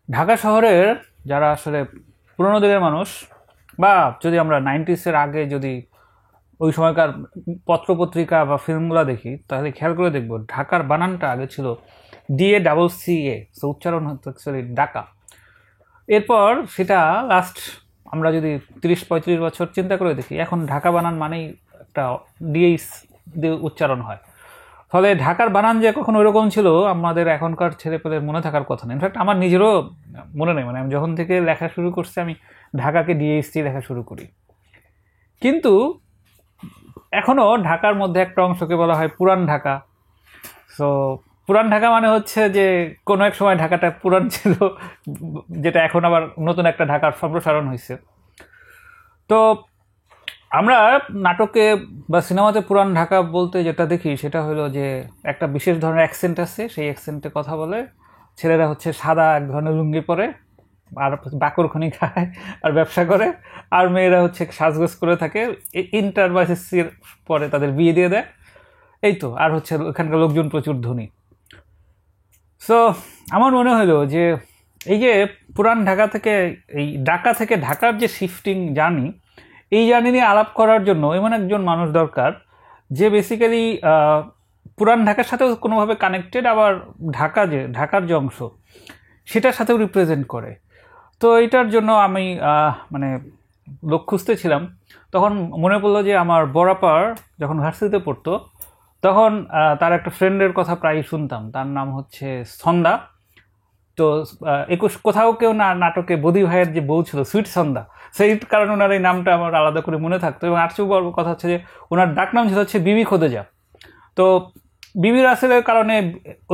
ঢাকা শহরের যারা আসলে পুরোনো দিনের মানুষ, বা যদি আমরা 90s আগে যদি ওই সময়কার পত্রপত্রিকা বা ফিল্মগুলো দেখি, তাহলে খেয়াল করে দেখব ঢাকার বানানটা আগে ছিল DACCA, সো উচ্চারণ হতো অ্যাকচুয়ালি ডাকা। এরপর সেটা লাস্ট আমরা যদি 30-35 বছর চিন্তা করে দেখি, এখন ঢাকা বানান মানেই একটা ডিএস দিয়ে উচ্চারণ হয়। ফলে ঢাকার বানান যে কখন ওইরকম ছিল আমাদের এখনকার ছেলেপেলের মনে থাকার কথা না। ইনফ্যাক্ট আমার নিজেরও মনে নেই, মানে আমি যখন থেকে লেখা শুরু করছি আমি ঢাকাকে ডিএসটি লেখা শুরু করি। কিন্তু এখনও ঢাকার মধ্যে একটা অংশকে বলা হয় পুরান ঢাকা। সো পুরান ঢাকা মানে হচ্ছে যে কোনো এক সময় ঢাকাটা পুরান ছিল, যেটা এখন আবার নতুন একটা ঢাকার সম্প্রসারণ হয়েছে। তো আমরা নাটকে বা সিনেমাতে পুরান ঢাকা বলতে যেটা দেখি সেটা হলো যে একটা বিশেষ ধরনের অ্যাকসেন্ট আছে, সেই অ্যাকসেন্টে কথা বলে। ছেলেরা হচ্ছে সাদা এক ধরনের লুঙ্গি পরে আর বাকরখনি খায় আর ব্যবসা করে, আর মেয়েরা হচ্ছে সাজগোজ করে থাকে। ইন্টার বা এসএসসির পরে তাদের বিয়ে দিয়ে দেয়, এই তো। আর হচ্ছে এখানকার লোকজন প্রচুর ধনী। সো আমার মনে হলো যে এই যে পুরান ঢাকা থেকে এই ঢাকা থেকে ঢাকার যে শিফটিং জার্নি, এই জার্নি নিয়ে আলাপ করার জন্য এমন একজন মানুষ দরকার যে বেসিক্যালি পুরান ঢাকার সাথেও কোনোভাবে কানেক্টেড, আবার ঢাকার যে অংশ সেটার সাথেও রিপ্রেজেন্ট করে। তো এইটার জন্য আমি মানে লোক খুঁজতেছিলাম। তখন মনে পড়লো যে আমার বড়াপার যখন ভার্সিটিতে পড়তো, তখন তার একটা ফ্রেন্ডের কথা প্রায়ই শুনতাম, তার নাম হচ্ছে সন্ধ্যা। তো কোথাও কেউ নাটকে বদি ভাইয়ের যে বউ ছিল সুইট সন্ধ্যা, সেই কারণে ওনার এই নামটা আমার আলাদা করে মনে থাকতো। এবং আর চেয়েও বড় কথা হচ্ছে যে ওনার ডাক নাম ছিল হচ্ছে বিবি খোদেজা। তো বিবি রাসেলের কারণে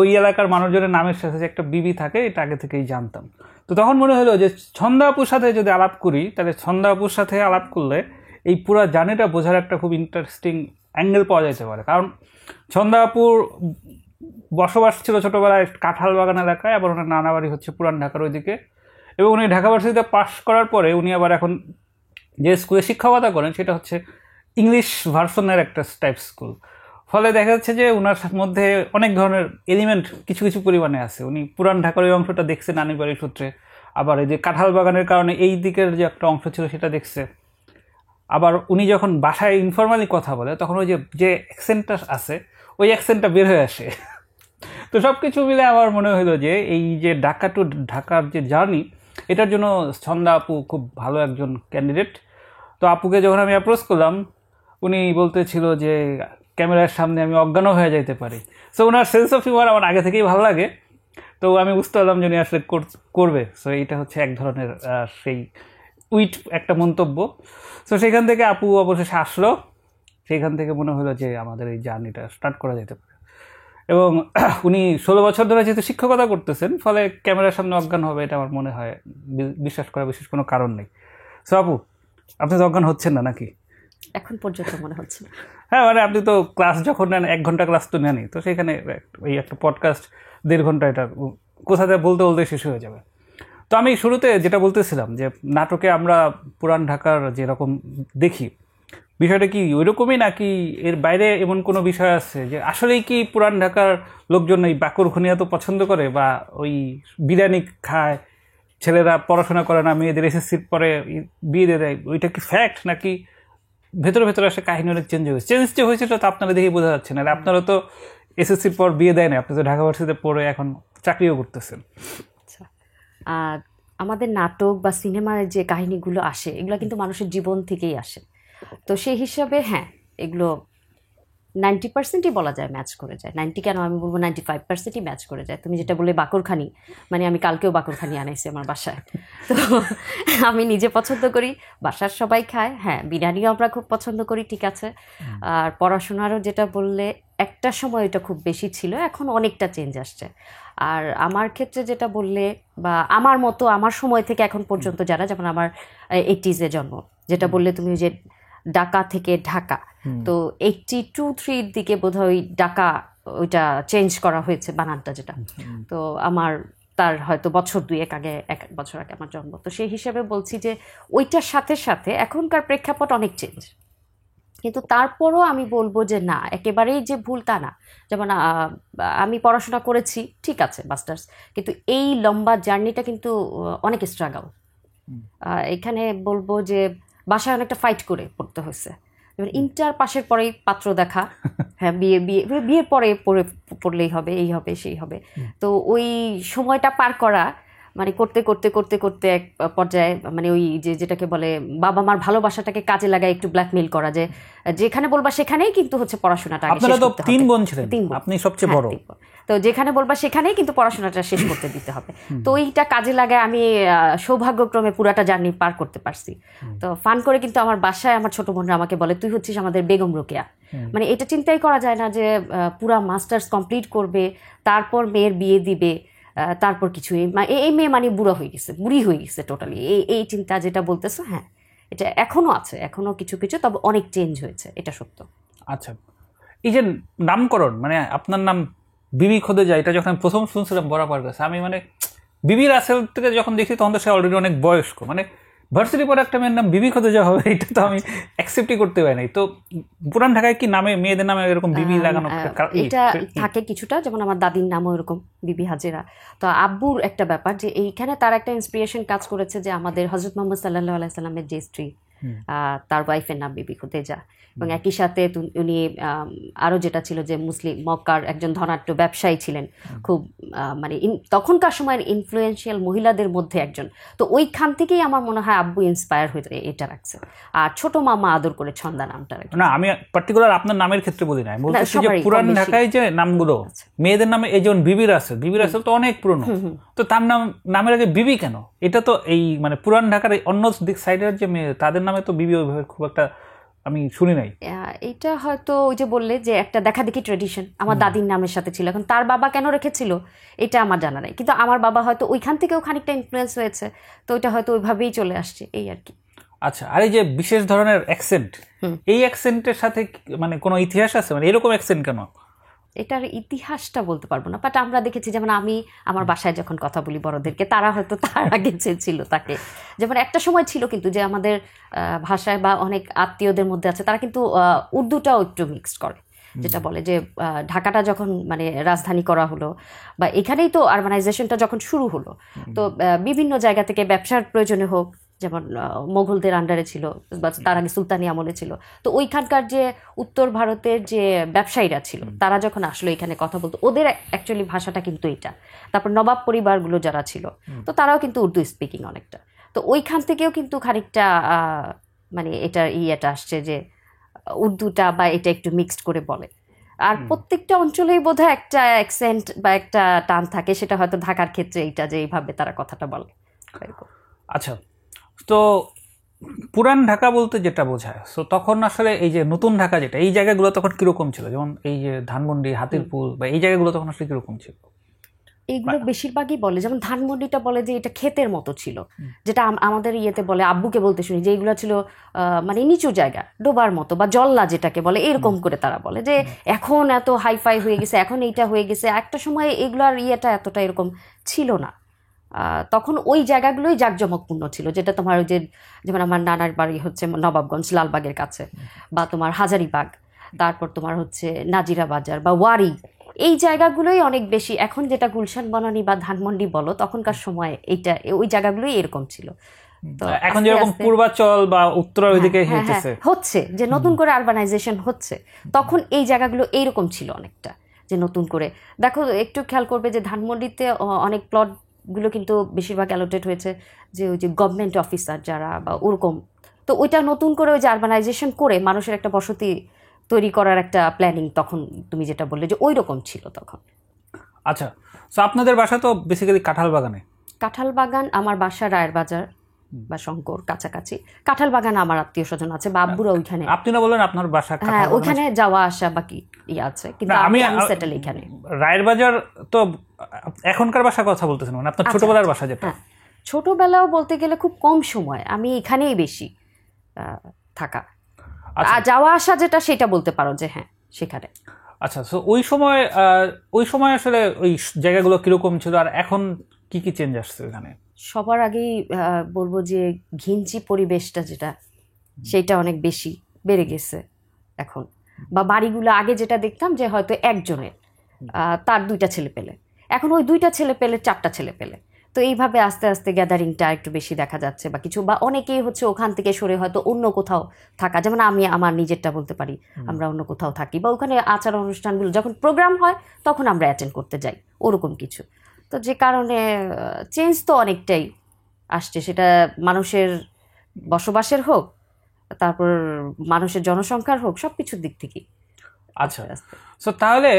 ওই এলাকার মানুষজনের নামের সাথে যে একটা বিবি থাকে, এটা আগে থেকেই জানতাম। তো তখন মনে হলো যে ছন্দা আপুর সাথে যদি আলাপ করি, তাহলে ছন্দা আপুর সাথে আলাপ করলে এই পুরা জার্নিটা বোঝার একটা খুব ইন্টারেস্টিং অ্যাঙ্গেল পাওয়া যেতে পারে। কারণ ছন্দা আপুর বসবাস ছিল ছোটোবেলায় কাঁঠাল বাগান এলাকায়, আবার ওনার নানা বাড়ি হচ্ছে পুরান ঢাকার ওইদিকে। এবং উনি ঢাকা ভার্সিটিতে পাশ করার পরে উনি আবার এখন যে স্কুলে শিক্ষকতা করেন সেটা হচ্ছে ইংলিশ ভার্সনের একটা টাইপ স্কুল। ফলে দেখা যাচ্ছে যে ওনার মধ্যে অনেক ধরনের এলিমেন্ট কিছু কিছু পরিমাণে আছে। উনি পুরান ঢাকার ওই অংশটা দেখছে নানি বাড়ির সূত্রে, আবার এই যে কাঁঠাল বাগানের কারণে এই দিকের যে একটা অংশ ছিল সেটা দেখছে। আবার উনি যখন বাসায় ইনফর্মালি কথা বলে তখন ওই যে অ্যাকসেন্টটা আছে, ওই অ্যাকসেন্টটা বের হয়ে আসে। তো সব কিছু মিলে আমার মনে হলো যে এই যে ঢাকা টু ঢাকার যে জার্নি, এটার জন্য ছন্দা আপু খুব ভালো একজন ক্যান্ডিডেট। তো আপুকে যখন আমি অ্যাপ্রোচ করলাম, উনি বলতেছিল যে ক্যামেরার সামনে আমি অজ্ঞানও হয়ে যাইতে পারি। So owner sense of humour আমার আগে থেকেই ভালো লাগে। তো আমি বুঝতে পারলাম যে উনি আসলে করবে। সো এইটা হচ্ছে এক ধরনের সেই উইট একটা মন্তব্য। সো সেখান থেকে আপু অবশেষে আসলো। সেইখান থেকে মনে হলো যে আমাদের এই জার্নিটা স্টার্ট করা যেতে পারে। এবং উনি 16 বছর ধরে যেহেতু শিক্ষকতা করতেছেন, ফলে ক্যামেরার সামনে অজ্ঞান হবে এটা আমার মনে হয় বিশ্বাস করার বিশেষ কোনো কারণ নেই। সো আপু, আপনি তো অজ্ঞান হচ্ছেন না নাকি? এখন পর্যন্ত মনে হচ্ছে না। হ্যাঁ, মানে আপনি তো ক্লাস যখন নেন 1 ঘন্টা ক্লাস তো নেনই, তো সেখানে এই একটা পডকাস্ট 1.5 ঘন্টা, এটা কোথাতে বলতে বলতে শেষ হয়ে যাবে। তো আমি শুরুতে যেটা বলতেছিলাম যে নাটকে আমরা পুরান ঢাকার যেরকম দেখি, বিষয়টা কি ওইরকমই নাকি এর বাইরে এমন কোনো বিষয় আছে যে আসলেই কি পুরান ঢাকার লোকজন এই বাকরখনি এত পছন্দ করে, বা ওই বিরিয়ানি খায়, ছেলেরা পড়াশোনা করে না, মেয়েদের এসএসসির পরে বিয়ে দিয়ে দেয়, ওইটা কি ফ্যাক্ট, নাকি ভেতরে ভেতরে আসে কাহিনী অনেক চেঞ্জ যে হয়েছে সেটা তো আপনারা দেখেই বোঝা যাচ্ছে না। আপনারা তো এসএসসির পর বিয়ে দেয় না, আপনি তো ঢাকা ভার্সিটিতে পড়ে এখন চাকরিও করতেছেন। আচ্ছা, আর আমাদের নাটক বা সিনেমার যে কাহিনীগুলো আসে এগুলো কিন্তু মানুষের জীবন থেকেই আসে। তো সেই হিসাবে হ্যাঁ, এগুলো 90%ই বলা যায় ম্যাচ করে যায়। 90 কেন, আমি বলবো 95%ই ম্যাচ করে যায়। তুমি যেটা বললে বাকরখানি, মানে আমি কালকেও বাকরখানি আনাইছি আমার বাসায়। তো আমি নিজে পছন্দ করি, বাসার সবাই খায়। হ্যাঁ, বিরিয়ানিও আমরা খুব পছন্দ করি, ঠিক আছে। আর পড়াশোনারও যেটা বললে, একটা সময় এটা খুব বেশি ছিল, এখন অনেকটা চেঞ্জ আসছে। আর আমার ক্ষেত্রে যেটা বললে, বা আমার মতো আমার সময় থেকে এখন পর্যন্ত যারা, যেমন আমার 80s জন্ম, যেটা বললে তুমি, যে ঢাকা থেকে ঢাকা, তো 82-83 দিকে বোধহয় ওই ঢাকা ওইটা চেঞ্জ করা হয়েছে বানানটা, যেটা। তো আমার তার হয়তো বছর 2 আগে, 1 বছর আগে আমার জন্ম। তো সেই হিসাবে বলছি যে ওইটার সাথে সাথে এখনকার প্রেক্ষাপট অনেক চেঞ্জ। কিন্তু তারপরও আমি বলবো যে না, একেবারেই যে ভুল তা না। যেমন আমি পড়াশোনা করেছি, ঠিক আছে, মাস্টার্স, কিন্তু এই লম্বা জার্নিটা কিন্তু অনেক স্ট্রাগল। এখানে বলবো যে বাসায় অনেকটা ফাইট করে পড়তে হয়েছে। এবার ইন্টার পাশের পরেই পাত্র দেখা, হ্যাঁ বিয়ে বিয়ে বিয়ের পরে পড়লেই হবে, এই হবে সেই হবে। তো ওই সময়টা পার করা মানে করতে করতে করতে করতে এক পর্যায়ে মানে ওই যেটাকে বলে বাবা মার ভালোবাসাটাকে কাজে লাগায় একটু ব্ল্যাকমেইল করা, যে যেখানে বলবা সেখানেই কিন্তু হচ্ছে পড়াশোনাটা আগে শেষ আপনারা তো করতে হবে। 3 বোন ছিলেন, 3 বোন, আপনি সবচেয়ে হ্যাঁ, বড়। 3 বোন। তো যেখানে বলবা সেখানেই কিন্তু পড়াশোনাটা শেষ করতে দিতে হবে। তো ওইটা কাজে লাগায় আমি সৌভাগ্যক্রমে পুরাটা জার্নি পার করতে পারছি। তো ফান করে কিন্তু আমার বাসায় আমার ছোট বোনরা আমাকে বলে তুই হচ্ছিস আমাদের বেগম রোকেয়া। মানে এটা চিন্তাই করা যায় না যে পুরা মাস্টার্স কমপ্লিট করবে, তারপর মেয়ের বিয়ে দিবে, তারপর কিছুই এই মেয়ে মানে বুড়ি হয়ে গেছে টোটালি, এই চিন্তা যেটা বলতেছো, হ্যাঁ এটা এখনো আছে, এখনো কিছু কিছু, তবে অনেক চেঞ্জ হয়েছে, এটা সত্য। আচ্ছা, এই যে নামকরণ, মানে আপনার নাম বিবি খোদেজা, এটা যখন আমি প্রথম শুনছিলাম বরাবর কাছে, আমি মানে বিবি রাসেল থেকে যখন দেখি তখন তো সে অলরেডি অনেক বয়স্ক, মানে ভার্সিটি পরে একটা মেয়ের নাম বিবি খোদেজা হবে, এটা তো আমি অ্যাকসেপ্টই করতে পারি নাই। তো পুরান ঢাকায় কি নামে মেয়েদের নামে এরকম বিবি লাগানো? এটা থাকে কিছুটা, যেমন আমার দাদির নামও এরকম বিবি হাজেরা। তো আব্বুর একটা ব্যাপার যে এইখানে তার একটা ইন্সপিরেশন কাজ করেছে, যে আমাদের হযরত মুহাম্মদ সাল্লাল্লাহু আলাইহি সাল্লামের যে স্ত্রী, তার ওয়াইফের নাম বিবি খোদেজা, এবং একই সাথে উনি আরও যেটা ছিল যে মুসলিম মক্কার একজন ধনাঢ্য ব্যবসায়ী ছিলেন, খুব মানে তখনকার সময়ের ইনফ্লুয়েন্সিয়াল মহিলাদের মধ্যে একজন। তো ওইখান থেকেই আমার মনে হয় আব্বু ইন্সপায়ার হয়ে এটা রাখছে। আর ছোট মামা আদর করে ছন্দা নামটা রাখছে। না, আমি পার্টিকুলার আপনার নামের ক্ষেত্রে বলি না, বলতেছি যে পুরান ঢাকায় যে নামগুলো মেয়েদের নামে, এই যেমন বিবি রাসেল তো অনেক পুরনো, তো তার নামের আগে বিবি কেন? এটা তো এই মানে পুরান ঢাকার অন্য দিক সাইডের যে মেয়ে তাদের নামে তো বিবি ওইভাবে খুব একটা আমি শুনি নাই। এটা হয়তো ওই যে বললে যে একটা দেখা দেখি ট্রেডিশন আমার দাদির নামের সাথে ছিল, এখন তার বাবা কেন রেখেছিল এটা আমার জানা নাই, কিন্তু আমার বাবা হয়তো ওইখান থেকেও খানিকটা ইনফ্লুয়েন্স হয়েছে, তো ওইটা হয়তো ওইভাবেই চলে আসছে, এই আর কি। আচ্ছা, আর এই যে বিশেষ ধরনের অ্যাকসেন্ট, এই অ্যাকসেন্টের সাথে মানে কোনো ইতিহাস আছে? মানে এরকম অ্যাকসেন্ট কেন? এটার ইতিহাসটা বলতে পারবো না, বাট আমরা দেখেছি, যেমন আমি আমার বাসায় যখন কথা বলি বড়দেরকে, তারা হয়তো তার আগে ছিল তাকে, যেমন একটা সময় ছিল কিন্তু যে আমাদের ভাষায় বা অনেক আত্মীয়দের মধ্যে আছে, তারা কিন্তু উর্দুটাও একটু মিক্সড করে, যেটা বলে যে ঢাকাটা যখন মানে রাজধানী করা হলো, বা এখানেই তো আরবানাইজেশনটা যখন শুরু হলো, তো বিভিন্ন জায়গা থেকে ব্যবসার প্রয়োজনে হোক, যেমন মোগলদের আন্ডারে ছিল বা তার আগে সুলতানি আমলে ছিল, তো ওইখানকার যে উত্তর ভারতের যে ব্যবসায়ীরা ছিল, তারা যখন আসলে এখানে কথা বলতো, ওদের অ্যাকচুয়ালি ভাষাটা কিন্তু এটা। তারপর নবাব পরিবারগুলো যারা ছিল, তো তারাও কিন্তু উর্দু স্পিকিং অনেকটা, তো ওইখান থেকেও কিন্তু খানিকটা মানে এটার ইয়েটা আসছে যে উর্দুটা বা এটা একটু মিক্সড করে বলে। আর প্রত্যেকটা অঞ্চলেই বোধহয় একটা অ্যাকসেন্ট বা একটা টান থাকে, সেটা হয়তো ঢাকার ক্ষেত্রে এইটা যে এইভাবে তারা কথাটা বলে। আচ্ছা, তো পুরান ঢাকা বলতে যেটা বোঝায়, তো তখন আসলে এই যে নতুন ঢাকা যেটা, এই জায়গাগুলো তখন কিরকম ছিল? যেমন এই যে ধানমন্ডি, হাতিরপুল বা এই জায়গাগুলো তখন আসলে কিরকম ছিল? এইগুলো বেশিরভাগই বলে, যেমন ধানমন্ডিটা বলে যে এটা ক্ষেতের মতো ছিল, যেটা আমাদের ইয়েতে বলে, আব্বুকে বলতে শুনি যে এইগুলো ছিল মানে নিচু জায়গা, ডোবার মতো বা জল্লা যেটাকে বলে, এরকম করে তারা বলে যে এখন এত হাইফাই হয়ে গেছে, এখন এইটা হয়ে গেছে, একটা সময় এগুলার ইয়েটা এতটা এরকম ছিল না। তখন ওই জায়গাগুলোই জাঁকজমকপূর্ণ ছিল, যেটা তোমার ওই যে যেমন আমার নানার বাড়ি হচ্ছে নবাবগঞ্জ লালবাগের কাছে, বা তোমার হাজারিবাগ, তারপর তোমার হচ্ছে নাজিরা বাজার বা ওয়ারি, এই জায়গাগুলোই অনেক বেশি। এখন যেটা গুলশান বনানী বা ধানমন্ডি বলো, তখনকার সময় এইটা ওই জায়গাগুলোই এরকম ছিল। তো এখন যেরকম পূর্বাচল বা উত্তর ওইদিকে হচ্ছে যে নতুন করে আরবানাইজেশন হচ্ছে, তখন এই জায়গাগুলো এইরকম ছিল অনেকটা, যে নতুন করে দেখো একটু খেয়াল করবে যে ধানমন্ডিতে অনেক প্লটগুলো কিন্তু বেশিরভাগ অ্যালোটেড হয়েছে যে ওই যে গভর্নমেন্ট অফিসার যারা বা ওরকম, তো ওইটা নতুন করে ওই যে আরবানাইজেশন করে মানুষের একটা বসতি তৈরি করার একটা প্ল্যানিং, তখন তুমি যেটা বললে যে ওই রকম ছিল তখন। আচ্ছা, তো আপনাদের বাসা তো বেসিক্যালি কাঁঠাল বাগানে? কাঁঠাল বাগান, আমার বাসা রায়ের বাজার বা শঙ্কর কাছাকাছি। কাঁঠাল বাগান আমার আত্মীয় স্বজন আছে, বাবুরা ওইখানে। আপনি না বললেন আপনার বাসা? হ্যাঁ, ওইখানে যাওয়া আসা বাকি আছে, কিন্তু আমি সেটেল এখানে। রায়ের বাজার তো এখনকার বাসা কথা বলতেছেন, মানে আপনার ছোটবেলার বাসা যেটা? ছোটবেলাও বলতে গেলে খুব কম সময় আমি এখানেই বেশি থাকা, যাওয়া আসা যেটা সেটা বলতে পারো যে হ্যাঁ সেখানে। আচ্ছা, তো ওই সময় আসলে ওই জায়গাগুলো কিরকম ছিল, আর এখন কি কি চেঞ্জ আসছে ওখানে? সবার আগেই বলবো যে ঘিঞ্চি পরিবেশটা যেটা, সেটা অনেক বেশি বেড়ে গেছে। এখন, বা বাড়িগুলো আগে যেটা দেখতাম যে হয়তো একজনের তার 2টা ছেলে পেলে, এখন ওই 2টা ছেলে পেলে 4টা ছেলে পেলে। তো এইভাবে আস্তে আস্তে গ্যাদারিংটা একটু বেশি দেখা যাচ্ছে, বা কিছু বা অনেকেই হচ্ছে ওখান থেকে সরে হয়তো অন্য কোথাও থাকা, যেমন আমি আমার নিজেরটা বলতে পারি, আমরা অন্য কোথাও থাকি বা ওখানে আচার অনুষ্ঠানগুলো যখন প্রোগ্রাম হয় তখন আমরা অ্যাটেন্ড করতে যাই, ওরকম কিছু। তো যে কারণে চেঞ্জ তো অনেকটাই আসছে, সেটা মানুষের বসবাসের হোক, তারপর মানুষের জনসংখ্যার হোক, সব কিছুর দিক থেকেই। আচ্ছা, সো তাহলে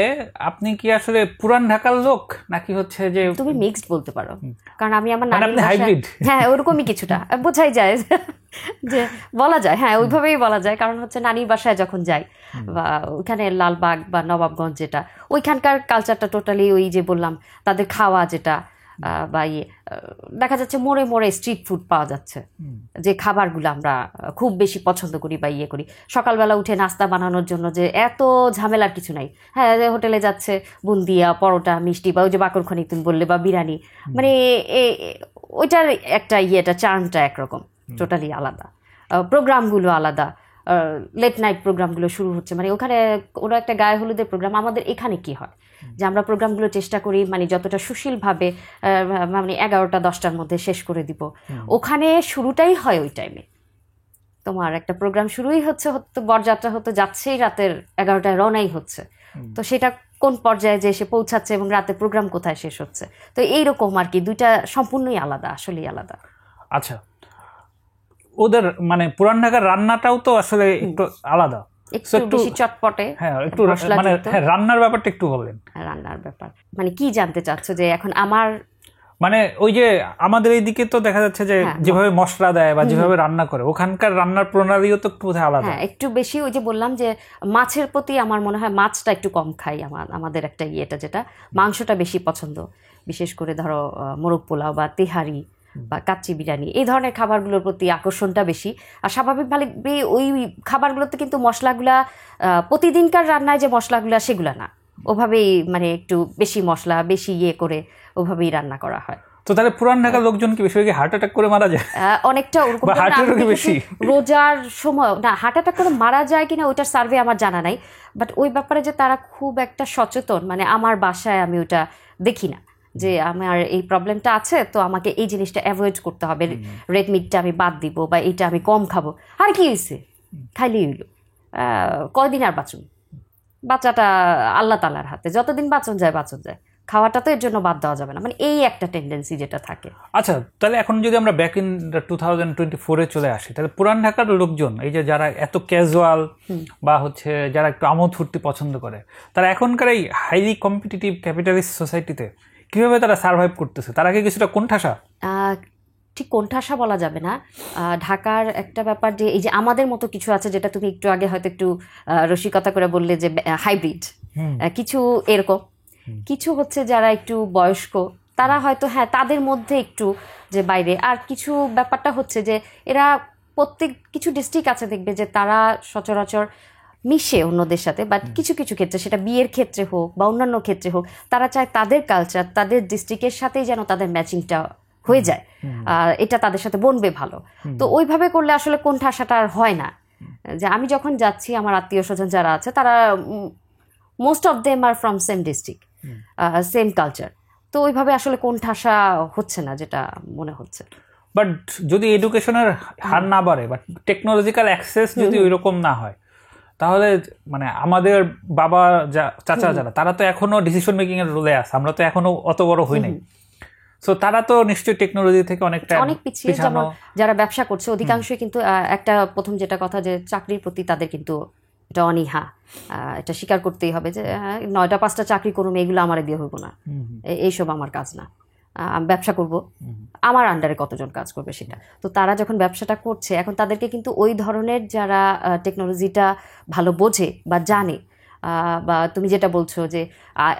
আপনি কি আসলে পুরান ঢাকার লোক নাকি হচ্ছে যে তুমি মিক্সড বলতে পারো, কারণ আমি আমার মানে নানির আপনি বাসায়, হাইব্রিড? হ্যাঁ ওরকমই কিছুটা বোঝাই যায় যে বলা যায়, হ্যাঁ ওইভাবেই বলা যায়। কারণ হচ্ছে নানির বাসায় যখন যাই, বা ওইখানে লালবাগ বা নবাবগঞ্জ, যেটা ওইখানকার কালচারটা টোটালি ওই যে বললাম, তাদের খাওয়া যেটা বা দেখা যাচ্ছে মোড়ে মোড়ে স্ট্রিট ফুড পাওয়া যাচ্ছে, যে খাবারগুলো আমরা খুব বেশি পছন্দ করি বা করি। সকালবেলা উঠে নাস্তা বানানোর জন্য যে এত ঝামেলার কিছু নাই, হ্যাঁ হোটেলে যাচ্ছে বুন্দিয়া, পরোটা, মিষ্টি, বা ওই যে বাকরখানি তুমি বললে, বা বিরিয়ানি, মানে ওইটার একটা চার্মটা একরকম, টোটালি আলাদা। প্রোগ্রামগুলো আলাদা, লেট নাইট প্রোগ্রামগুলো শুরু হচ্ছে, মানে ওখানে ওরা একটা গায়ে হলুদের প্রোগ্রাম, আমাদের এখানে কি হয় যে আমরা প্রোগ্রামগুলো চেষ্টা করি মানে যতটা সুশীলভাবে, মানে 11টা 10টার মধ্যে শেষ করে দিব। ওখানে শুরুটাই হয় ওই টাইমে, তোমার একটা প্রোগ্রাম শুরুই হচ্ছে, বরযাত্রা হতে যাচ্ছেই রাতের 11টায় রওনাই হচ্ছে, তো সেটা কোন পর্যায়ে যে এসে পৌঁছাচ্ছে এবং রাতে প্রোগ্রাম কোথায় শেষ হচ্ছে। তো এইরকম আর কি, দুইটা সম্পূর্ণই আলাদা, আসলেই আলাদা। আচ্ছা, ওদের মানে পুরান ঢাকার রান্নাটাও তো আসলে একটু আলাদা, একটু বেশি চটপটে, হ্যাঁ একটু মানে রান্নার ব্যাপারটা একটু বললেন। রান্নার ব্যাপার মানে কি জানতে চাচ্ছ, যে এখন আমার মানে ওই যে আমাদের এইদিকে তো দেখা যাচ্ছে যে যেভাবে মশলা দেয় বা যেভাবে রান্না করে, ওখানকার রান্নার প্রণালীও তো একটু আলাদা। হ্যাঁ একটু বেশি, ওই যে বললাম যে মাছের প্রতি আমার মনে হয় মাছটা একটু কম খাই, আমাদের একটা যেটা মাংসটা বেশি পছন্দ, বিশেষ করে ধরো মোরগ পোলাও বা তেহারি বা কাচ্চি বিরিয়ানি, এই ধরনের খাবারগুলোর প্রতি আকর্ষণটা বেশি। আর স্বাভাবিকভাবে ওই খাবারগুলোতে কিন্তু মশলাগুলা প্রতিদিনকার রান্নায় যে মশলাগুলা সেগুলা না, ওভাবেই মানে একটু বেশি মশলা বেশি করে ওভাবেই রান্না করা হয়। তো তাহলে পুরান ঢাকার লোকজন কি বেশি হার্ট অ্যাটাক করে মারা যায়? অনেকটা ওরকম বেশি রোজার সময় না হার্ট অ্যাটাক করে মারা যায় কিনা ওইটার সার্ভে আমার জানা নাই, বাট ওই ব্যাপারে যে তারা খুব একটা সচেতন, মানে আমার বাসায় আমি ওটা দেখি না যে আমার এই প্রবলেমটা আছে, তো আমাকে এই জিনিসটা অ্যাভয়েড করতে হবে, রেড মিটটা আমি বাদ দিব বা এইটা আমি কম খাবো। আর কি হয়েছে, খাইলেই হইলো, কয়দিন আর বাঁচুন, বাচ্চাটা আল্লাহ তাআলার হাতে, যতদিন বাঁচন যায় বাঁচন যায়, খাওয়াটা তো এর জন্য বাদ দেওয়া যাবে না, মানে এই একটা টেন্ডেন্সি যেটা থাকে। আচ্ছা, তাহলে এখন যদি আমরা ব্যাক ইন 2024 চলে আসি, তাহলে পুরান ঢাকার লোকজন এই যে যারা এত ক্যাজুয়াল বা হচ্ছে যারা একটু আমোদ ফুর্তি পছন্দ করে, তারা এখনকার এই হাইলি কম্পিটিটিভ ক্যাপিটালিস্ট সোসাইটিতে কিভাবে তারা সার্ভাইভ করতেছে? তারা কি কিছুটা কোণঠাসা? ঠিক কোণঠাসা বলা যাবে না। ঢাকার একটা ব্যাপার যে এই যে আমাদের মতো কিছু আছে, যেটা তুমি একটু আগে হয়তো একটু রসিকতা করে বললে যে হাইব্রিড কিছু, এরকম কিছু হচ্ছে যারা একটু বয়স্ক, তারা হয়তো হ্যাঁ তাদের মধ্যে একটু যে বাইরে। আর কিছু ব্যাপারটা হচ্ছে যে এরা প্রত্যেক কিছু ডিস্ট্রিক্ট আছে দেখবে যে তারা সচরাচর মিশে অন্যদের সাথে, বাট কিছু কিছু ক্ষেত্রে, সেটা বিয়ের ক্ষেত্রে হোক বা অন্যান্য ক্ষেত্রে হোক, তারা চায় তাদের কালচার তাদের ডিস্ট্রিক্টের সাথেই যেন তাদের ম্যাচিংটা হয়ে যায়, এটা তাদের সাথে বনবে ভালো। তো ওইভাবে করলে আসলে কোণঠাসাটা আর হয় না। যে আমি যখন যাচ্ছি, আমার আত্মীয় স্বজন যারা আছে তারা most of them are from same district, same culture, তো ওইভাবে আসলে কোণঠাসা হচ্ছে না যেটা মনে হচ্ছে। বাট যদি এডুকেশনের হার না বাড়ে বা টেকনোলজিক্যাল অ্যাক্সেস যদি ওইরকম না হয়, তাহলে মানে আমাদের বাবা চাচা যারা, তারা তো এখনো ডিসিশন মেকিং এর রোলে আছে, আমরা তো এখনো অত বড় হই নাই, সো তারা তো নিশ্চয়ই টেকনোলজি থেকে অনেক পিছিয়ে। যেমন যারা ব্যবসা করছে অধিকাংশই কিন্তু একটা প্রথম যেটা কথা যে চাকরির প্রতি তাদের কিন্তু এটা অনীহা, এটা স্বীকার করতেই হবে যে 9টা 5টা চাকরি করুম, এগুলো আমার দিয়ে হইব না, এইসব আমার কাজ না, আমি ব্যবসা করব, আমার আন্ডারে কতজন কাজ করবে সেটা। তো তারা যখন ব্যবসাটা করছে, এখন তাদেরকে কিন্তু ওই ধরনের যারা টেকনোলজিটা ভালো বোঝে বা জানে, বা তুমি যেটা বলছো যে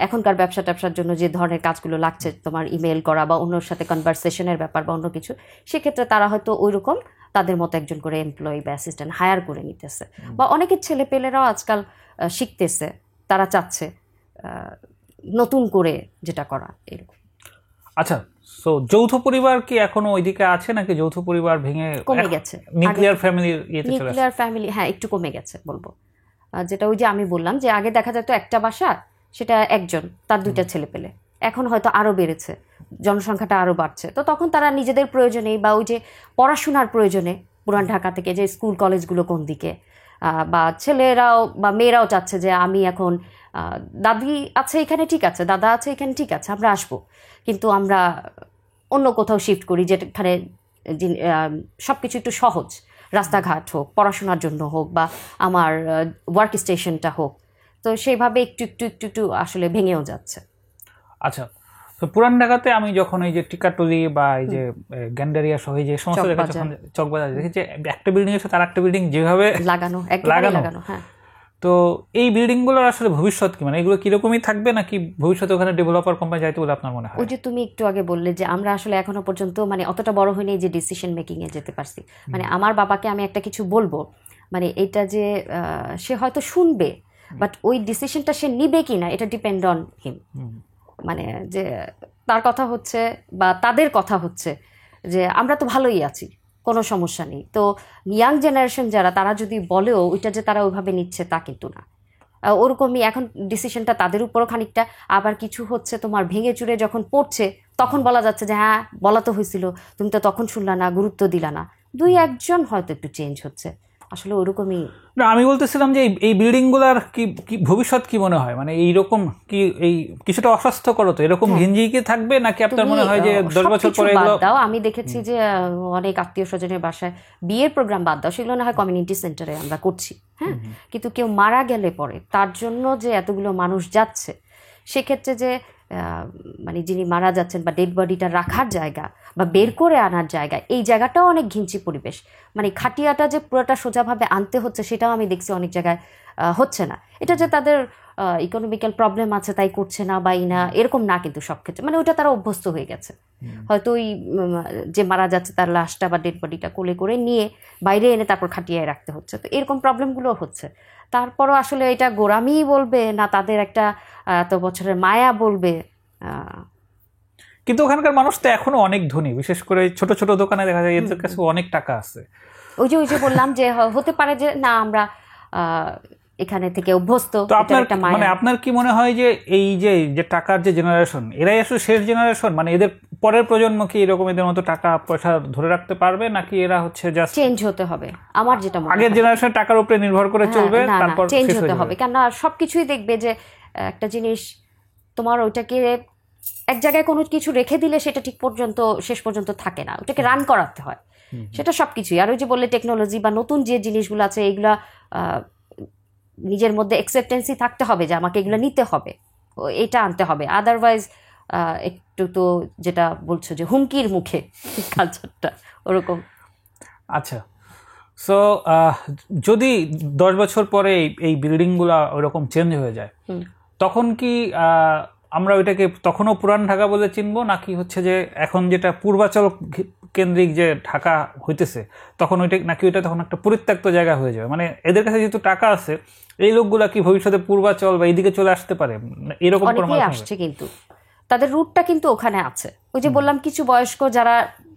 এখনকার ব্যবসার জন্য যে ধরনের কাজগুলো লাগছে, তোমার ইমেল করা বা অন্যর সাথে কনভারসেশনের ব্যাপার বা অন্য কিছু, সেক্ষেত্রে তারা হয়তো ওই রকম তাদের মতো একজন করে এমপ্লয়ি বা অ্যাসিস্ট্যান্ট হায়ার করে নিতেছে, বা অনেকের ছেলেপেলেরাও আজকাল শিখতেছে, তারা চাচ্ছে নতুন করে যেটা করা এরকম। আচ্ছা, সো যৌথ পরিবার কি এখনো ওইদিকে আছে নাকি যৌথ পরিবার ভেঙে কমে গেছে? নিউক্লিয়ার ফ্যামিলি হ্যাঁ একটু কমে গেছে বলবো। যেটা ওই যে আমি বললাম যে আগে দেখা যেত একটা বাসা, সেটা একজন, তার 2টা ছেলে পেলে, এখন হয়তো আরও বেড়েছে, জনসংখ্যাটা আরও বাড়ছে। তো তখন তারা নিজেদের প্রয়োজনে বা ওই যে পড়াশোনার প্রয়োজনে পুরান ঢাকা থেকে যে স্কুল কলেজগুলো কোন দিকে, বা ছেলেরাও বা মেয়েরাও চাচ্ছে যে আমি এখন দাদি আছে এখানে ঠিক আছে, দাদা আছে এখানে ঠিক আছে, আমরা আসবো, কিন্তু আমরা অন্য কোথাও শিফট করি যেখানে সব কিছু একটু সহজ, রাস্তাঘাট হোক, পড়াশোনার জন্য হোক, বা আমার ওয়ার্ক স্টেশনটা হোক। তো সেইভাবে একটু একটু একটু একটু আসলে ভেঙেও যাচ্ছে। আচ্ছা, তো পুরান ঢাকাতে আমি যখন এই যে টিকাটলি বা এই যে গ্যান্ডারিয়া সহ এই যে সমস্ত জায়গায় যখন চকবাজার দেখেছি, একটা বিল্ডিং এর সাথে আরেকটা বিল্ডিং যেভাবে লাগানো, একদম লাগানো। হ্যাঁ, তো এই বিল্ডিংগুলোর আসলে ভবিষ্যৎ কি, মানে এগুলো কিরকমই থাকবে নাকি ভবিষ্যতে ওখানে ডেভেলপার কোম্পানি যাইতে বলে আপনার মনে হয়? ওই যে তুমি একটু আগে বললে যে আমরা আসলে এখনো পর্যন্ত মানে অতটা বড় হয়নি যে ডিসিশন মেকিং এ যেতে পারছি। মানে আমার বাবাকে আমি একটা কিছু বলবো, মানে এটা যে সে হয়তো শুনবে, বাট ওই ডিসিশনটা সে নিবে কিনা এটা ডিপেন্ড অন হিম। মানে যে তার কথা হচ্ছে বা তাদের কথা হচ্ছে যে আমরা তো ভালোই আছি, কোনো সমস্যা নেই। তো ইয়াং জেনারেশন যারা, তারা যদি বলেও ওইটা যে তারা ওইভাবে নিচ্ছে তা কিন্তু না। ওরকমই এখন ডিসিশনটা তাদের উপরও খানিকটা। আবার কিছু হচ্ছে তোমার ভেঙে চুরে যখন পড়ছে তখন বলা যাচ্ছে যে হ্যাঁ বলা তো হয়েছিল, তুমি তো তখন শুনলা না, গুরুত্ব দিলা না। 2-1 জন হয়তো একটু চেঞ্জ হচ্ছে, আসলে ওরকমই না। আমি বলতেছিলাম যে এই বিল্ডিংগুলোর কি ভবিষ্যৎ কি মনে হয়, মানে এইরকম কি এই কিছুটা অস্বাস্থ্যকর, তো এরকম ঘিঞ্জি কি থাকবে নাকি আপনার মনে হয় যে 10 বছর পরে এগুলো? দাও, আমি দেখেছি যে অনেক আত্মীয় স্বজনের বাসায় বিয়ের প্রোগ্রাম বাদ দাও, সেগুলো না হয় কমিউনিটি সেন্টারে আমরা করছি, হ্যাঁ, কিন্তু কেউ মারা গেলে পরে তার জন্য যে এতগুলো মানুষ যাচ্ছে, সেক্ষেত্রে যে মানে যিনি মারা যাচ্ছেন বা ডেড বডিটা রাখার জায়গা বা বের করে আনার জায়গা, এই জায়গাটাও অনেক ঘিঞ্চি পরিবেশ। মানে খাটিয়াটা যে পুরোটা সোজাভাবে আনতে হচ্ছে সেটাও আমি দেখছি অনেক জায়গায় হচ্ছে না। এটা যে তাদের ইকোনমিক্যাল প্রবলেম আছে তাই করছে না বা না, এরকম না, কিন্তু সব ক্ষেত্রে মানে ওটা তারা অভ্যস্ত হয়ে গেছে। হয়তো ওই যে মারা যাচ্ছে তার লাশটা বা ডেড বডিটা কোলে করে নিয়ে বাইরে এনে তারপর খাটিয়ায় রাখতে হচ্ছে, তো এরকম প্রবলেমগুলো হচ্ছে। তারপরও আসলে এটা গোরামি বলবে না তাদের একটা এত বছরের মায়া বলবে। কিন্তু ওখানকার মানুষ তো এখনো অনেক ধনী, বিশেষ করে ছোট ছোট দোকানে দেখা যায় এদের কাছে অনেক টাকা আছে। ওই যে বললাম যে হতে পারে যে না আমরা এখানে থেকে অভ্যস্ত। তো মানে আপনার কি মনে হয় যে এই যে টাকার যে জেনারেশন, এরাই আসলে শেষ জেনারেশন, মানে এদের পরের প্রজন্ম কি এরকম এদের মতো টাকা পয়সা ধরে রাখতে পারবে, নাকি এরা হচ্ছে জাস্ট চেঞ্জ হতে হবে? আমার যেটা মনে হয় আগের জেনারেশন টাকার উপরে নির্ভর করে চলবে, তারপর চেঞ্জ হতে হবে। কেননা সবকিছুই দেখবে যে একটা জিনিস তোমার ওইটাকে এক জায়গায় কোনো কিছু রেখে দিলে সেটা ঠিক পর্যন্ত শেষ পর্যন্ত থাকে না, ওটাকে রান করাতে হয়, সেটা সবকিছুই। আর ওই যে বললে টেকনোলজি বা নতুন যে জিনিসগুলো আছে এগুলা নিজের মধ্যে অ্যাকসেপ্টেন্সি থাকতে হবে যে আমাকে এগুলো নিতে হবে, এটা আনতে হবে। আদারওয়াইজ একটু তো যেটা বলছো যে হুমকির মুখে কালচারটা ওরকম। আচ্ছা, সো যদি 10 বছর পরে এই বিল্ডিংগুলো ওইরকম চেঞ্জ হয়ে যায়, তখন কি আমরা ওইটাকে তখনও পুরান ঢাকা বলে চিনবো, নাকি হচ্ছে যে এখন যেটা পূর্বাচল কেন্দ্রিক যে ঢাকা হইতেছে তখন ওইটা নাকি ওইটা তখন একটা পরিত্যক্ত জায়গা হয়ে যাবে? মানে এদের কাছে যেহেতু টাকা আছে, এই লোকগুলা কি ভবিষ্যতে পূর্বাচল বা এইদিকে চলে আসতে পারে? এরকম অনেকেই আসছে, কিন্তু তাদের রুটটা কিন্তু ওখানে আছে। ওই যে বললাম কিছু বয়স্ক যারা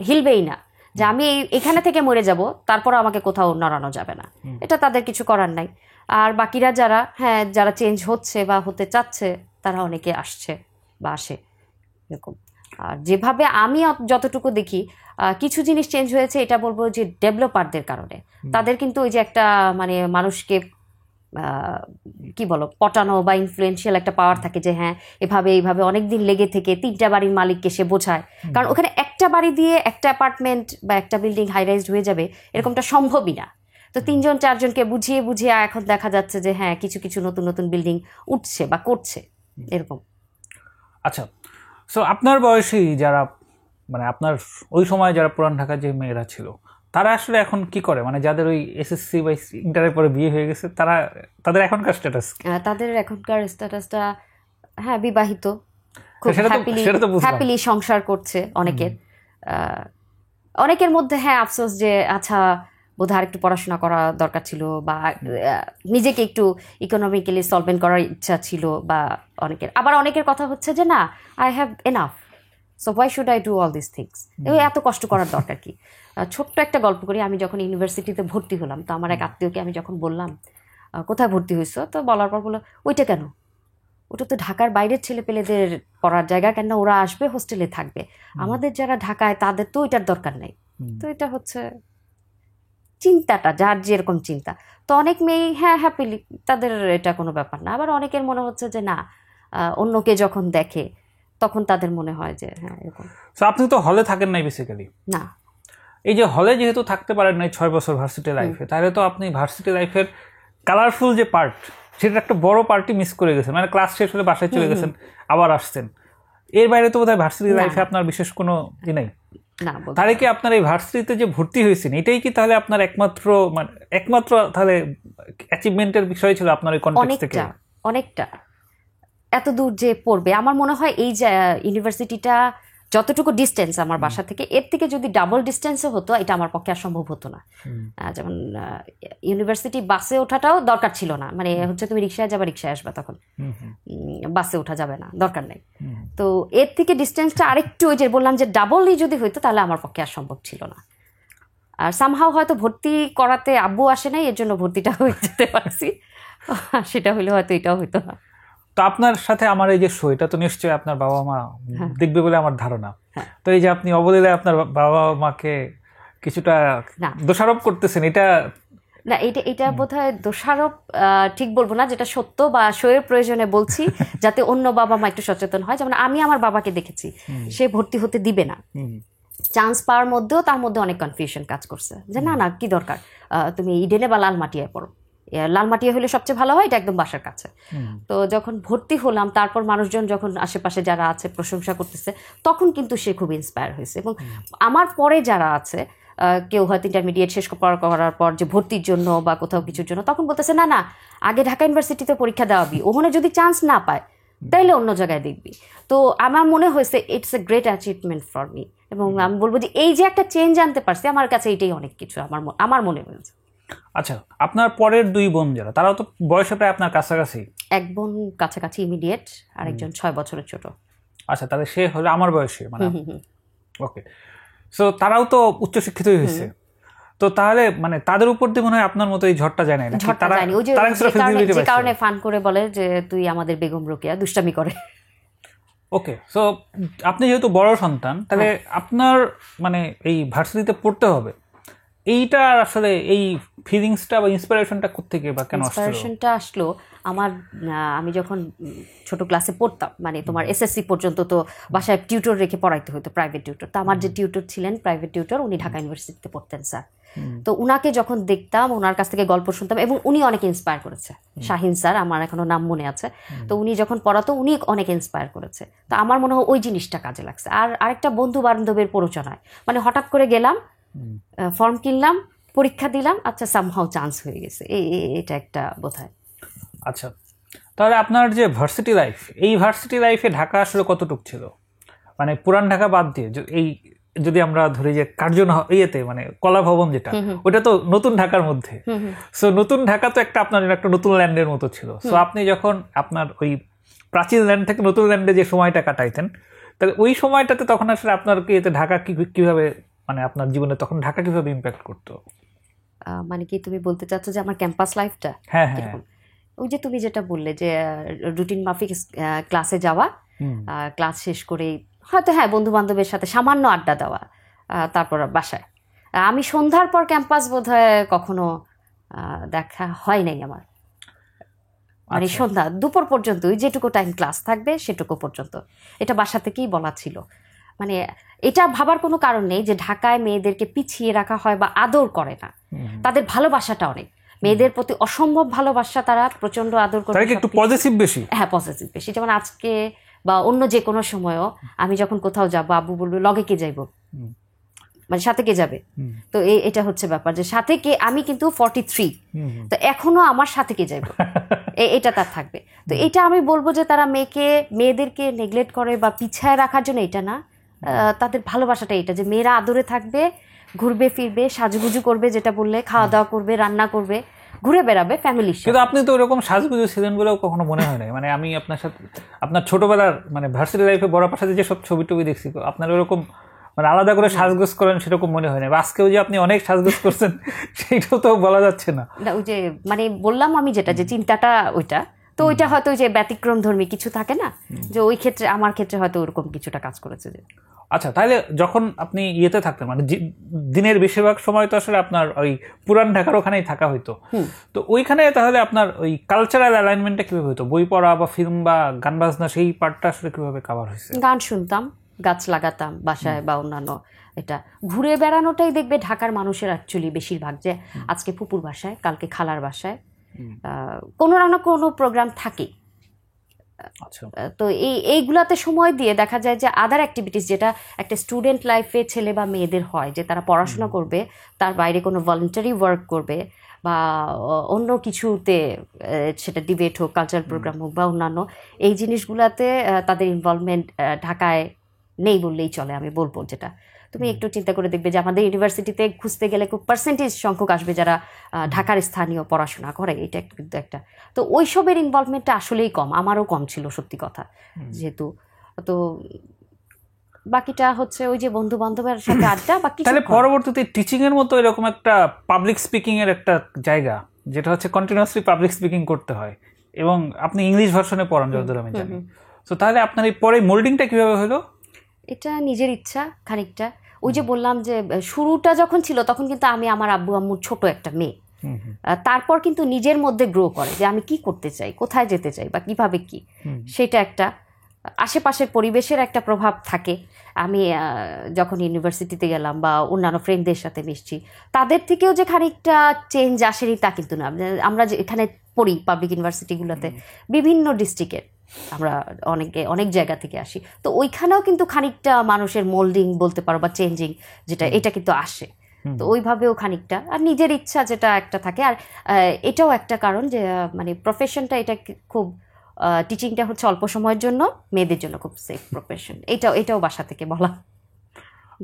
হিলবেই না যে আমি এখানে থেকে মরে যাব, তারপর আমাকে কোথাও নড়ানো যাবে না, এটা তাদের কিছু করার নাই। আর বাকিরা যারা যারা চেঞ্জ হচ্ছে বা হতে চাচ্ছে, তারা অনেকে আসছে বা আসে এরকম। আর যেভাবে আমি যতটুকু দেখি কিছু জিনিস চেঞ্জ হয়েছে, এটা বলবো যে ডেভেলপারদের কারণে। তাদের কিন্তু ওই যে একটা মানে মানুষকে কি বলো পটানো বা ইনফ্লুয়েন্সিয়াল একটা পাওয়ার থাকে যে হ্যাঁ এভাবে এইভাবে অনেকদিন লেগে থেকে 3টা বাড়ির মালিককে সে বোঝায়। কারণ ওখানে একটা বাড়ি দিয়ে একটা অ্যাপার্টমেন্ট বা একটা বিল্ডিং হাই রাইজড হয়ে যাবে এরকমটা সম্ভবই না। তো 3-4জনকে বুঝিয়ে বুঝিয়ে এখন দেখা যাচ্ছে যে হ্যাঁ কিছু কিছু নতুন নতুন বিল্ডিং উঠছে বা করছে এরকম। আচ্ছা, সো আপনার বয়সী যারা, মানে আপনার ওই সময় যারা পুরান ঢাকার যে মেয়েরা ছিল, তারা আসলে এখন কি করে? মানে যাদের ওই এসএসসি বা ইন্টারের পরে বিয়ে হয়ে গেছে, তাদের এখনকার স্ট্যাটাস? তাদের এখনকার স্ট্যাটাসটা হ্যাঁ বিবাহিত, খুব হ্যাপিলি সংসার করছে। অনেকের মধ্যে হ্যাঁ আফসোস যে আচ্ছা বোধহয় একটু পড়াশোনা করা দরকার ছিল বা নিজেকে একটু ইকোনমিক্যালি সলভেন্ট করার ইচ্ছা ছিল, বা আবার অনেকের কথা হচ্ছে যে না I have enough, so why should I do all this things, এত কষ্ট করার দরকার কি। ছোট্ট একটা গল্প করি। আমি যখন ইউনিভার্সিটিতে ভর্তি হলাম, তো আমার এক আত্মীয়কে আমি যখন বললাম কোথায় ভর্তি হয়েছো? তো বলার পর বললো ওইটা কেন, ওটা তো ঢাকার বাইরের ছেলে পেলেদের পড়ার জায়গা, কেন ওরা আসবে হোস্টেলে থাকবে, আমাদের যারা ঢাকায় তাদের তো ওইটার দরকার নেই। তো এটা হচ্ছে চিন্তাটা, যার যেরকম চিন্তা। তো অনেক মেয়ে হ্যাঁ হ্যাপিলি, তাদের এটা কোনো ব্যাপার না। আবার অনেকের মনে হচ্ছে যে না, অন্যকে যখন দেখে তখন তাদের মনে হয় যে হ্যাঁ এরকম। তো আপনি তো হলে থাকেন নাই বেসিক্যালি। না, এই যে হলে যেহেতু থাকতে পারেন নাই 6 বছর ভার্সিটি লাইফে, তাহলে তো আপনি ভার্সিটি লাইফের কালারফুল যে পার্ট, সেটা একটা বড় পার্টি মিস করে গেছেন। মানে ক্লাস শেষ হলে বাসায় চলে গেছেন, আবার আসছেন। এর বাইরে তো বোধহয় ভার্সিটি লাইফে আপনার বিশেষ কোনো ই নাই। না, তাহলে কি আপনার এই ভার্সিটিতে যে ভর্তি হয়েছেন, এটাই কি তাহলে আপনার একমাত্র তাহলে অ্যাচিভমেন্টের বিষয় ছিল আপনার এই কনটেক্সট থেকে? অনেকটা এত দূর যে পড়বে, আমার মনে হয় এই যে ইউনিভার্সিটিটা যতটুকু ডিস্টেন্স আমার বাসা থেকে, এর থেকে যদি ডাবল ডিস্টেন্সও হতো, এটা আমার পক্ষে আর সম্ভব হতো না। যেমন ইউনিভার্সিটি বাসে ওঠাটাও দরকার ছিল না, মানে হচ্ছে তুমি রিক্সায় যাবা, রিক্সায় আসবা, তখন বাসে ওঠা যাবে না, দরকার নেই। তো এর থেকে ডিস্টেন্সটা আরেকটু, ওই যে বললাম যে ডাবলই যদি হইতো, তাহলে আমার পক্ষে আর সম্ভব ছিল না। আর সামহাও হয়তো ভর্তি করাতে আব্বু আসে নাই, এর জন্য ভর্তিটা হয়ে যেতে পারছি। সেটা হইলে হয়তো এটাও হইতো না। তো আপনার সাথে আমার এই যে শো, এটা তো নিশ্চয়ই আপনার বাবা মা দেখবে বলে আমার ধারণা। তো এই যে আপনি অবলীলায় আপনার বাবা মাকে কিছুটা দোষারোপ করতেছেন, এটা না, এটা বোধহয় দোষারোপ ঠিক বলবো না, যেটা সত্য বা শোয়ের প্রয়োজনে বলছি, যাতে অন্য বাবা মা একটু সচেতন হয়। যেমন আমি আমার বাবাকে দেখেছি, সে ভর্তি হতে দিবে না, চান্স পাওয়ার মধ্যেও তার মধ্যে অনেক কনফিউশন কাজ করছে যে না না, কি দরকার, তুমি ইডেনে বা লালমাটিয়ায় পড়ো, লালমাটিয়া হলে সবচেয়ে ভালো হয়, এটা একদম বাসার কাছে। তো যখন ভর্তি হলাম, তারপর মানুষজন যখন আশেপাশে যারা আছে প্রশংসা করতেছে, তখন কিন্তু সে খুব ইন্সপায়ার হয়েছে। এবং আমার পরে যারা আছে, কেউ হয়তো ইন্টারমিডিয়েট শেষ করার পর যে ভর্তির জন্য বা কোথাও কিছুর জন্য, তখন বলতেছে না না, আগে ঢাকা ইউনিভার্সিটিতে পরীক্ষা দেওয়াবি, ওখানে যদি চান্স না পায় তাইলে অন্য জায়গায় দেখবি। তো আমার মনে হয়েছে it's a great achievement for me. এবং আমি বলবো যে এই যে একটা চেঞ্জ আনতে পারছি, আমার কাছে এটাই অনেক কিছু আমার মনে হয়েছে। আচ্ছা, আপনার পরের 2 বোন যারা, তারাও তো বয়সে প্রায় আপনার কাছাকাছি। এক বোন কাছাকাছি ইমিডিয়েট, আর একজন 6 বছরের ছোট। আচ্ছা, তাহলে সে হলো আমার বয়সী, মানে ওকে। সো তারাও তো উচ্চশিক্ষিতই হয়েছে। তো তাহলে মানে তাদের উপর দিয়ে মনে হয় আপনার মতো এই ঝড়টা যায় না। ঝড়টা যায়নি, ওই যে কারণে ফান করে বলে যে তুই আমাদের বেগম রোকেয়া, দুষ্টামি করে। ওকে, সো আপনি যেহেতু বড় সন্তান, তাহলে আপনার মানে এই ভার্সিটিতে পড়তে হবে, এইটা আসলে এই ফিলিংসটা বা ইন্সপিরেশনটা কোত্থেকে বা কেন আসলো? ইন্সপিরেশনটা আসলো আমি যখন ছোট ক্লাসে পড়তাম, মানে তোমার এসএসসি পর্যন্ত তো বাসায় টিউটর রেখে পড়াইতে হতো, প্রাইভেট টিউটর। তো আমার যে টিউটর ছিলেন, প্রাইভেট টিউটর, উনি ঢাকা ইউনিভার্সিটিতে পড়তেন স্যার। তো উনাকে যখন দেখতাম, ওনার কাছ থেকে গল্প শুনতাম, এবং উনি অনেক ইন্সপায়ার করেছে। শাহিন স্যার, আমার এখনো নাম মনে আছে। তো উনি যখন পড়াতো, উনি অনেক ইন্সপায়ার করেছে। তো আমার মনে হয় ওই জিনিসটা কাজে লাগছে। আর আরেকটা বন্ধু বান্ধবের প্ররোচনায়, মানে হঠাৎ করে গেলাম, ফর্ম কিনলাম, পরীক্ষা দিলাম, আচ্ছা সামহাও চান্স হয়ে গেছে, এটা একটা বোধহয়। আচ্ছা, তাহলে আপনার যে ভার্সিটি লাইফ, এই ভার্সিটি লাইফে ঢাকা আসলে কতটুক ছিল? মানে পুরান ঢাকা বাদ দিয়ে এই যদি আমরা ধরি যে কার্জন ইয়েতে, মানে কলা ভবন যেটা, ওটা তো নতুন ঢাকার মধ্যে। সো নতুন ঢাকা তো আপনার একটা নতুন ল্যান্ডের মতো ছিল। সো আপনি যখন আপনার ওই প্রাচীন ল্যান্ড থেকে নতুন ল্যান্ডে যে সময়টা কাটাইতেন, তাহলে ওই সময়টাতে তখন আসলে আপনার কি এতে ঢাকা কিভাবে, মানে আপনার জীবনে তখন ঢাকা কিভাবে ইম্প্যাক্ট করতো? মানে কি তুমি বলতে চাচ্ছ যে আমার ক্যাম্পাস লাইফটা? হ্যাঁ হ্যাঁ, ওই যে তুমি যেটা বললে যে রুটিন মাফিক ক্লাসে যাওয়া, ক্লাস শেষ করে হয়তো হ্যাঁ বন্ধু বান্ধবের সাথে সামান্য আড্ডা দেওয়া, তারপর বাসায়। আমি সন্ধ্যার পর ক্যাম্পাস বোধহয় কখনো দেখা হয় নাই আমার। মানে সন্ধ্যা দুপুর পর্যন্ত, যেটুকু টাইম ক্লাস থাকবে সেটুকু পর্যন্ত, এটা বাসা থেকেই বলা ছিল। মানে এটা ভাবার কোনো কারণ নেই যে ঢাকায় মেয়েদেরকে পিছিয়ে রাখা হয় বা আদর করে না। তাদের ভালোবাসাটা অনেক, মেয়েদের প্রতি অসম্ভব ভালোবাসা, তারা প্রচন্ড আদর করে, একটু পজিটিভ বেশি। হ্যাঁ, পজিটিভ বেশি। যেমন আজকে বা অন্য যে কোনো সময়ও আমি যখন কোথাও যাবো, আব্বু বলবে লগে কে যাইব, মানে সাথে কে যাবে। তো এটা হচ্ছে ব্যাপার যে সাথে কে, আমি কিন্তু 43, তো এখনো আমার সাথে কে যাইব, এটা তার থাকবে। তো এটা আমি বলবো যে তারা মেয়েদেরকে নেগলেক্ট করে বা পিছায় রাখার জন্য, এটা না, তাদের ভালোবাসাটা এটা যে মেয়েরা আদরে থাকবে, ঘুরবে ফিরবে, সাজুগুজু করবে, যেটা বললে খাওয়া দাওয়া করবে, রান্না করবে, ঘুরে বেড়াবে ফ্যামিলির সাথে। কিন্তু আপনি তো ওরকম সাজগুজু ছিলেন বলেও কখনো মনে হয় না। মানে আমি আপনার সাথে আপনার ছোটবেলার মানে ভার্সিটি লাইফে বড় পাশাতে যে সব ছবি টবি দেখছি, আপনার ওরকম মানে আলাদা করে সাজগোজ করেন সেরকম মনে হয় না, বা আজকেও যে আপনি অনেক সাজগোজ করছেন সেটাও তো বলা যাচ্ছে না। ওই যে মানে বললাম আমি যেটা যে চিন্তাটা ওইটা, তো ওইটা হয়তো ওই যে ব্যতিক্রম ধর্মী কিছু থাকে না, যে ওই ক্ষেত্রে আমার ক্ষেত্রে হয়তো ওরকম কিছুটা কাজ করেছে। যে আচ্ছা, তাহলে যখন আপনি ইয়েতে থাকতেন মানে দিনের বেশিরভাগ সময় তো আসলে আপনার ওই পুরান ঢাকার ওখানেই থাকা হইতো, তো ওইখানে তাহলে আপনার ওই কালচারাল অ্যালাইনমেন্টটা কিভাবে হতো? বই পড়া বা ফিল্ম বা গান বাজনা সেই পার্টটা আসলে কিভাবে কভার হয়েছে? গান শুনতাম, গাছ লাগাতাম বাসায় বা অন্যান্য, এটা ঘুরে বেড়ানোটাই দেখবে ঢাকার মানুষের অ্যাকচুয়ালি বেশিরভাগ, যে আজকে ফুপুর বাসায়, কালকে খালার বাসায় কোনো না কোনো প্রোগ্রাম থাকে। আচ্ছা, তো এইগুলাতে সময় দিয়ে দেখা যায় যে আদার অ্যাক্টিভিটিস যেটা একটা স্টুডেন্ট লাইফে ছেলে বা মেয়েদের হয়, যে তারা পড়াশোনা করবে, তার বাইরে কোনো ভলান্টারি ওয়ার্ক করবে বা অন্য কিছুতে, সেটা ডিবেট হোক, কালচারাল প্রোগ্রাম হোক বা অন্যান্য, এই জিনিসগুলাতে তাদের ইনভলভমেন্ট ঢাকায় নেই বললেই চলে। আমি বলবো যেটা তুমি একটু চিন্তা করে দেখবে যে আমাদের ইউনিভার্সিটিতে খুঁজতে গেলে খুব পার্সেন্টেজ সংখ্যক আসবে যারা ঢাকার স্থানীয় পড়াশোনা করে, এটা কিন্তু একটা। তো ওইসবের ইনভলভমেন্টটা আসলেই কম, আমারও কম ছিল সত্যি কথা, যেহেতু। তো বাকিটা হচ্ছে ওই যে বন্ধু বান্ধবের সাথে আড্ডা বা কিছু। তাহলে পরবর্তীতে টিচিং এর মতো এরকম একটা পাবলিক স্পিকিং এর একটা জায়গা, যেটা হচ্ছে কন্টিনিউয়াসলি পাবলিক স্পিকিং করতে হয়, এবং আপনি ইংলিশ ভার্সনে পড়ান যতদূর আমি জানি। তো তাহলে আপনার এই পরে মোল্ডিংটা কিভাবে হলো? এটা নিজের ইচ্ছা খানিকটা। ওই যে বললাম যে শুরুটা যখন ছিল তখন কিন্তু আমি আমার আব্বু আম্মুর ছোট একটা মেয়ে, তারপর কিন্তু নিজের মধ্যে গ্রো করে যে আমি কি করতে চাই, কোথায় যেতে চাই বা কিভাবে কি, সেটা একটা আশেপাশের পরিবেশের একটা প্রভাব থাকে। আমি যখন ইউনিভার্সিটিতে গেলাম বা অন্যান্য ফ্রেন্ডদের সাথে মিশছি, তাদের থেকেও যে খানিকটা চেঞ্জ আসেনি তা কিন্তু না। আমরা যে এখানে পড়ি পাবলিক ইউনিভার্সিটিগুলোতে বিভিন্ন ডিস্ট্রিক্টের, আমরা অনেক জায়গা থেকে আসি, তো ওইখানেও কিন্তু খানিকটা মানুষের মোল্ডিং বলতে পারো বা চেঞ্জিং যেটা, এটা কিন্তু আসে। তো ওইভাবেও খানিকটা, আর নিজের ইচ্ছা যেটা একটা থাকে। আর এটাও একটা কারণ যে মানে প্রফেশনটা এটা খুব, টিচিংটা হচ্ছে অল্প সময়ের জন্য, মেয়েদের জন্য খুব সেফ প্রফেশন, এটাও বাসা থেকে বলা।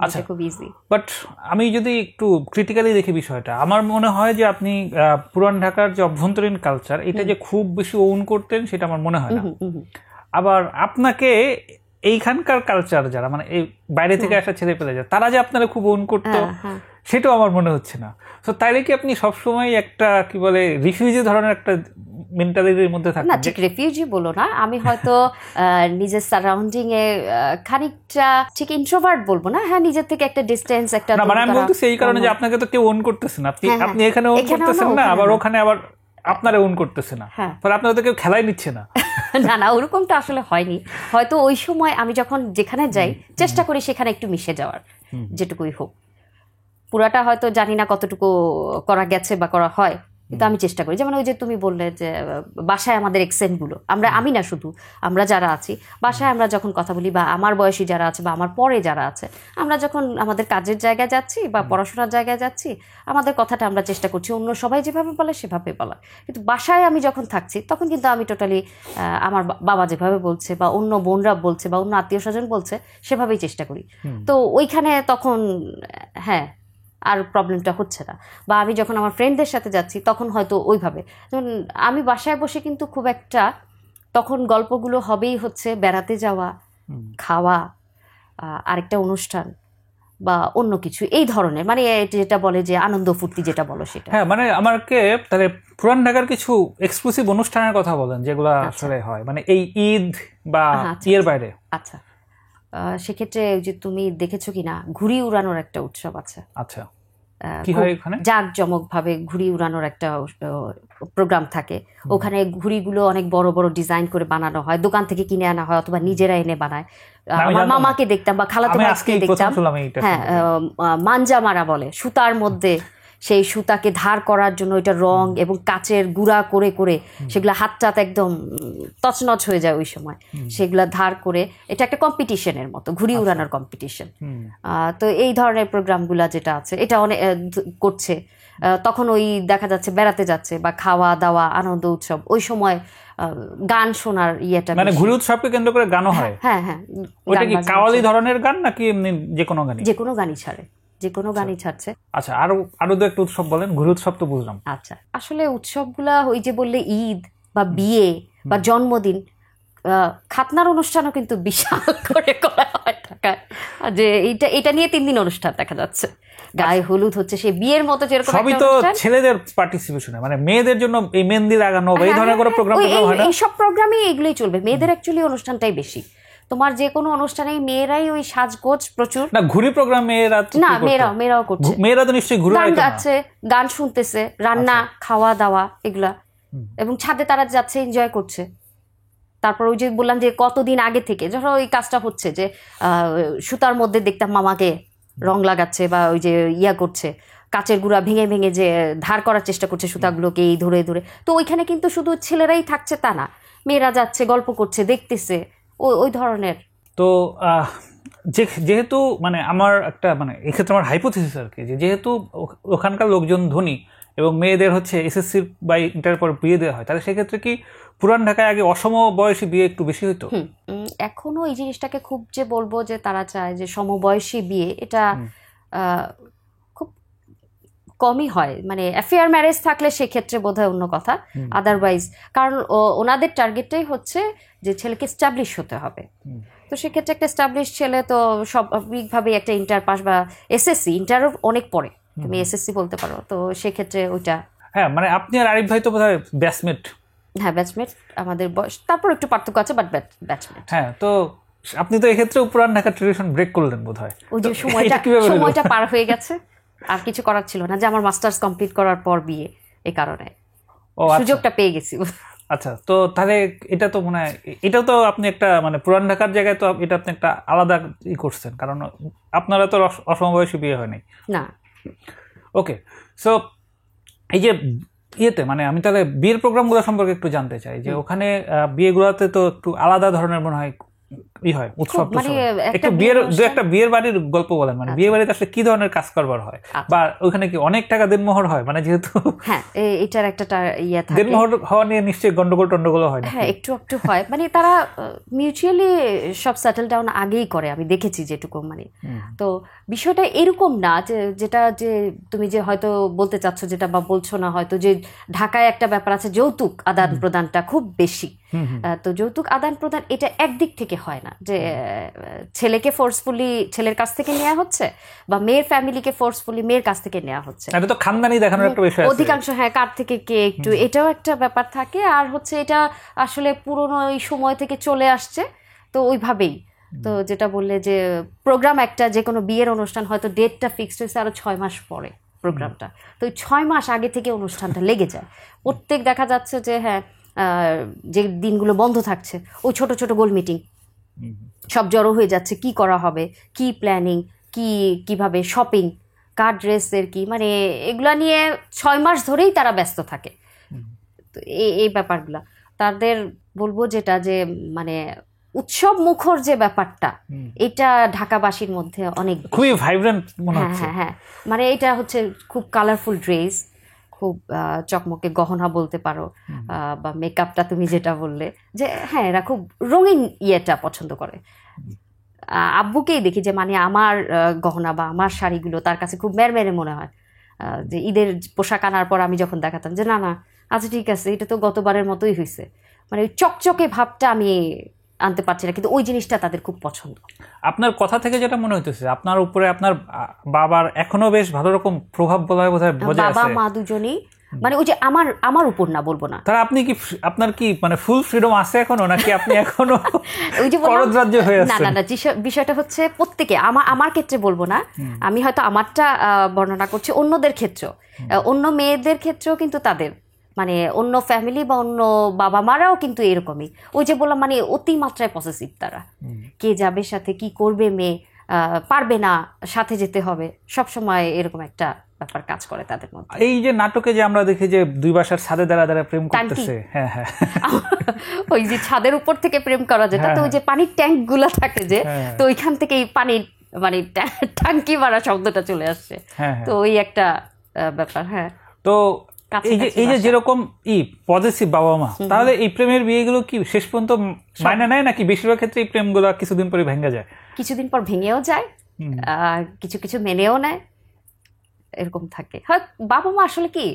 আচ্ছা, খুব ইজি। বাট আমি যদি একটু ক্রিটিক্যালি দেখি বিষয়টা, আমার মনে হয় যে আপনি পুরান ঢাকার যে অভ্যন্তরীণ কালচার, এটা যে খুব বেশি ওন করতেন সেটা আমার মনে হয় না। আবার আপনাকে এইখানকার কালচার যারা মানে এই বাইরে থেকে আসা ছেলে পেলে যায়, তারা যে আপনারা খুব ওন করতো সেটাও আমার মনে হচ্ছে না। তো তাইলে কি আপনি সবসময় একটা কি বলে রিফিউজি ধরনের একটা মেন্টালিটির মধ্যে থাকেন? না, ঠিক রিফিউজি বলো না, আমি হয়তো নিজের সারাউন্ডিং এ খানিকটা, ঠিক ইন্ট্রোভার্ট বলবো না, হ্যাঁ নিজের থেকে একটা ডিস্টেন্স, একটা। না মানে আমি বলতেছি এই কারণে যে আপনাকে তো কেউ ওন করতেছে না, আপনি এখানে ওন করতেছেন না, আবার ওখানে আবার আপনারা ওন করতেছে না, ফলে আপনারা তো কেউ খেলাই নিচ্ছে না। না না, ওরকমটা আসলে হয়নি। হয়তো ওই সময় আমি যখন যেখানে যাই চেষ্টা করি সেখানে একটু মিশে যাওয়ার, যেটুকুই হোক। পুরাটা হয়তো জানি না কতটুকু করা গেছে বা করা হয়, কিন্তু আমি চেষ্টা করি। যেমন ওই যে তুমি বললে যে বাসায় আমাদের এক্সেন্টগুলো, আমি না শুধু, আমরা যারা আছি বাসায়, আমরা যখন কথা বলি বা আমার বয়সী যারা আছে বা আমার পরে যারা আছে, আমরা যখন আমাদের কাজের জায়গায় যাচ্ছি বা পড়াশোনার জায়গায় যাচ্ছি, আমাদের কথাটা আমরা চেষ্টা করছি অন্য সবাই যেভাবে বলে সেভাবে বলা। কিন্তু বাসায় আমি যখন থাকছি তখন কিন্তু আমি টোটালি আমার বাবা যেভাবে বলছে বা অন্য বোনরা বলছে বা অন্য আত্মীয় স্বজন বলছে সেভাবেই চেষ্টা করি। তো ওইখানে তখন হ্যাঁ আর প্রবলেমটা হচ্ছে না। বা আমি যখন আমার ফ্রেন্ডদের সাথে যাচ্ছি তখন হয়তো ওইভাবে, যেমন আমি বাসায় বসে কিন্তু খুব একটা, তখন গল্পগুলো হবেই হচ্ছে বেড়াতে যাওয়া, খাওয়া, আরেকটা অনুষ্ঠান বা অন্য কিছু এই ধরনের, মানে যেটা বলে যে আনন্দ ফুর্তি যেটা বলো সেটা। হ্যাঁ, মানে আমাকে তাহলে পুরান ঢাকার কিছু এক্সক্লুসিভ অনুষ্ঠানের কথা বলেন যেগুলো আসলে হয়, মানে এই ঈদ বা ইয়ের বাইরে। আচ্ছা, সেক্ষেত্রে যে তুমি দেখেছো কিনা, ঘুড়ি উড়ানোর একটা উৎসব আছে। আচ্ছা, কি হয় ওখানে? জাঁকজমক ভাবে ঘুড়ি উড়ানোর একটা প্রোগ্রাম থাকে। ওখানে ঘুড়িগুলো অনেক বড় বড় ডিজাইন করে বানানো হয়, দোকান থেকে কিনে আনা হয় অথবা নিজেরা এনে বানায়। আমার মামাকে দেখতাম বা খালাতো ভাইকে দেখতাম, হ্যাঁ মাঞ্জা মারা বলে, সুতার মধ্যে সেই সুতাকে ধার করার জন্য এটা রং এবং কাচের গুঁড়া করে করে সেগুলো হাতটাতে একদম তছনছ হয়ে যায় ওই সময়, সেগুলা ধার করে, এটা একটা কম্পিটিশনের মতো, ঘুড়ি উড়ানোর কম্পিটিশন। তো এই ধরনের প্রোগ্রামগুলা যেটা আছে এটা অনেক করছে। তখন ওই দেখা যাচ্ছে বেড়াতে যাচ্ছে বা খাওয়া দাওয়া আনন্দ উৎসব, ওই সময় গান শোনার ইয়েটা, মানে ঘুড়ি উৎসবকে কেন্দ্র করে গানও হয়। হ্যাঁ হ্যাঁ, ওটা কি কাওয়ালি ধরনের গান নাকি এমনি যে কোনো গানই? যে কোনো গানই ছাড়ে, যে কোনো গানই ছাড়ছে। আচ্ছা, আরো দু একটা উৎসব বলেন। ঘুড়ি উৎসব তো বুঝলাম। আচ্ছা, আসলে উৎসবগুলা ওই যে বললে ঈদ বা বিয়ে বা জন্মদিন, খাতনার অনুষ্ঠানও কিন্তু বিশাল করে করা হয় ঢাকায়। যে এটা এটা নিয়ে 3 দিন অনুষ্ঠান দেখা যাচ্ছে, গায়ে হলুদ হচ্ছে, সে বিয়ের মতো যেরকম সবই একটা তো অনুষ্ঠান। ছেলেদের পার্টিসিপেশনে, মানে মেয়েদের জন্য এই মেহেন্দি লাগানো বা এই ধরনের কোনো প্রোগ্রাম হয় না? এইসব প্রোগ্রামে এগুলোই চলবে, মেয়েদের অ্যাকচুয়ালি অনুষ্ঠানটাই বেশি। তোমার যে কোনো অনুষ্ঠানে মেয়েরাই ওই সাজগোজ প্রচুর। না, ঘুরি প্রোগ্রাম মেয়েরা না, মেয়েরাও করছে, মেয়েরা তো নিশ্চয়ই ঘুরে গান গাচ্ছে, গান শুনতেছে, রান্না খাওয়া দাওয়া এগুলা, এবং ছাদে তারা যাচ্ছে, এনজয় করছে। তারপর ওই যে বললাম যে কতদিন আগে থেকে ধরো ওই কাজটা হচ্ছে যে সুতার মধ্যে দেখতাম মামাকে রং লাগাচ্ছে বা ওই যে ইয়া করছে, কাচের গুঁড়া ভেঙে ভেঙে যে ধার করার চেষ্টা করছে সুতাগুলোকে এই ধরে ধরে। তো ওইখানে কিন্তু শুধু ছেলেরাই থাকছে তা না, মেয়েরা যাচ্ছে, গল্প করছে, দেখতেছে, ওই ধরনের। তো যেহেতু মানে আমার একটা মানে এক্ষেত্রে আমার হাইপোথিসিস আর কি, যে যেহেতু ওখানকার লোকজন ধনী এবং মেয়েদের হচ্ছে এসএসসি বা ইন্টার পর বিয়ে দেওয়া হয়, তাহলে সেক্ষেত্রে কি পুরান ঢাকায় আগে অসম বয়সী বিয়ে একটু বেশি হতো? এখনো এই জিনিসটাকে খুব যে বলবো যে তারা চায় যে সমবয়সী বিয়ে, এটা খুব কমই হয়। মানে অ্যাফেয়ার ম্যারেজ থাকলে সেক্ষেত্রে বোধহয় অন্য কথা, আদারওয়াইজ কারণ ওনাদের টার্গেটটাই হচ্ছে যে ছেলেকে স্টাবলিশ হতে হবে। তো সেক্ষেত্রে একটা স্টাবলিশ ছেলে তো স্বাভাবিকভাবে একটা ইন্টার পাস বা এসএসসি, ইন্টারও অনেক পরে, তুমি এসএসসি বলতে পারো, তো সেক্ষেত্রে ওইটা। হ্যাঁ, মানে আপনি আর আরিফ ভাই তো বোধহয় ব্যাচমেট। হ্যাঁ, ব্যাচমেট, আমাদের বয়স তারপর একটু পার্থক্য আছে, বাট ব্যাচমেট। হ্যাঁ, তো আপনি তো এক্ষেত্রে পুরান ঢাকা ট্রেডিশন ব্রেক করলেন বোধহয়। ওই যে সময়টা পার হয়ে গেছে, আর কিছু করার ছিল না, যে আমার মাস্টার্স কমপ্লিট করার পর বিয়ে, এই কারণে সুযোগটা পেয়ে গেছি। আচ্ছা, তো তাহলে এটা তো মনে হয় এটাও তো আপনি একটা মানে পুরান ঢাকার জায়গায় তো এটা আপনি একটা আলাদা করছেন, কারণ আপনারা তো অসমবয়সী বিয়ে হয়নি না। ওকে, সো এই যে ইয়েতে মানে আমি তাহলে বিয়ের প্রোগ্রামগুলো সম্পর্কে একটু জানতে চাই, যে ওখানে বিয়েগুলোতে তো একটু আলাদা ধরনের মনে হয় হয় উৎসব, মানে একটু একটা বিয়ের বাড়ির গল্প বলেন, মানে বিয়ে বাড়িতে আসলে কি ধরনের কাজ করবার হয়, বা ওখানে কি অনেক টাকা দেনমোহর হয়? মানে যেহেতু হ্যাঁ, এটার একটা ইয়ে থাকে, দেনমোহর হওয়া নিয়ে নিশ্চয়ই গন্ডগোল হয় না? হ্যাঁ, একটু হয়, মানে তারা মিউচুয়ালি সব সেটেল ডাউন আগেই করে, আমি দেখেছি যেটুকু। মানে তো বিষয়টা এরকম না যেটা যে তুমি যে হয়তো বলতে চাচ্ছ যেটা, বা বলছো না হয়তো, যে ঢাকায় একটা ব্যাপার আছে যৌতুক আদান প্রদানটা খুব বেশি। তো যৌতুক আদান প্রদান এটা একদিক থেকে হয় না, যে ছেলেকে ফোর্সফুলি ছেলের কাছ থেকে নেওয়া হচ্ছে বা মেয়ের ফ্যামিলিকে ফোর্সফুলি মেয়ের কাছ থেকে নেওয়া হচ্ছে, এটা তো খানদানি দেখানোর একটা বিষয় আছে অধিকাংশ। হ্যাঁ, কার থেকে কে একটু, এটাও একটা ব্যাপার থাকে। আর হচ্ছে এটা আসলে পুরনো এই সময় থেকে চলে আসছে, তো ওইভাবেই। তো যেটা বললে যে প্রোগ্রাম একটা, যে কোনো বিয়ের অনুষ্ঠান হয়তো ডেটটা ফিক্সড হয়েছে আরো 6 মাস পরে প্রোগ্রামটা, তো ওই 6 মাস আগে থেকে অনুষ্ঠানটা লেগে যায়। প্রত্যেক দেখা যাচ্ছে যে হ্যাঁ, যে দিনগুলো বন্ধ থাকছে ওই ছোট ছোট গোল মিটিং সব জড়ো হয়ে যাচ্ছে, কি করা হবে, কি প্ল্যানিং, কিভাবে শপিং, কার ড্রেসের কি, মানে এগুলা নিয়ে 6 মাস ধরেই তারা ব্যস্ত থাকে। তো এই ব্যাপারগুলা তাদের বলবো যেটা যে মানে উৎসব মুখর যে ব্যাপারটা, এটা ঢাকাবাসীর মধ্যে অনেক খুবই ভাইব্রেন্ট মনে হচ্ছে। হ্যাঁ, মানে এটা হচ্ছে খুব কালারফুল ড্রেস, খুব চকমকে গহনা বলতে পারো, বা মেকআপটা তুমি যেটা বললে যে হ্যাঁ, এরা খুব রঙিন ইয়েটা পছন্দ করে। আব্বুকেই দেখি যে মানে আমার গহনা বা আমার শাড়িগুলো তার কাছে খুব মেরমেরে মনে হয়, যে ঈদের পোশাক আনার পর আমি যখন দেখাতাম যে না আচ্ছা ঠিক আছে, এটা তো গতবারের মতোই হয়েছে, মানে ওই চকচকে ভাবটা আমি আনতে পারছি না, কিন্তু ওই জিনিসটা তাদের খুব পছন্দ। আপনার কথা থেকে যেটা মনে হইতেছে, আপনার উপরে আপনার বাবার এখনো বেশ ভালো রকম প্রভাব বজায় বাবা মা দুজনেই, মানে ওই যে আমার উপর না বলবো না, তারা আপনি কি আপনার কি মানে ফুল ফ্রিডম আছে এখনো, নাকি আপনি এখনো ওই যে করজরাজ্য হয়ে আছেন? না, বিষয়টা হচ্ছে প্রত্যেকে, আমার ক্ষেত্রে বলবো না, আমি হয়তো আমারটা বর্ণনা করছি, অন্যদের ক্ষেত্রেও, অন্য মেয়েদের ক্ষেত্রেও কিন্তু তাদের মানে অন্য ফ্যামিলি বা অন্য বাবা মারাও কিন্তু এরকমই। ওই যে বললাম মানে অতিমাত্রায় পসেসিভ তারা, কে যাবে সাথে, কি করবে মেয়ে, পারবে না, সাথে যেতে হবে, সব সময় এরকম একটা ব্যাপার কাজ করে তাদের মধ্যে। এই যে নাটকে যে আমরা দেখি যে দুই বাসার ছাদে দাঁড়া প্রেম করতেছে, হ্যাঁ ওই যে ছাদের উপর থেকে প্রেম করা যেটা, তো ওই যে পানির ট্যাঙ্ক গুলা থাকে যে, তো ওইখান থেকে এই পানির মানে টাঙ্কি মারা শব্দটা চলে আসছে, তো ওই একটা ব্যাপার। হ্যাঁ, তো এই যে যেরকম পজিটিভ বাবা মা, তাহলে এই প্রেমের বিয়েগুলো কি শেষ পর্যন্ত মাইনে নেয়, নাকি বেশিরভাগ ক্ষেত্রে এই প্রেমগুলো কিছুদিন পরে ভেঙে যায়? কিছুদিন পর ভেঙেও যায়, কিছু মেনেও নেয়, এরকম থাকে। হ্যাঁ, বাবা মা আসলে কি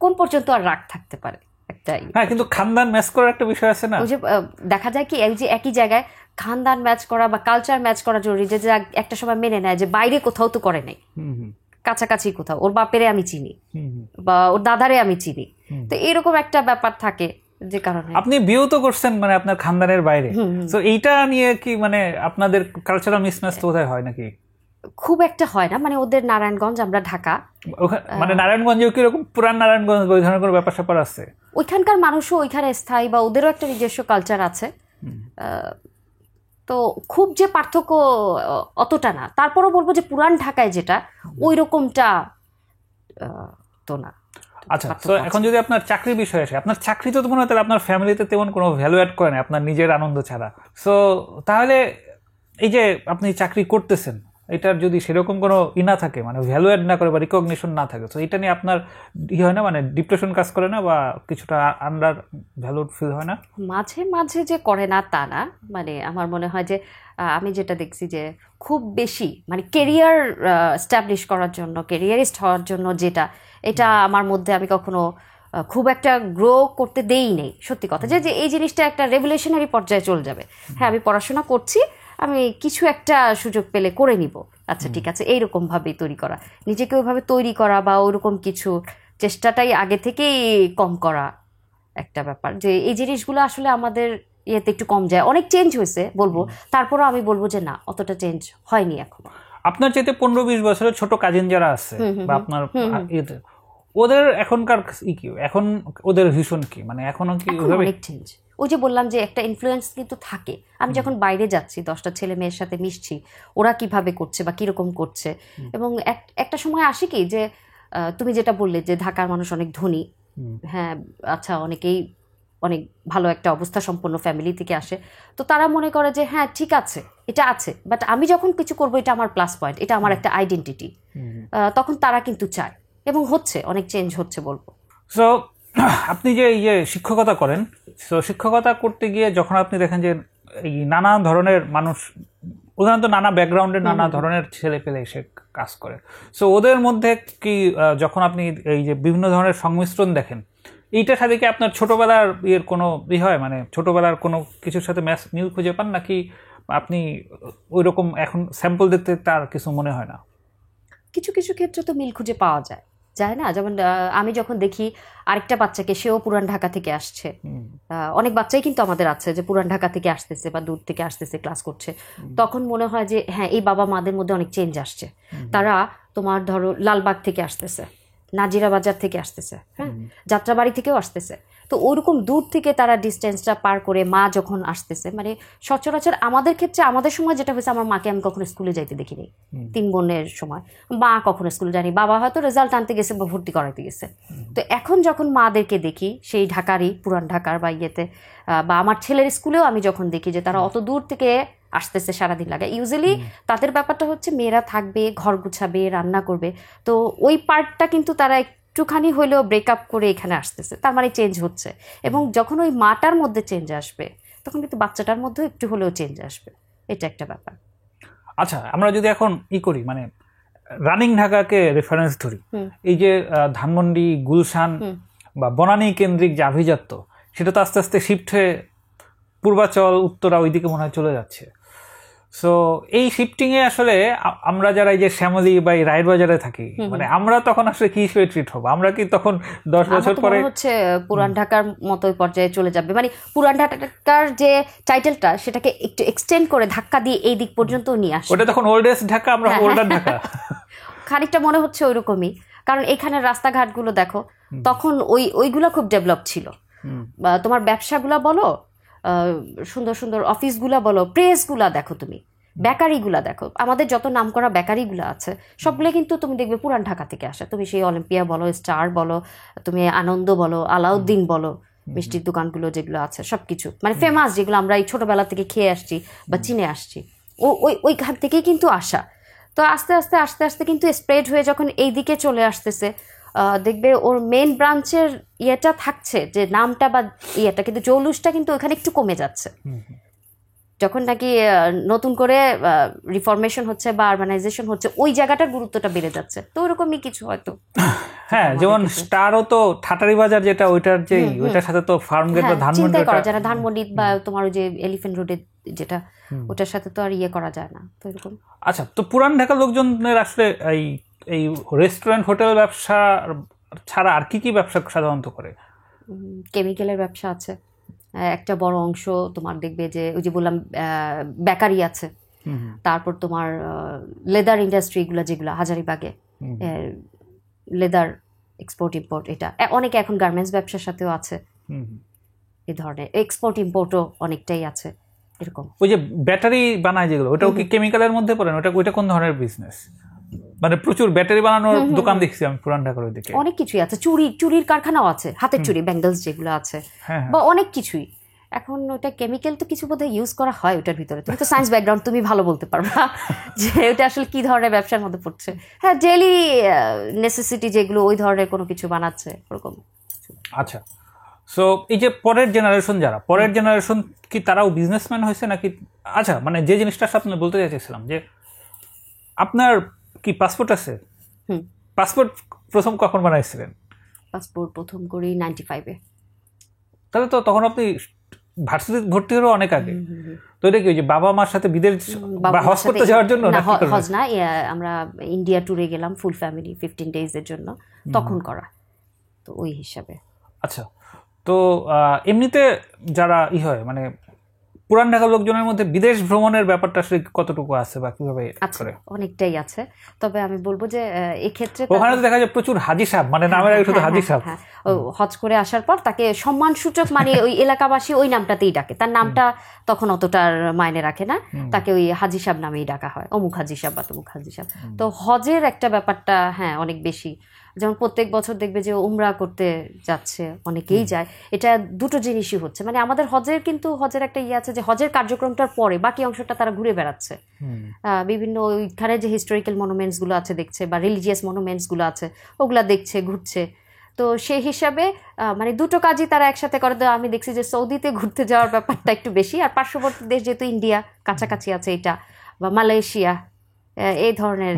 কোন পর্যন্ত আর রাগ থাকতে পারে একটা, হ্যাঁ, কিন্তু খানদান ম্যাচ করার একটা বিষয় আছে না, ওই যে দেখা যায় কি এই যে একই জায়গায় খানদান ম্যাচ করা বা কালচার ম্যাচ করা জরুরি, যে একটা সময় মেনে নেয় যে বাইরে কোথাও তো করে নাই, কাছাকাছি কোথাও ওর বাপেরে আমি চিনি বা ওর দাদারে আমি চিনি, তো এরকম একটা ব্যাপার থাকে যে কারণে। আপনি বিয়েও তো করছেন মানে আপনার খানদানের বাইরে, তো এইটা নিয়ে কি মানে আপনাদের কালচারাল মিসম্যাচ তো বোধহয় হয় নাকি? খুব একটা হয় না, মানে ওদের নারায়ণগঞ্জ, আমরা ঢাকা, মানে নারায়ণগঞ্জেও কি এরকম পুরান নারায়ণগঞ্জ ওই ধরনের কোনো ব্যাপার স্যাপার আছে? ওইখানকার মানুষও ওইখানে স্থায়ী বা ওদেরও একটা নিজস্ব কালচার আছে, তো খুব যে পার্থক্য অতটা না। তারপরও বলবো যে পুরান ঢাকায় যেটা ওই রকমটা তো না। আচ্ছা, তো এখন যদি আপনার চাকরির বিষয় আসে, আপনার চাকরি তো মনে হয় তাহলে আপনার ফ্যামিলিতে তেমন কোনো ভ্যালু অ্যাড করে না আপনার নিজের আনন্দ ছাড়া। সো তাহলে এই যে আপনি চাকরি করতেছেন, এটার যদি সেরকম কোনো না থাকে, মানে ভ্যালু অ্যাড না করে বা রিকগনিশন না থাকে, তো এটা নিয়ে আপনার হয় না, মানে ডিপ্রেশন কাজ করে না বা কিছুটা আন্ডার ভ্যালুড ফিল হয় না? মাঝে মাঝে যে করে না তা না, মানে আমার মনে হয় যে আমি যেটা দেখছি যে খুব বেশি মানে কেরিয়ার স্ট্যাবলিশ করার জন্য, কেরিয়ারিস্ট হওয়ার জন্য যেটা, এটা আমার মধ্যে আমি কখনো খুব একটা গ্রো করতে দেই নেই। সত্যি কথা যে এই জিনিসটা একটা রেভুলেশনারি পর্যায়ে চলে যাবে। হ্যাঁ, আমি পড়াশোনা করছি, আমি কিছু একটা সুযোগ পেলে করে নিব, আচ্ছা ঠিক আছে, এইরকম ভাবেই তৈরি করা, নিজেকে ওইভাবে তৈরি করা বা ওইরকম কিছু চেষ্টাটাই আগে থেকেই কম করা একটা ব্যাপার। যে এই জিনিসগুলো আসলে আমাদের ইয়েতে একটু কম যায়। অনেক চেঞ্জ হয়েছে বলবো, তারপরও আমি বলবো যে না, অতটা চেঞ্জ হয়নি এখন। আপনার চাইতে 15-20 বছরের ছোট কাজিন যারা আছে বা আপনার ইয়েতে, ওদের এখনকার কি, এখন ওদের ভীষণ কি, মানে এখনো কি অনেক চেঞ্জ? ওই যে বললাম যে একটা ইনফ্লুয়েন্স কিন্তু থাকে। আমি যখন বাইরে যাচ্ছি, 10টা ছেলে মেয়ের সাথে মিশছি, ওরা কিভাবে করছে বা কিরকম করছে, এবং একটা সময় আসে কি যে তুমি যেটা বললে যে ঢাকার মানুষ অনেক ধনী, হ্যাঁ আচ্ছা, অনেকেই অনেক ভালো একটা অবস্থা সম্পন্ন ফ্যামিলি থেকে আসে, তো তারা মনে করে যে হ্যাঁ ঠিক আছে, এটা আছে, বাট আমি যখন কিছু করবো এটা আমার প্লাস পয়েন্ট, এটা আমার একটা আইডেন্টিটি, তখন তারা কিন্তু চায়, এবং হচ্ছে অনেক চেঞ্জ হচ্ছে বলবো। সো আপনি যে শিক্ষকতা করেন, সো শিক্ষকতা করতে গিয়ে যখন আপনি দেখেন যে এই নানা ধরনের মানুষ, উদাহরণত নানা ব্যাকগ্রাউন্ডের নানা ধরনের ছেলে পেলে এসে কাজ করে, সো ওদের মধ্যে কি যখন আপনি এই যে বিভিন্ন ধরনের সংমিশ্রণ দেখেন, এইটার সাথে কি আপনার ছোটবেলার কোনো হয়, মানে ছোটবেলার কোনো কিছুর সাথে মিল খুঁজে পান, নাকি আপনি ওই রকম এখন স্যাম্পল দেখতে তার কিছু মনে হয় না? কিছু কিছু ক্ষেত্রে তো মিল খুঁজে পাওয়া যায় না, যেমন আমি যখন দেখি আরেকটা বাচ্চাকে, সেও পুরান ঢাকা থেকে আসছে, অনেক বাচ্চাই কিন্তু আমাদের আছে যে পুরান ঢাকা থেকে আসতেছে বা দূর থেকে আসতেছে, ক্লাস করছে, তখন মনে হয় যে হ্যাঁ, এই বাবা মাদের মধ্যে অনেক চেঞ্জ আসছে। তারা তোমার ধরো লালবাগ থেকে আসতেছে, নাজিরা বাজার থেকে আসতেছে, হ্যাঁ যাত্রাবাড়ি থেকেও আসতেছে, তো ওরকম দূর থেকে তারা ডিস্টেন্সটা পার করে মা যখন আসতেছে, মানে সচরাচর আমাদের ক্ষেত্রে, আমাদের সময় যেটা হয়েছে, আমার মাকে আমি কখনো স্কুলে যাইতে দেখিনি, 3 বোনের সময় মা কখনো স্কুলে যায়নি, বাবা হয়তো রেজাল্ট আনতে গেছে বা ভর্তি করাইতে গেছে। তো এখন যখন মাদেরকে দেখি, সেই ঢাকারই, পুরান ঢাকার বা ইয়েতে, বা আমার ছেলের স্কুলেও আমি যখন দেখি যে তারা অত দূর থেকে আসতেছে, সারাদিন লাগে, ইউজুয়ালি তাদের ব্যাপারটা হচ্ছে মেয়েরা থাকবে, ঘর গুছাবে, রান্না করবে, তো ওই পার্টটা কিন্তু তারা একটুখানি হলেও ব্রেকআপ করে এখানে আসতেছে, তার মানে চেঞ্জ হচ্ছে। এবং যখন ওই মাটার মধ্যে চেঞ্জ আসবে, তখন কিন্তু বাচ্চাটার মধ্যেও একটু হলেও চেঞ্জ আসবে, এটা একটা ব্যাপার। আচ্ছা, আমরা যদি এখন করি, মানে রানিং ঢাকাকে রেফারেন্স ধরি, এই যে ধানমন্ডি, গুলশান বা বনানী কেন্দ্রিক যে আভিজাত্য, সেটা তো আস্তে আস্তে শিফট হয়ে পূর্বাচল, উত্তরা, ওইদিকে মনে হয় চলে যাচ্ছে। সো এই শিফটিংয়ে আসলে আমরা যারা এই যে শ্যামলী বা এই রায়ের বাজারে থাকি, মানে আমরা তখন আসলে কি হিসেবে ট্রিট হবো? আমরা কি তখন 10 বছর পরে হচ্ছে পুরান ঢাকার মতো পর্যায়ে চলে যাবে, মানে পুরান ঢাকার যে টাইটেলটা, সেটাকে একটু এক্সটেন্ড করে ধাক্কা দিয়ে এই দিক পর্যন্ত নিয়ে আসে, ওটা তখন ওল্ডেস্ট ঢাকা, আমরা ওল্ডার ঢাকা খানিকটা মনে হচ্ছে ওইরকমই। কারণ এখানে রাস্তাঘাটগুলো দেখো, তখন ওইগুলো খুব ডেভেলপ ছিল, তোমার ব্যবসাগুলো বলো, সুন্দর সুন্দর অফিসগুলা বলো, প্রেসগুলা দেখো, তুমি বেকারিগুলা দেখো, আমাদের যত নামকরা বেকারিগুলো আছে সবগুলো কিন্তু তুমি দেখবে পুরান ঢাকা থেকে আসে। তুমি সেই অলিম্পিয়া বলো, স্টার বলো, তুমি আনন্দ বলো, আলাউদ্দিন বলো, মিষ্টির দোকানগুলো যেগুলো আছে সবকিছু, মানে ফেমাস, যেগুলো আমরা এই ছোটবেলা থেকে খেয়ে আসছি বা চিনে আসছি, ওইখান থেকেই কিন্তু আসা। তো আস্তে আস্তে আস্তে আস্তে কিন্তু স্প্রেড হয়ে যখন এই দিকে চলে আসতেছে, দেখবে ওর মেন ব্রাঞ্চের ইয়েটা থাকছে, যে নামটা বা ইয়েটা, কিন্তু জৌলুসটা কিন্তু ওইখানে একটু কমে যাচ্ছে। যখন নাকি নতুন করে রিফরমেশন হচ্ছে বা আরবানাইজেশন হচ্ছে, ওই জায়গাটার গুরুত্বটা বেড়ে যাচ্ছে। তো ওরকমই কিছু হয়তো। হ্যাঁ, যেমন স্টারও তো ঠাটারি বাজার যেটা, ওইটার যেই ওইটার সাথে তো ফার্ম গেট বা ধানমন্ডি, চিন্তা করা যায় না, ধানমন্ডি বা তোমার ওই যে এলিফ্যান্ট রোডে যেটা, ওটার সাথে তো আর ইয়ে করা যায় না। তো এরকম। আচ্ছা, তো পুরান ঢাকার লোকজনের আসলে এই এই রেস্টুরেন্ট হোটেল ব্যবসা ছাড়া আর কি কি ব্যবসা সাধারণত করে? কেমিক্যালের ব্যবসা আছে একটা বড় অংশ। তোমার দেখবে যে ওই যে বললাম বেকারি আছে, তারপর তোমার লেদার ইন্ডাস্ট্রিগুলো যেগুলো হাজারিবাগে, লেদার এক্সপোর্ট ইম্পোর্ট, এটা অনেকে এখন গার্মেন্টস ব্যবসার সাথেও আছে। এই ধরনের এক্সপোর্ট ইম্পোর্টও অনেকটাই আছে এরকম। ওই যে ব্যাটারি বানায় যেগুলো, ওটাও কি কেমিক্যালের মধ্যে পড়ে? ওইটা কোন ধরনের বিজনেস? মানে প্রচুর ব্যাটারি বানানোর দোকান দেখছি আমি পুরান ঢাকার ওইদিকে। অনেক কিছুই আছে, চুরির কারখানাও আছে, হাতের চুরি, ব্যাঙ্গলস যেগুলো আছে, বা অনেক কিছুই। এখন ওটা কেমিক্যাল তো কিছু বোধহয় ইউজ করা হয় ওটার ভিতরে। তুমি তো সায়েন্স ব্যাকগ্রাউন্ড, তুমি ভালো বলতে পারবা যে ওটা আসলে কি ধরনের ব্যবসার মধ্যে পড়ছে। হ্যাঁ, ডেইলি নেসেসিটি যেগুলো, ওই ধরনের কোনো কিছু বানাচ্ছে ওরকম। আচ্ছা, সো এই যে পরের জেনারেশন কি তারাও বিজনেসম্যান হয়েছে নাকি? আচ্ছা, মানে যে জিনিসটা আপনি বলতে চাইছিলাম যে আপনার কি পাসপোর্ট আছে? পাসপোর্ট প্রথম কখন বানাইছিলেন? পাসপোর্ট প্রথম করি 95-এ। তাহলে তো তখন আপনি ভার্সিটি ভর্তি হলো অনেক আগে। তো এটা কি ওই যে বাবা মার সাথে বিদেশ বা হজ করতে যাওয়ার জন্য? হজ না, আমরা ইন্ডিয়া ট্যুরে গেলাম ফুল ফ্যামিলি 15 ডেজের জন্য, তখন করা। তো ওই হিসাবে। আচ্ছা, তো এমনিতে যারা হয় মানে পুরান ঢাকার লোকজনের মধ্যে বিদেশ ভ্রমণের ব্যাপারটা আসলে কতটুকু আছে বা কিভাবে করে? অনেকটাই আছে। তবে আমি বলবো যে এই ক্ষেত্রে ওখানে তো দেখা যায় প্রচুর হাজি সাহেব, মানে নামের আগে শুধু হাজি সাহেব। হজ করে আসার পর তাকে সম্মানসূচক মানে ওই এলাকাবাসী ওই নামটাতেই ডাকে, তার নামটা তখন অতটার মাইনে রাখে না, তাকে ওই হাজি সাহেব নামেই ডাকা হয়, অমুক হাজি সাহেব বা তমুক হাজি সাহেব। তো হজের একটা ব্যাপারটা অনেক বেশি। যেমন প্রত্যেক বছর দেখবে যে উমরা করতে যাচ্ছে, অনেকেই যায়। এটা দুটো জিনিসই হচ্ছে, মানে আমাদের হজের একটা আছে যে হজের কার্যক্রমটার পরে বাকি অংশটা তারা ঘুরে বেড়াচ্ছে, বিভিন্ন ওইখানে যে হিস্টোরিক্যাল মনুমেন্টসগুলো আছে দেখছে, বা রিলিজিয়াস মনুমেন্টসগুলো আছে ওগুলা দেখছে, ঘুরছে। তো সেই হিসাবে মানে দুটো কাজই তারা একসাথে করে। তো আমি দেখছি যে সৌদিতে ঘুরতে যাওয়ার ব্যাপারটা একটু বেশি, আর পার্শ্ববর্তী দেশ যেহেতু ইন্ডিয়া কাছাকাছি আছে, এটা বা মালয়েশিয়া, এই ধরনের।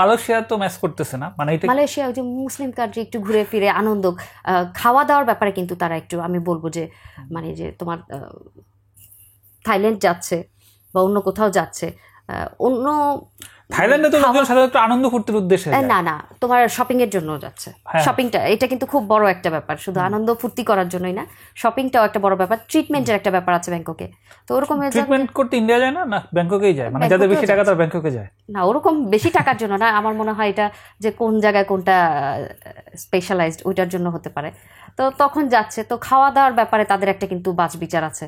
মালয়েশিয়া তো ম্যাচ করতেছে না, মানে মালয়েশিয়া ওই যে মুসলিম কান্ট্রি, একটু ঘুরে ফিরে আনন্দ, খাওয়া দাওয়ার ব্যাপারে কিন্তু তারা একটু, আমি বলবো যে মানে যে তোমার থাইল্যান্ড যাচ্ছে বা অন্য কোথাও যাচ্ছে, অন্য থাইল্যান্ডে তো লোকজন সাধারণত আনন্দ ফুর্তির উদ্দেশ্যে যায়। না, তোমার শপিং এর জন্য যাচ্ছে। শপিংটা এটা কিন্তু খুব বড় একটা ব্যাপার, শুধু আনন্দ ফুর্তি করার জন্যই না, শপিংটাও একটা বড় ব্যাপার। ট্রিটমেন্টের একটা ব্যাপার আছে ব্যাংককে। তো ওরকম ট্রিটমেন্ট করতে ইন্ডিয়া যায় না, ব্যাংককেই যায়, মানে যাদের বেশি টাকা তারা ব্যাংককে যায়। না, ওরকম বেশি টাকার জন্য না, আমার মনে হয় এটা যে কোন জায়গায় কোনটা স্পেশালাইজড ওইটার জন্য হতে পারে। তো তখন যাচ্ছে, তো খাওয়া দাওয়ার ব্যাপারে তাদের একটা কিন্তু বাছ বিচার আছে,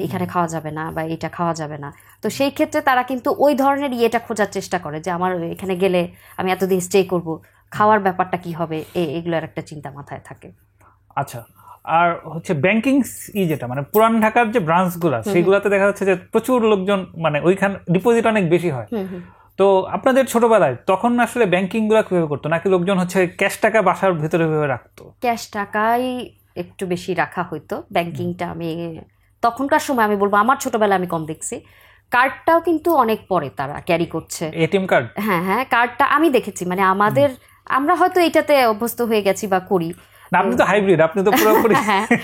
এখানে খাওয়া যাবে না বা এটা খাওয়া যাবে না। তো সেই ক্ষেত্রে তারা কিন্তু ওই ধরনের ইয়েটা খোঁজার চেষ্টা করে যে আমার এখানে গেলে আমি এতদিন স্টে করব, খাওয়ার ব্যাপারটা কি হবে, এগুলোর একটা চিন্তা মাথায় থাকে। আচ্ছা, আর হচ্ছে ব্যাংকিং যেটা মানে পুরান ঢাকার যে ব্রাঞ্চগুলো, সেইগুলোতে দেখা যাচ্ছে যে প্রচুর লোকজন, মানে ওইখানে ডিপোজিট অনেক বেশি হয়। তো আপনাদের ছোটবেলায় তখন আসলে ব্যাংকিং গুলা কিভাবে করতো, নাকি লোকজন হচ্ছে ক্যাশ টাকা বাসার ভিতরে রাখতো? ক্যাশ টাকাই একটু বেশি রাখা হইতো। ব্যাংকিংটা আমি তখনকার সময় আমি বলবো আমার ছোটবেলায় আমি কম দেখছি। কার্ডটাও কিন্তু অনেক পরে তারা ক্যারি করছে, এটিএম কার্ড। হ্যাঁ, কার্ডটা আমি দেখেছি, মানে আমরা হয়তো এটাতে অভ্যস্ত হয়ে গেছি বা করি। আপনি তো হাইব্রিড, আপনি তো পুরোপুরি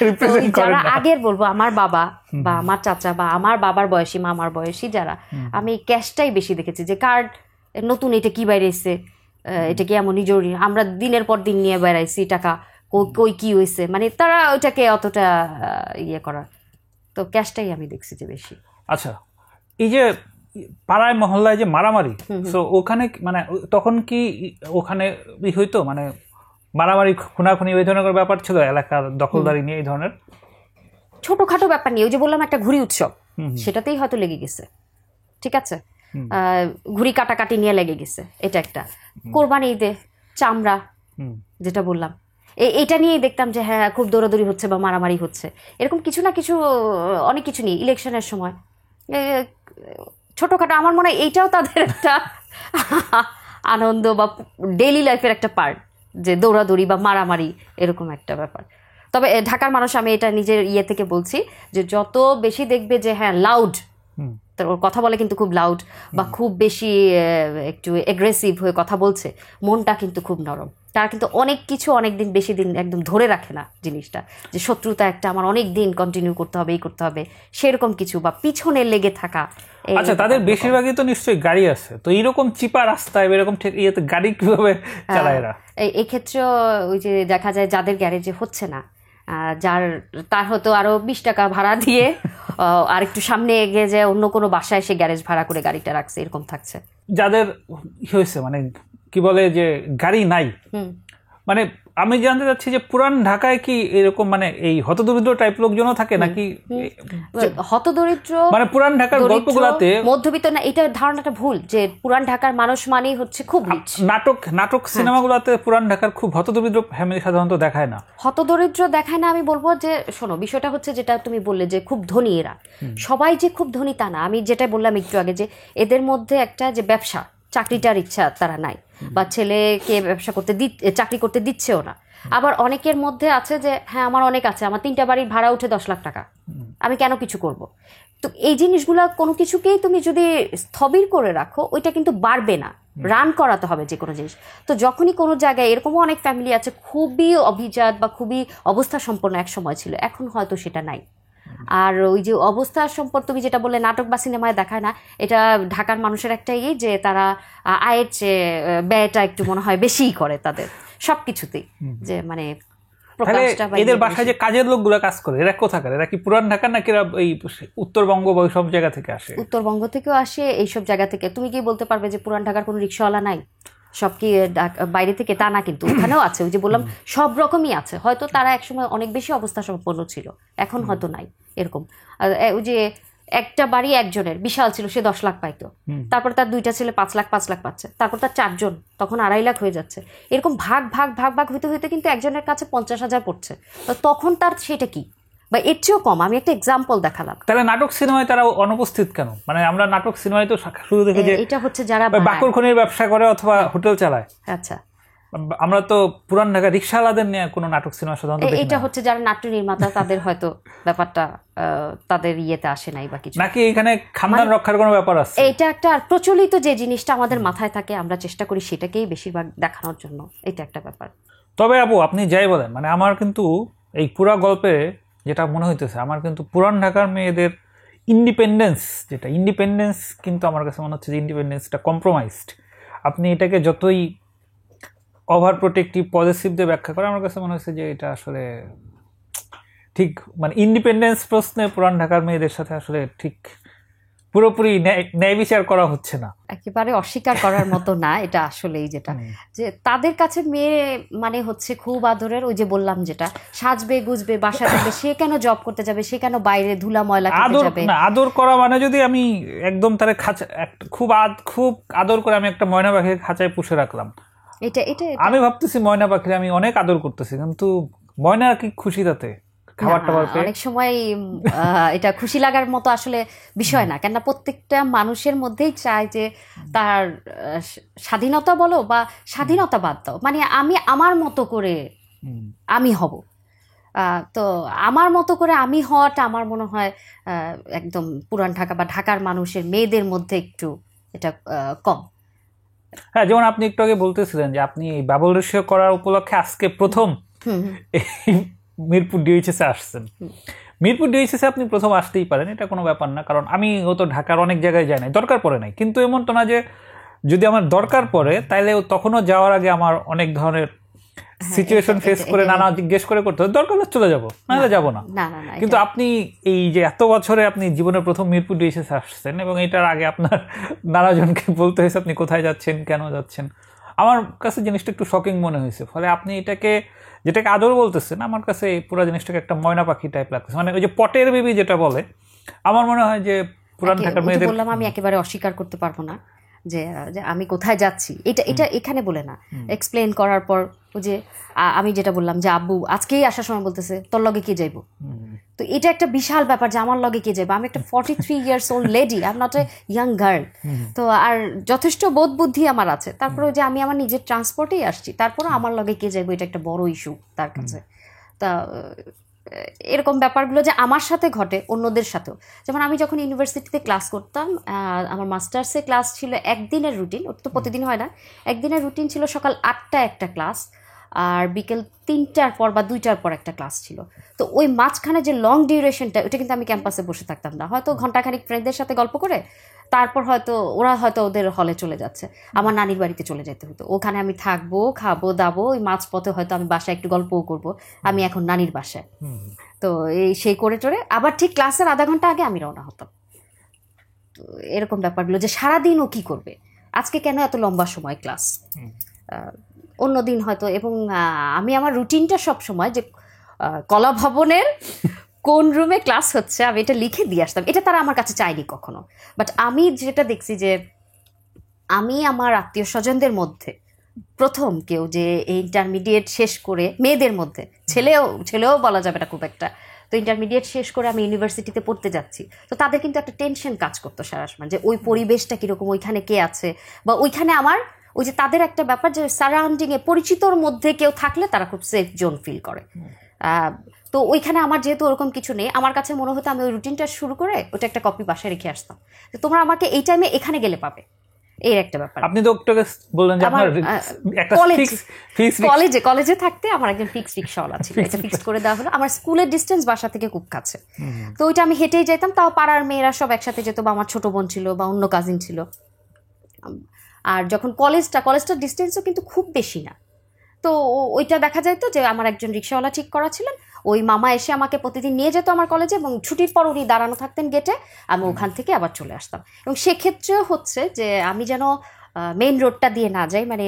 রিপ্রেজেন্ট করেন। যারা আগের বলবো আমার বাবা বা আমার চাচা বা আমার বাবার বয়সী মামার বয়সী যারা, আমি ক্যাশটাই বেশি দেখেছি। যে কার্ড নতুন এটা কি বাইরেছে, এটা কি এমনই জরুরি, আমরা দিনের পর দিন নিয়ে বেড়াইছি টাকা, কই কি হয়েছে, মানে তারা ওইটাকে অতটা ইয়ে করার। তো ক্যাশটাই আমি দেখছি যে বেশি। আচ্ছা, এই যে পাড়ায় মহল্লায় যে মারামারি, তো ওখানে মানে তখন কি ওখানে হইতো, মানে মারামারি খুনাখুনি ওই ধরনের ব্যাপার ছিল, এলাকার দখলদারি নিয়ে এই ধরনের ছোটখাটো ব্যাপার নিয়ে? ওই যে বললাম একটা ঘুড়ি উৎসব, সেটাতেই হয়তো লেগে গেছে, ঠিক আছে, ঘুড়ি কাটাকাটি নিয়ে লেগে গেছে, এটা একটা। কোরবানি ঈদে চামড়া যেটা বললাম, এটা নিয়েই দেখতাম যে হ্যাঁ খুব দৌড়াদৌড়ি হচ্ছে বা মারামারি হচ্ছে, এরকম কিছু না কিছু, অনেক কিছু নিয়ে। ইলেকশনের সময় ছোটখাটো, আমার মনে হয় এইটাও তাদের একটা আনন্দ বা ডেইলি লাইফের একটা পার্ট, যে দৌড়াদৌড়ি বা মারামারি এরকম একটা ব্যাপার। তবে ঢাকার মানুষ, আমি এটা নিজের ইয়ে থেকে বলছি, যে যত বেশি দেখবে যে হ্যাঁ লাউড তো ওর কথা বলে কিন্তু খুব লাউড বা খুব বেশি একটু এগ্রেসিভ হয়ে কথা বলছে, মনটা কিন্তু খুব নরম। তারা কিন্তু অনেক কিছু অনেক দিন বেশি দিন একদম ধরে রাখে না জিনিসটা, যে শত্রুতা একটা আমার অনেক দিন কন্টিনিউ করতে হবে, এই করতে হবে, সেরকম কিছু বা পিছনে লেগে থাকা। আচ্ছা, তাদের বেশিরভাগই তো নিশ্চয়ই গাড়ি আছে, তো এইরকম চিপা রাস্তায় এরকম ইয়েতে গাড়ি কিভাবে চালায় এরা? এই ক্ষেত্রে ওই যে দেখা যায় যাদের গ্যারেজে হচ্ছে না, তার হয়তো আরো 20 টাকা ভাড়া দিয়ে আর একটু সামনে এগিয়ে যায় অন্য কোনো বাসায় এসে গ্যারেজ ভাড়া করে গাড়িটা রাখছে, এরকম থাকছে। যাদের হয়েছে মানে কি বলে যে গাড়ি নাই, মানে আমি জানতে চাচ্ছি যে পুরান ঢাকায় কি এরকম মানে এই হতদরিদ্র টাইপ লোকজনও থাকে নাকি? হতদরিদ্র মানে পুরান ঢাকার গল্পগুলোতে মধ্যবিত্ত না, এটা ধারণাটা ভুল যে পুরান ঢাকার মানুষ মানেই হচ্ছে খুব রিচ। নাটক সিনেমাগুলোতে পুরান ঢাকার খুব হতদরিদ্র ফ্যামিলি সাধারণত দেখায় না। হতদরিদ্র দেখায় না, আমি বলবো যে শোনো, বিষয়টা হচ্ছে যেটা তুমি বললে যে খুব ধনী এরা, সবাই যে খুব ধনী তা না। আমি যেটা বললাম একটু আগে যে এদের মধ্যে একটা যে ব্যবসা চাকরিটার ইচ্ছা তারা নাই, বা ছেলেকে ব্যবসা করতে চাকরি করতে দিচ্ছেও না। আবার অনেকের মধ্যে আছে যে হ্যাঁ আমার অনেক আছে, আমার 3টা বাড়ির ভাড়া উঠে 10 লাখ টাকা, আমি কেন কিছু করব। তো এই জিনিসগুলো কোনো কিছুকেই তুমি যদি স্থবির করে রাখো, ওইটা কিন্তু বাড়বে না, রান করাতে হবে যে কোনো জিনিস। তো যখনই কোনো জায়গায় এরকমও অনেক ফ্যামিলি আছে খুবই অভিজাত বা খুবই অবস্থা সম্পন্ন এক সময় ছিল, এখন হয়তো সেটা নাই। আর ওই যে অবস্থা সম্পদ তুমি যেটা বললে নাটক বা সিনেমায় দেখায় না, এটা ঢাকার মানুষের একটা যে তারা আয়ের চেয়ে ব্যয়টা একটু মনে হয় বেশিই করে তাদের সবকিছুতেই, যে মানে এদের বাসায় যে কাজের লোকগুলো কাজ করে এরা কোথাকার? এরা কি পুরান ঢাকার নাকি এরা এই উত্তরবঙ্গ বা সব জায়গা থেকে আসে? উত্তরবঙ্গ থেকেও আসে, এইসব জায়গা থেকে। তুমি কি বলতে পারবে যে পুরান ঢাকার কোনো রিক্সাওয়ালা নাই? সব কি বাইরে থেকে? তা না, কিন্তু ওখানেও আছে। ওই যে বললাম সব রকমই আছে, হয়তো তারা একসময় অনেক বেশি অবস্থা সম্পন্ন ছিল, এখন হয়তো নাই এরকম। ওই যে একটা বাড়ি একজনের বিশাল ছিল, সে 10 লাখ পাইতো, তারপর তার 2টা ছেলে 5 লাখ পাচ্ছে, তারপর তার 4জন, তখন 2.5 লাখ হয়ে যাচ্ছে। এরকম ভাগ ভাগ ভাগ ভাগ হইতে হইতে কিন্তু একজনের কাছে 50,000 পড়ছে, তো তখন তার সেটা কি বা এর চেয়েও কম। আমি একটা এক্সাম্পল দেখালাম। তাহলে নাটক সিনেমায় তারা অনুপস্থিত কেন? মানে আমরা নাটক সিনেমায় তো শুরু দেখে যে এটা হচ্ছে যারা বাকর খনির ব্যবসা করে অথবা হোটেল চালায়। আচ্ছা, আমরা তো পুরান ঢাকা রিক্সাওয়ালাদের নিয়ে কোনো নাটক সিনেমা সাধারণত দেখি না। এটা হচ্ছে যারা নাট্য নির্মাতা, তাদের হয়তো ব্যাপারটা তাদের ইয়েতে আসে নাই বা কিছু, নাকি এখানে খানদান রক্ষার কোনো ব্যাপার আছে? এটা একটা প্রচলিত যে জিনিসটা আমাদের মাথায় থাকে, আমরা চেষ্টা করি সেটাকেই বেশিরভাগ দেখানোর জন্য, এটা একটা ব্যাপার। তবে আপু আপনি যাই বলেন, মানে আমার কিন্তু এই পুরা গল্পে যেটা মনে হইতেছে, আমার কিন্তু পুরান ঢাকার মেয়েদের ইন্ডিপেন্ডেন্স কিন্তু আমার কাছে মনে হচ্ছে যে ইন্ডিপেন্ডেন্সটা কম্প্রোমাইজড। আপনি এটাকে যতই ওভার প্রোটেক্টিভ পজিটিভ দিয়ে ব্যাখ্যা করে, আমার কাছে মনে হচ্ছে যে এটা আসলে ঠিক মানে ইন্ডিপেন্ডেন্স প্রশ্নে পুরান ঢাকার মেয়েদের সাথে আসলে ঠিক পুরোপুরি ন্যায় বিচার করা হচ্ছে না। একেবারে অস্বীকার করার মতো না এটা আসলেই, যেটা যে তাদের কাছে মেয়ে মানে হচ্ছে খুব আদরের। ওই যে বললাম যেটা সাজবে গুজবে বাসা থাকবে, সে কেন জব করতে যাবে, সে কেন বাইরে ধুলা ময়লা খেতে যাবে? আদর করা মানে যদি আমি একদম তারে খুব আদর করে আমি একটা ময়না পাখির খাঁচায় পুষে রাখলাম, এটা আমি ভাবতেছি ময়না পাখির আমি অনেক আদর করতেছি, কিন্তু ময়না কি খুশি তাতে খাবার টাবার পেয়ে? অনেক সময় এটা খুশি লাগার মতো আসলে বিষয় না, কেননা প্রত্যেকটা মানুষের মধ্যেই চায় যে তার স্বাধীনতা বলো বা স্বাধীনতা বাদ দাও, মানে আমি আমার মতো করে আমি হব। তো আমার মতো করে আমি হওয়াটা আমার মনে হয় একদম পুরান ঢাকা বা ঢাকার মানুষের মেয়েদের মধ্যে একটু এটা কম। হ্যাঁ, যেমন আপনি একটু আগে বলতেছিলেন যে আপনি বাবুল রেশিও করার উপলক্ষে আজকে প্রথম মিরপুর ডিএইচএস এ আসছেন। মিরপুর ডিএইচএস এ আপনি প্রথম আসতেই পারেন, এটা কোনো ব্যাপার না, কারণ আমি তো ঢাকার অনেক জায়গায় যাই নাই, দরকার পড়ে নাই। কিন্তু এমন তো না যে যদি আমার দরকার পড়ে তাইলে তখনও যাওয়ার আগে আমার অনেক ধরনের সিচুয়েশন ফেস করে নানা জিজ্ঞেস করে করতে হবে, দরকার হলে চলে যাবো, নাহলে যাবো না। কিন্তু আপনি এই যে এত বছরে আপনি জীবনের প্রথম মিরপুর ডিএইচএস আসছেন এবং এটার আগে আপনার নানাজনকে বলতে হয়েছে আপনি কোথায় যাচ্ছেন, কেন যাচ্ছেন। আমার কাছে জিনিসটা একটু শকিং মনে হয়েছে। ফলে আপনি যেটাকে আদর বলতেছেন, আমার কাছে এই পুরো জিনিসটাকে একটা ময়না পাখি টাইপ লাগতেছে, মানে ওই যে পটের বেবি যেটা বলে। আমার মনে হয় যে পুরান ঢাকার মেয়েদের, বললাম আমি একেবারে অস্বীকার করতে পারবো না যে আমি কোথায় যাচ্ছি, এটা এখানে বলে না, এক্সপ্লেন করার পর ওই যে আমি যেটা বললাম যে আব্বু আজকেই আসার সময় বলতেছে তোর লগে কে যাইবো, তো এটা একটা বিশাল ব্যাপার যে আমার লগে কে যাইবো। আমি একটা 43 years old lady, I am not a young girl. তো আর যথেষ্ট বোধ বুদ্ধি আমার আছে, তারপরে যে আমি আমার নিজের ট্রান্সপোর্টেই আসছি, তারপরে আমার লগে কে যাইবো এটা একটা বড় ইস্যু তার কাছে। তা এরকম ব্যাপারগুলো যে আমার সাথে ঘটে অন্যদের সাথেও। যেমন আমি যখন ইউনিভার্সিটিতে ক্লাস করতাম, আমার মাস্টার্সে ক্লাস ছিল একদিনের রুটিন, ওটা তো প্রতিদিন হয় না, একদিনের রুটিন ছিল সকাল 8টায় একটা ক্লাস আর বিকেল 3টার পর বা 2টার পর একটা ক্লাস ছিল। তো ওই মাঝখানে যে লং ডিউরেশনটা, ওটা কিন্তু আমি ক্যাম্পাসে বসে থাকতাম না, হয়তো ঘন্টাখানিক ফ্রেন্ডদের সাথে গল্প করে তারপর হয়তো ওরা হয়তো ওদের হলে চলে যাচ্ছে, আমার নানির বাড়িতে চলে যেতে হতো, ওখানে আমি থাকবো, খাবো দাবো, ওই মাঝপথে হয়তো আমি বাসায় একটু গল্পও করবো, আমি এখন নানির বাসায়। তো এই সেই করে টোরে আবার ঠিক ক্লাসের আধা ঘন্টা আগে আমি রওনা হতাম। তো এরকম ব্যাপারগুলো যে সারাদিন ও কি করবে, আজকে কেন এত লম্বা সময় ক্লাস, অন্য দিন হয়তো। এবং আমি আমার রুটিনটা সব সময় যে কলা ভবনের কোন রুমে ক্লাস হচ্ছে আমি এটা লিখে দিয়ে আসতাম, এটা তারা আমার কাছে চায়নি কখনো। বাট আমি যেটা দেখছি যে আমি আমার আত্মীয় স্বজনদের মধ্যে প্রথম কেউ যে ইন্টারমিডিয়েট শেষ করে, মেয়েদের মধ্যে, ছেলেও বলা যাবে না খুব একটা, তো ইন্টারমিডিয়েট শেষ করে আমি ইউনিভার্সিটিতে পড়তে যাচ্ছি, তো তাদের কিন্তু একটা টেনশন কাজ করতো সারা সময় যে ওই পরিবেশটা কীরকম, ওইখানে কে আছে, বা ওইখানে আমার ওই যে তাদের একটা ব্যাপার যে সারাউন্ডিংয়ে পরিচিতর মধ্যে কেউ থাকলে তারা খুব সেফ জোন ফিল করে। তো ওইখানে আমার যেহেতু ওরকম কিছু নেই, আমার কাছে মনে হতো আমি ওই রুটিনটা শুরু করে ওটা একটা কপি বাসায় রেখে আসতাম, তোমরা আমাকে এই টাইমে এখানে গেলে পাবে, এই একটা ব্যাপার। আপনি তো একটু বললেন যে আপনার একটা কলেজে থাকতে আমার একজন ফিক্স রিক্সাওয়ালা ছিল, এটা ফিক্স করে দেওয়া হলো। আমার স্কুলের ডিস্টেন্স বাসা থেকে খুব কাছে, তো ওইটা আমি হেঁটেই যেতাম, তাও পাড়ার মেয়েরা সব একসাথে যেত, বা আমার ছোট বোন ছিল বা অন্য কাজিন ছিল। আর যখন কলেজটার ডিস্টেন্সও কিন্তু খুব বেশি না, তো ওইটা দেখা যায় তো যে আমার একজন রিক্সাওয়ালা ঠিক করা ছিলেন, ওই মামা এসে আমাকে প্রতিদিন নিয়ে যেত আমার কলেজে, এবং ছুটির পর উনি দাঁড়ানো থাকতেন গেটে, আমি ওখান থেকে আবার চলে আসতাম। এবং সেক্ষেত্রেও হচ্ছে যে আমি যেন মেইন রোডটা দিয়ে না যাই, মানে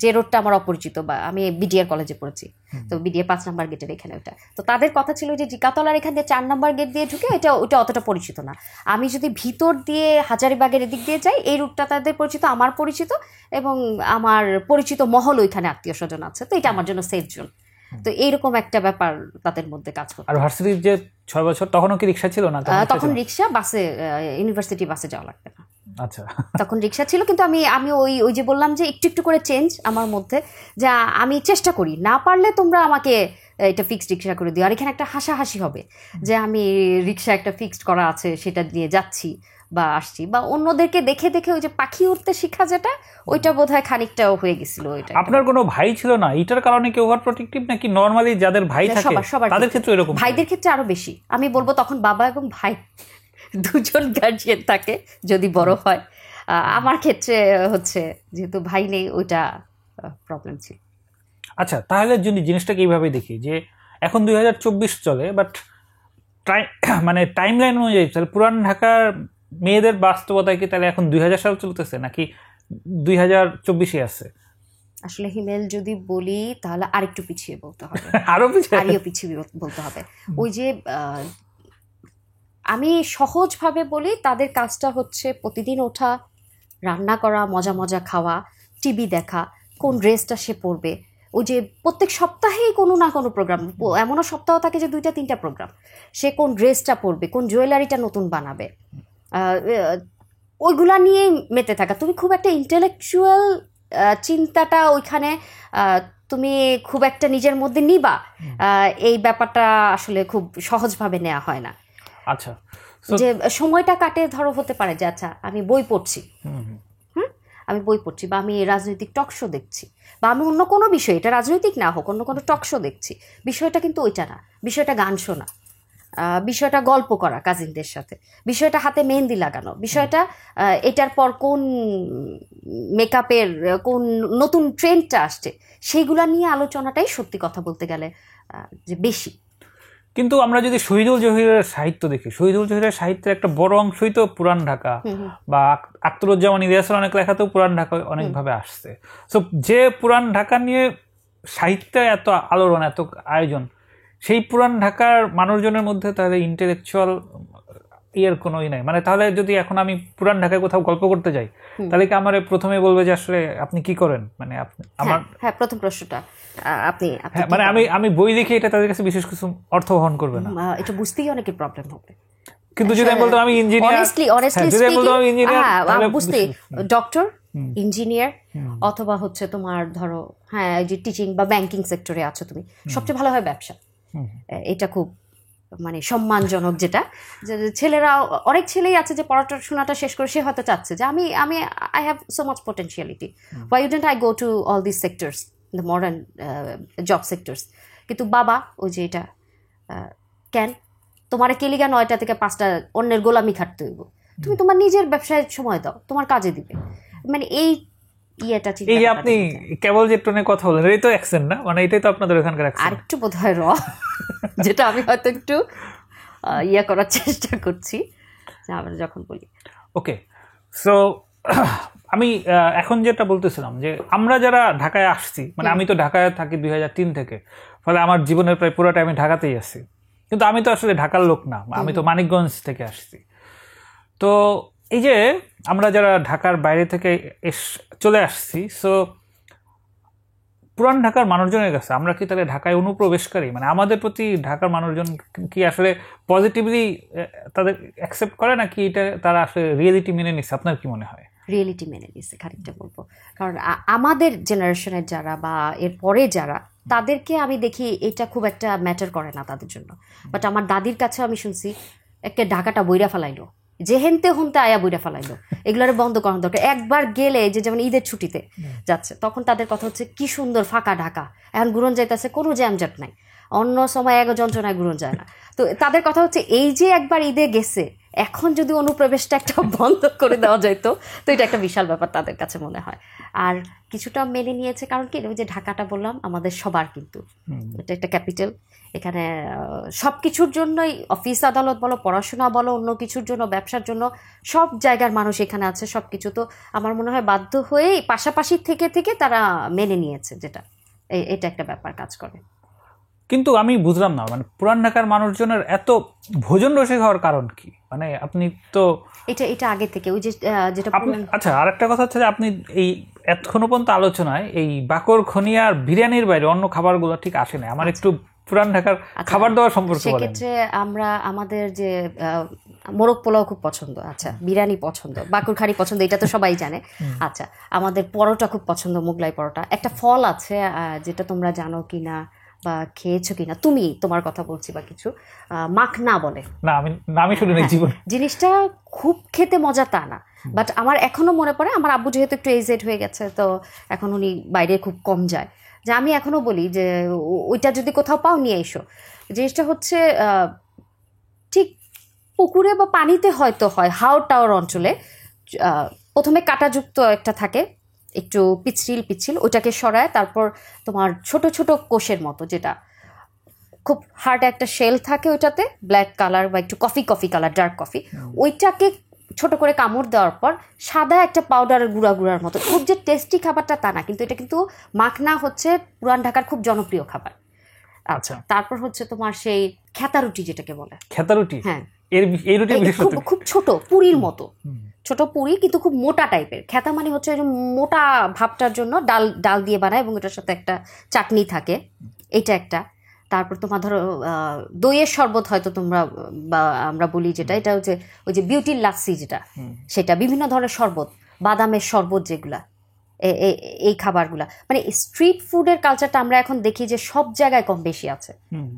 যে রোডটা আমার অপরিচিত, বা আমি বিডিআর কলেজে পড়েছি, তো বিডিআর 5 নম্বর গেটের এখানে ওটা, তো তাদের কথা ছিল যে জিকাতলার এখান দিয়ে 4 নম্বর গেট দিয়ে ঢুকে ওটা অতটা পরিচিত না, আমি যদি ভিতর দিয়ে হাজারিবাগের এদিক দিয়ে যাই, এই রুটটা তাদের পরিচিত, আমার পরিচিত, এবং আমার পরিচিত মহল ওইখানে আত্মীয় স্বজন আছে, তো এটা আমার জন্য সেফ জোন। তো এইরকম একটা ব্যাপার তাদের মধ্যে কাজ করে। আর ভার্সিটির যে 6 বছর তখনও কি রিক্সা ছিল না? তখন রিক্সা, বাসে, ইউনিভার্সিটি বাসে যাওয়া লাগবে না। আচ্ছা, তখন রিক্সা ছিল, কিন্তু আমি ওই যে বললাম যে একটু একটু করে চেঞ্জ আমার মধ্যে, যা আমি চেষ্টা করি, না পারলে তোমরা আমাকে এটা ফিক্সড রিক্সা করে দিও। আর এখানে একটা হাসাহাসি হবে যে আমি রিক্সা একটা ফিক্সড করা আছে সেটা দিয়ে যাচ্ছি বা আসছি, বা অন্যদেরকে দেখে দেখে ওই যে পাখি উঠতে শিখা যেটা, ওইটা বোধহয় খানিকটাও হয়ে গেছিল। ওইটা আপনার কোনো ভাই ছিল না এটার কারণে কি ওভার প্রোটেক্টিভ, নাকি নরমালি যাদের ভাই থাকে তাদের ক্ষেত্রে এরকম? ভাইদের ক্ষেত্রে আরো বেশি, আমি বলবো তখন বাবা এবং ভাই দুজন গার্জিয়ান থাকে যদি বড় হয়। আমার ক্ষেত্রে হচ্ছে যেহেতু ভাই নেই, ওইটা প্রবলেম ছিল। আচ্ছা, তাহলে যদি জিনিসটাকে এইভাবে দেখি যে এখন 2024 চলে, বাট মানে টাইম লাইন অনুযায়ী তাহলে পুরান ঢাকার মেয়েদের বাস্তবতায় কি তাহলে এখন 2000 সাল চলতেছে নাকি 2024-এ আছে? আসলে হিমেল যদি বলি তাহলে আরেকটু পিছিয়ে বলতে হবে, আরো পিছিয়ে বলতে হবে। ওই যে আমি সহজভাবে বলি, তাদের কাজটা হচ্ছে প্রতিদিন ওঠা, রান্না করা, মজা মজা খাওয়া, টিভি দেখা, কোন ড্রেসটা সে পরবে, ওই যে প্রত্যেক সপ্তাহেই কোনো না কোনো প্রোগ্রাম, এমনও সপ্তাহ থাকে যে 2-3টা প্রোগ্রাম, সে কোন ড্রেসটা পরবে, কোন জুয়েলারিটা নতুন বানাবে, ওইগুলা নিয়েই মেতে থাকা। তুমি খুব একটা ইন্টেলেকচুয়াল চিন্তাটা ওইখানে তুমি খুব একটা নিজের মধ্যে নিবা, এই ব্যাপারটা আসলে খুব সহজভাবে নেওয়া হয় না। আচ্ছা, যে সময়টা কাটে, ধরো হতে পারে যে আচ্ছা আমি বই পড়ছি, আমি বই পড়ছি, বা আমি রাজনৈতিক টক শো দেখছি, বা আমি অন্য কোনো বিষয়, এটা রাজনৈতিক না হোক, অন্য কোনো টক শো দেখছি, বিষয়টা কিন্তু ওইটা না, বিষয়টা গান শোনা, বিষয়টা গল্প করা কাজিনদের সাথে, বিষয়টা হাতে মেহেন্দি লাগানো, বিষয়টা এটার পর কোন মেকআপের কোন নতুন ট্রেন্ডটা আসছে, সেইগুলা নিয়ে আলোচনাটাই সত্যি কথা বলতে গেলে যে বেশি। কিন্তু আমরা যদি শহীদুল জহিরের সাহিত্য দেখি, শহীদুল জহিরের সাহিত্যের একটা বড় অংশই তো পুরান ঢাকা, বা আখতারুজ্জামান ইলিয়াসের অনেক লেখাতেও পুরান ঢাকা অনেকভাবে আসছে। সো যে পুরান ঢাকা নিয়ে সাহিত্যে এত আলোড়ন, এত আয়োজন, সেই পুরান ঢাকার মানুষজনের মধ্যে তাহলে ইন্টেলেকচুয়াল ইয়ের কোনোই নাই। মানে তাহলে যদি এখন আমি পুরান ঢাকায় কোথাও গল্প করতে যাই, তাহলে কি আমার প্রথমে বলবে যে আসলে আপনি কি করেন, মানে আপনি আমার প্রথম প্রশ্নটা আপনি মানে আমি বই লিখে এটা তাদের কাছে বিশেষ কিছু অর্থ বহন করবে না, এটা বুঝতেই অনেকের প্রবলেম হবে। কিন্তু যদি আমি বলতাম আমি ইঞ্জিনিয়ার, বুঝতে ডক্টর, ইঞ্জিনিয়ার, অথবা হচ্ছে তোমার ধরো যে টিচিং বা ব্যাংকিং সেক্টরে আছো তুমি, সবচেয়ে ভালো হয় ব্যবসা। এটা খুব মানে সম্মানজনক, যেটা যে ছেলেরা, অনেক ছেলেই আছে যে পড়াশোনাটা শেষ করে সে হয়তো চাচ্ছে যে আমি আমি I have so much potentiality, why wouldn't I go to all this sectors, the modern job sectors. কিন্তু বাবা ওই যে এটা কেন তোমার কেলিগা 9টা থেকে 5টা অন্যের গোলামি খাটতে হইব, তুমি তোমার নিজের ব্যবসায় সময় দাও, তোমার কাজে দিবে। মানে এই ইয়েটা ঠিক। এই যে আপনি কেবল যে টোনে কথা বলেন, এই তো অ্যাকসেন্ট না, মানে এটাই তো আপনাদের ওখানকার অ্যাকসেন্ট। আরেকটু বোধহয় যেটা আমি হয়তো একটু ইয়ে করার চেষ্টা করছি আমরা যখন বলি। ওকে, সো আমি এখন যেটা বলতেছিলাম যে আমরা যারা ঢাকায় আসছি, মানে আমি তো ঢাকায় থাকি 2003 থেকে, ফলে আমার জীবনের প্রায় পুরোটা আমি ঢাকাতেই আছি। কিন্তু আমি তো আসলে ঢাকার লোক না, আমি তো মানিকগঞ্জ থেকে আসছি। তো এই যে আমরা যারা ঢাকার বাইরে থেকে চলে আসছি, সো পুরান ঢাকার মানুষজনের কাছে আমরা কি তাহলে ঢাকায় অনুপ্রবেশকারী? মানে আমাদের প্রতি ঢাকার মানুষজন কি আসলে পজিটিভলি তাদের অ্যাকসেপ্ট করে, নাকি এটা তারা আসলে রিয়েলিটি মেনে নিচ্ছে? আপনার কি মনে হয়? রিয়েলিটি মেনে নিচ্ছে খানিকটা বলবো, কারণ আমাদের জেনারেশনের যারা বা এর পরে যারা, তাদেরকে আমি দেখি এটা খুব একটা ম্যাটার করে না তাদের জন্য। বাট আমার দাদির কাছে আমি শুনছি একে ঢাকাটা বইরা ফেলাইলো, যে হেনতে হনতে আয়া বইরা ফেলাইলো, এগুলোরে বন্ধ করানো দরকার। একবার গেলে যে যেমন ঈদের ছুটিতে যাচ্ছে, তখন তাদের কথা হচ্ছে কি সুন্দর ফাঁকা ঢাকা, এখন ঘুরন যাইতেছে, কোনো জ্যামজাট নাই, অন্য সময় এক যন্ত্রণায় ঘুরন যায় না। তো তাদের কথা হচ্ছে এই যে একবার ঈদে গেছে, এখন যদি অনুপ্রবেশটা একটা বন্ধ করে দেওয়া যাইতো, তো এটা একটা বিশাল ব্যাপার তাদের কাছে মনে হয়। আর কিছুটা মেনে নিয়েছে, কারণ কি ওই যে ঢাকাটা বললাম আমাদের সবার, কিন্তু এটা একটা ক্যাপিটাল, এখানে সব কিছুর জন্যই, অফিস আদালত বলো, পড়াশোনা বলো, অন্য কিছুর জন্য, ব্যবসার জন্য, সব জায়গার মানুষ এখানে আছে, সব কিছু। তো আমার মনে হয় বাধ্য হয়েই পাশাপাশি থেকে থেকে তারা মেনে নিয়েছে, যেটা এটা একটা ব্যাপার কাজ করে। কিন্তু আমি বুঝলাম না, মানে পুরান ঢাকার মানুষজনের এত ভোজন রসিক হওয়ার কারণ কি? মানে আপনি তো এটা আগে থেকে ওই যে যেটা আচ্ছা, আরেকটা কথা হচ্ছে যে আপনি এই এখনো পর্যন্ত আলোচনায় এই বাকর খনিয়া আর বিরিয়ানির বাইরে অন্য খাবারগুলো ঠিক আসে না। আমার একটু পুরান ঢাকার খাবার দাবার সম্পর্কে বলেন। সেক্ষেত্রে আমাদের যে মোরগ পোলাও খুব পছন্দ, আচ্ছা বিরিয়ানি পছন্দ, বাকুরখানি পছন্দ, এটা তো সবাই জানে। আচ্ছা, আমাদের পরোটা খুব পছন্দ, মোগলাই পরোটা। একটা ফল আছে যেটা তোমরা জানো কিনা বা খেয়েছো কিনা, তুমি তোমার কথা বলছি বা কিছু, মাখনা বলে না, আমি শুনিনি জীবন। জিনিসটা খুব খেতে মজা তা না, বাট আমার এখনো মনে পড়ে, আমার আব্বু যেহেতু একটু এজেড হয়ে গেছে, তো এখন উনি বাইরে খুব কম যায়, যে আমি এখনো বলি যে ওইটা যদি কোথাও পাও নিয়ে এসো। জিনিসটা হচ্ছে ঠিক পুকুরে বা পানিতে হয়তো হয়, হাওর টাওয়ার অঞ্চলে প্রথমে কাঁটাযুক্ত একটা থাকে, একটু পিচ্ছিল, ওইটাকে সরায়, তারপর তোমার ছোট ছোট কোষের মতো, যেটা খুব হার্ড একটা শেল থাকে, ওইটাতে ব্ল্যাক কালার বা একটু কফি কালার, ডার্ক কফি, ওইটাকে ছোট করে কামড় দেওয়ার পর সাদা একটা পাউডারের গুঁড়ার মতো। খুব যে টেস্টি খাবারটা তা না, কিন্তু এটা কিন্তু মাখনা হচ্ছে পুরান ঢাকার খুব জনপ্রিয় খাবার। আচ্ছা, তারপর হচ্ছে তোমার সেই খেতা রুটি, যেটাকে বলে খেতা রুটি। হ্যাঁ, এই রুটি খুব ছোট পুরির মতো, ছোট পুরি কিন্তু খুব মোটা টাইপের। খেতা মানে হচ্ছে মোটা ভাবটার জন্য ডাল দিয়ে বানায়, এবং এটার সাথে একটা চাটনি থাকে, এটা একটা। তারপর তোমার ধরো দইয়ের শরবত, হয়তো তোমরা বা আমরা বলি যেটা, এটা হচ্ছে ওই যে বিউটির লাচ্ছি, যেটা সেটা, বিভিন্ন ধরনের শরবত, বাদামের শরবত, যেগুলা এই খাবারগুলা। মানে স্ট্রিট ফুডের কালচারটা আমরা এখন দেখি যে সব জায়গায় কম বেশি আছে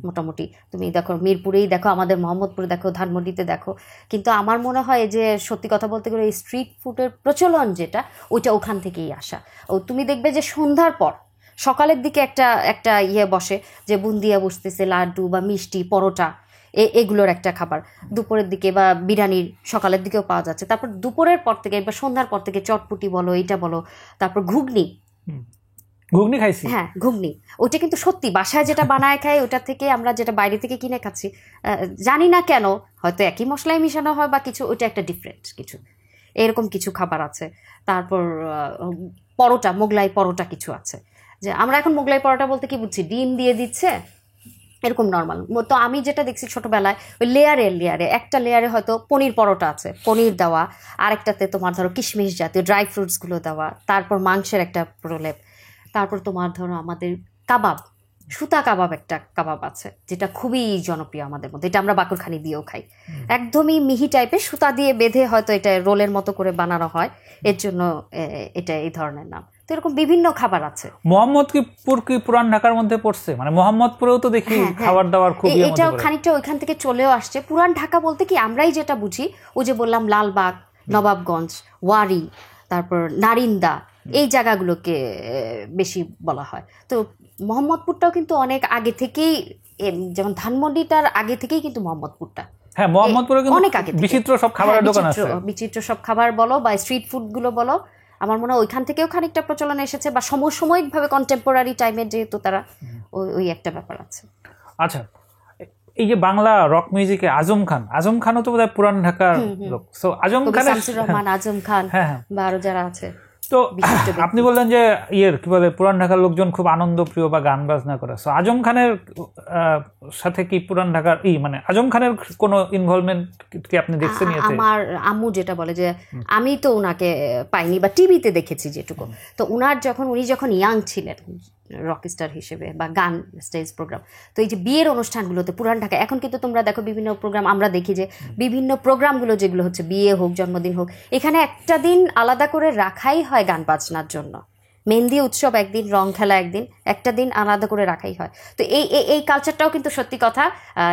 মোটামুটি। তুমি দেখো মিরপুরেই দেখো, আমাদের মোহাম্মদপুরে দেখো, ধানমন্ডিতে দেখো। কিন্তু আমার মনে হয় যে সত্যি কথা বলতে গেলে এই স্ট্রিট ফুডের প্রচলন যেটা, ওইটা ওখান থেকেই আসা। তুমি দেখবে যে সন্ধ্যার পর সকালের দিকে একটা ইয়ে বসে, যে বুন্দিয়া বসতেছে, লাড্ডু বা মিষ্টি, পরোটা, এগুলোর একটা খাবার। দুপুরের দিকে বা বিরিয়ানির সকালের দিকেও পাওয়া যাচ্ছে। তারপর দুপুরের পর থেকে বা সন্ধ্যার পর থেকে চটপুটি বলো, এইটা বলো, তারপর ঘুগনি খাইছি। হ্যাঁ, ঘুগনি, ওইটা কিন্তু সত্যি বাসায় যেটা বানায় খাই, ওটা থেকে আমরা যেটা বাইরে থেকে কিনে খাচ্ছি, জানি না কেন, হয়তো একই মশলাই মিশানো হয় বা কিছু, ওইটা একটা ডিফারেন্ট কিছু, এরকম কিছু খাবার আছে। তারপর পরোটা, মোগলাই পরোটা কিছু আছে, যে আমরা এখন মোগলাই পরোটা বলতে কি বুঝছি, ডিম দিয়ে দিচ্ছে এরকম নর্মাল। তো আমি যেটা দেখছি ছোটবেলায়, ওই লেয়ারে একটা লেয়ারে হয়তো পনির পরোটা আছে, পনির দেওয়া, আরেকটাতে তোমার ধরো কিশমিশ জাতীয় ড্রাই ফ্রুটসগুলো দেওয়া, তারপর মাংসের একটা প্রলেপ, তারপর তোমার ধরো আমাদের কাবাব, সুতা কাবাব একটা কাবাব আছে যেটা খুবই জনপ্রিয় আমাদের মধ্যে, এটা আমরা বাকরখানি দিয়েও খাই। একদমই মিহি টাইপের, সুতা দিয়ে বেঁধে হয়তো এটা রোলের মতো করে বানানো হয়, এর জন্য এটা এই ধরনের নাম। তো এরকম বিভিন্ন খাবার আছে। মোহাম্মদপুর কি পুরান ঢাকার মধ্যে পড়ছে? মানে মোহাম্মদপুরেও তো দেখি খাবার দাবার খুব এটাও খানিকটা ওইখান থেকে চলেও আসছে। পুরান ঢাকা বলতে কি আমরাই যেটা বুঝি, ওই যে বললাম লালবাগ, নবাবগঞ্জ, ওয়ারি, তারপর নারিন্দা, এই জায়গাগুলোকে বেশি বলা হয়। তো মোহাম্মদপুরটাও কিন্তু অনেক আগে থেকেই, যেমন ধানমন্ডিটার আগে থেকেই কিন্তু মোহাম্মদপুরটা, হ্যাঁ মোহাম্মদপুরে কিন্তু অনেক আগে বিচিত্র সব খাবারের দোকান আছে, বিচিত্র সব খাবার বলো বা স্ট্রিট ফুড গুলো বলো, আমার মনে হয় ওইখান থেকেও খানিকটা প্রচলন এসেছে, বা সমসাময়িক ভাবে কন্টেম্পোরারি টাইমের যেহেতু তারা, ওই একটা ব্যাপার আছে। আচ্ছা, এই যে বাংলা রক মিউজিকে আজম খানও তো বোধহয় পুরান ঢাকার লোক। সো আজম খান, শামসুর রহমান, আজম খান বা আরো যারা আছে। তো আপনি বললেন যে কি বলে পুরান ঢাকার লোকজন খুব আনন্দপ্রিয় বা গান বাজনা করে। সো আজম খানের সাথে কি পুরান ঢাকার মানে আজম খানের কোনো ইনভলভমেন্ট কি আপনি দেখছেন? আমার আম্মু যেটা বলে যে আমি তো উনাকে পাইনি বা টিভিতে দেখেছি যেটুকু। তো উনি যখন ইয়াং ছিলেন রকস্টার হিসেবে বা গান স্টেজ প্রোগ্রাম, তো এই যে বিয়ের অনুষ্ঠানগুলোতে পুরান ঢাকা, এখন কিন্তু তোমরা দেখো বিভিন্ন প্রোগ্রাম, আমরা দেখি যে বিভিন্ন প্রোগ্রামগুলো যেগুলো হচ্ছে বিয়ে হোক, জন্মদিন হোক, এখানে একটা দিন আলাদা করে রাখাই হয় গান বাজনার জন্য। মেহেন্দি উৎসব একদিন, রং খেলা একদিন, একটা দিন আলাদা করে রাখাই হয়। তো এই কালচারটাও কিন্তু সত্যি কথা,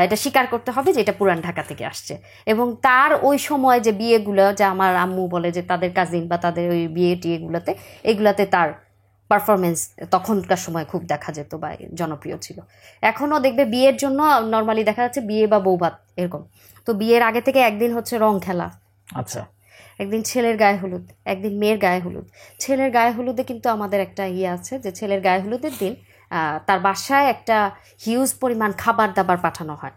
এটা স্বীকার করতে হবে যে এটা পুরান ঢাকা থেকে আসছে। এবং তার ওই সময় যে বিয়েগুলো, যে আমার আম্মু বলে যে তাদের কাজিন বা তাদের ওই বিয়ে টিয়েগুলোতে, এগুলাতে তার পারফরমেন্স তখনকার সময় খুব দেখা যেত বা জনপ্রিয় ছিল। এখনও দেখবে বিয়ের জন্য নর্মালি দেখা যাচ্ছে বিয়ে বা বৌভাত এরকম, তো বিয়ের আগে থেকে একদিন হচ্ছে রং খেলা, আচ্ছা একদিন ছেলের গায়ে হলুদ, একদিন মেয়ের গায়ে হলুদ। ছেলের গায়ে হলুদে কিন্তু আমাদের একটা আছে যে ছেলের গায়ে হলুদের দিন তার বাসায় একটা হিউজ পরিমাণ খাবার দাবার পাঠানো হয়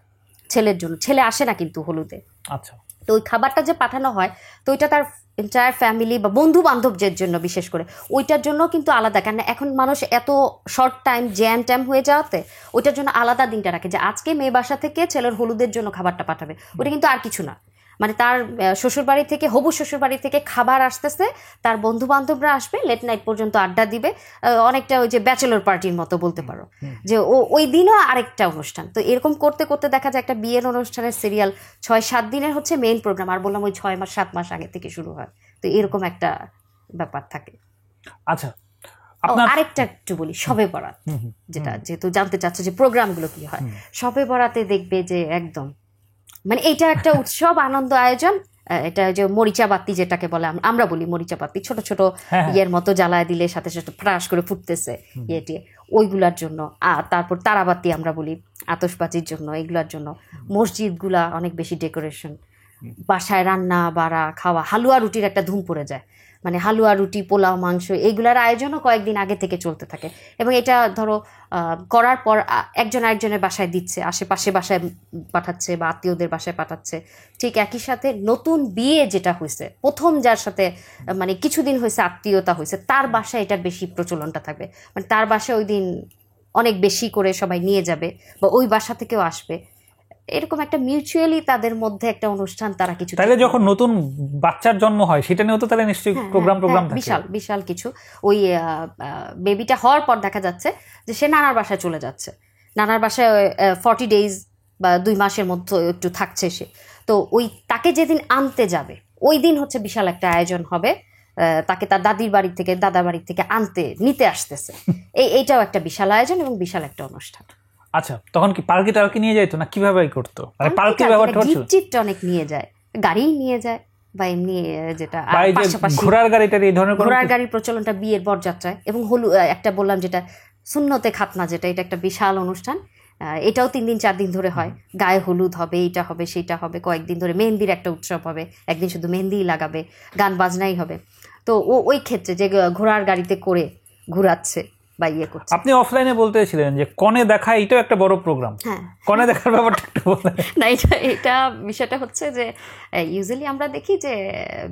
ছেলের জন্য। ছেলে আসে না কিন্তু হলুদে। আচ্ছা, তো ওই খাবারটা যে পাঠানো হয়, তো ওইটা তার এন্টায়ার ফ্যামিলি বা বন্ধু বান্ধবদের জন্য বিশেষ করে, ওইটার জন্য কিন্তু আলাদা। কারণ এখন মানুষ এত শর্ট টাইম জ্যাম হয়ে যাওয়াতে ওইটার জন্য আলাদা দিনটা রাখে যে আজকে মেয়ে বাসা থেকে ছেলের হলুদের জন্য খাবারটা পাঠাবে। ওটা কিন্তু আর কিছু না, মানে তার শ্বশুরবাড়ি থেকে, হবু শ্বশুরবাড়ি থেকে খাবার আসতেছে, তার বন্ধু বান্ধবরা আসবে, লেট নাইট পর্যন্ত আড্ডা দিবে, অনেকটা ওই যে ব্যাচেলর পার্টির মতো বলতে পারো, যে ওই দিনও আরেকটা অনুষ্ঠান। তো এরকম করতে করতে দেখা যায় একটা বিয়ের অনুষ্ঠানের সিরিয়াল 6-7 দিনের হচ্ছে মেইন প্রোগ্রাম, আর বললাম ওই 6-7 মাস আগে থেকে শুরু হয়। তো এরকম একটা ব্যাপার থাকে। আচ্ছা, আরেকটা একটু বলি, শবে বরাত, যেটা যেহেতু জানতে চাচ্ছ যে প্রোগ্রামগুলো কি হয়, শবে বরাতে দেখবে যে একদম মানে এটা একটা উৎসব, আনন্দ, আয়োজন। এটা যে মরিচা বাতি যেটাকে বলে, আমরা বলি মরিচা বাতি, ছোট ছোট ইয়ের মতো জ্বালায় দিলে সাথে সাথে ফ্রাস করে ফুটতেছে ইয়েটি, ওইগুলার জন্য। আর তারপর তারাবাতি আমরা বলি আতশবাজির জন্য, এগুলার জন্য। মসজিদগুলা অনেক বেশি ডেকোরেশন, বাসায় রান্না বাড়া খাওয়া, হালুয়া রুটির একটা ধুম পড়ে যায়, মানে হালুয়া রুটি, পোলাও, মাংস, এইগুলার আয়োজনও কয়েকদিন আগে থেকে চলতে থাকে। এবং এটা ধরো করার পর একজন আরেকজনের বাসায় দিচ্ছে, আশেপাশে বাসায় পাঠাচ্ছে বা আত্মীয়দের বাসায় পাঠাচ্ছে। ঠিক একই সাথে নতুন বিয়ে যেটা হয়েছে, প্রথম যার সাথে মানে কিছুদিন হয়েছে আত্মীয়তা হয়েছে, তার বাসায় এটার বেশি প্রচলনটা থাকবে। মানে তার বাসায় ওই দিন অনেক বেশি করে সবাই নিয়ে যাবে বা ওই বাসা থেকেও আসবে, এরকম একটা মিউচুয়ালি তাদের মধ্যে একটা অনুষ্ঠান তারা কিছু। তাহলে যখন নতুন বাচ্চার জন্ম হয় সেটা নিয়েও তো তাহলে নিশ্চয়ই প্রোগ্রাম থাকে, বিশাল বিশাল কিছু। ওই বেবিটা হওয়ার পর দেখা যাচ্ছে যে সে নানার বাসায় চলে যাচ্ছে, নানার বাসায় 40 days বা 2 মাসের মধ্যে একটু থাকছে সে। তো ওই তাকে যেদিন আনতে যাবে ওই দিন হচ্ছে বিশাল একটা আয়োজন হবে, তাকে তার দাদির বাড়ি থেকে, দাদার বাড়ি থেকে নিতে আসতেছে। এইটাও একটা বিশাল আয়োজন এবং বিশাল একটা অনুষ্ঠান। আচ্ছা, তখন কি পালকি টালকি নিয়ে যাইতো না কিভাবে করতো? মানে পালকি ব্যাপারটা হচ্ছে জিপ অনেক নিয়ে যায়, গাড়ি নিয়ে যায় বা এমনি যেটা পাশাপাশি ঘোড়ার গাড়িটা, এই ধরনের ঘোড়ার গাড়ির প্রচলনটা বিয়ের বরযাত্রায়। এবং একটা বললাম যেটা সুন্নতে খাতনা, যেটা এটা একটা বিশাল অনুষ্ঠান, এটাও 3 দিন 4 দিন ধরে হয়। গায়ে হলুদ হবে, এইটা হবে, সেইটা হবে, কয়েকদিন ধরে মেহেন্দির একটা উৎসব হবে, একদিন শুধু মেহেন্দিই লাগাবে, গান বাজনাই হবে। তো ওই ক্ষেত্রে যে ঘোড়ার গাড়িতে করে ঘুরাচ্ছে বা ইয়ে করছে। আপনি অফলাইনে বলতেছিলেন যে কনে দেখা, এটাও একটা বড় প্রোগ্রাম। হ্যাঁ, কনে দেখার ব্যাপারটা একটু বলেন না। এটা বিষয়টা হচ্ছে যে ইউজুয়ালি আমরা দেখি যে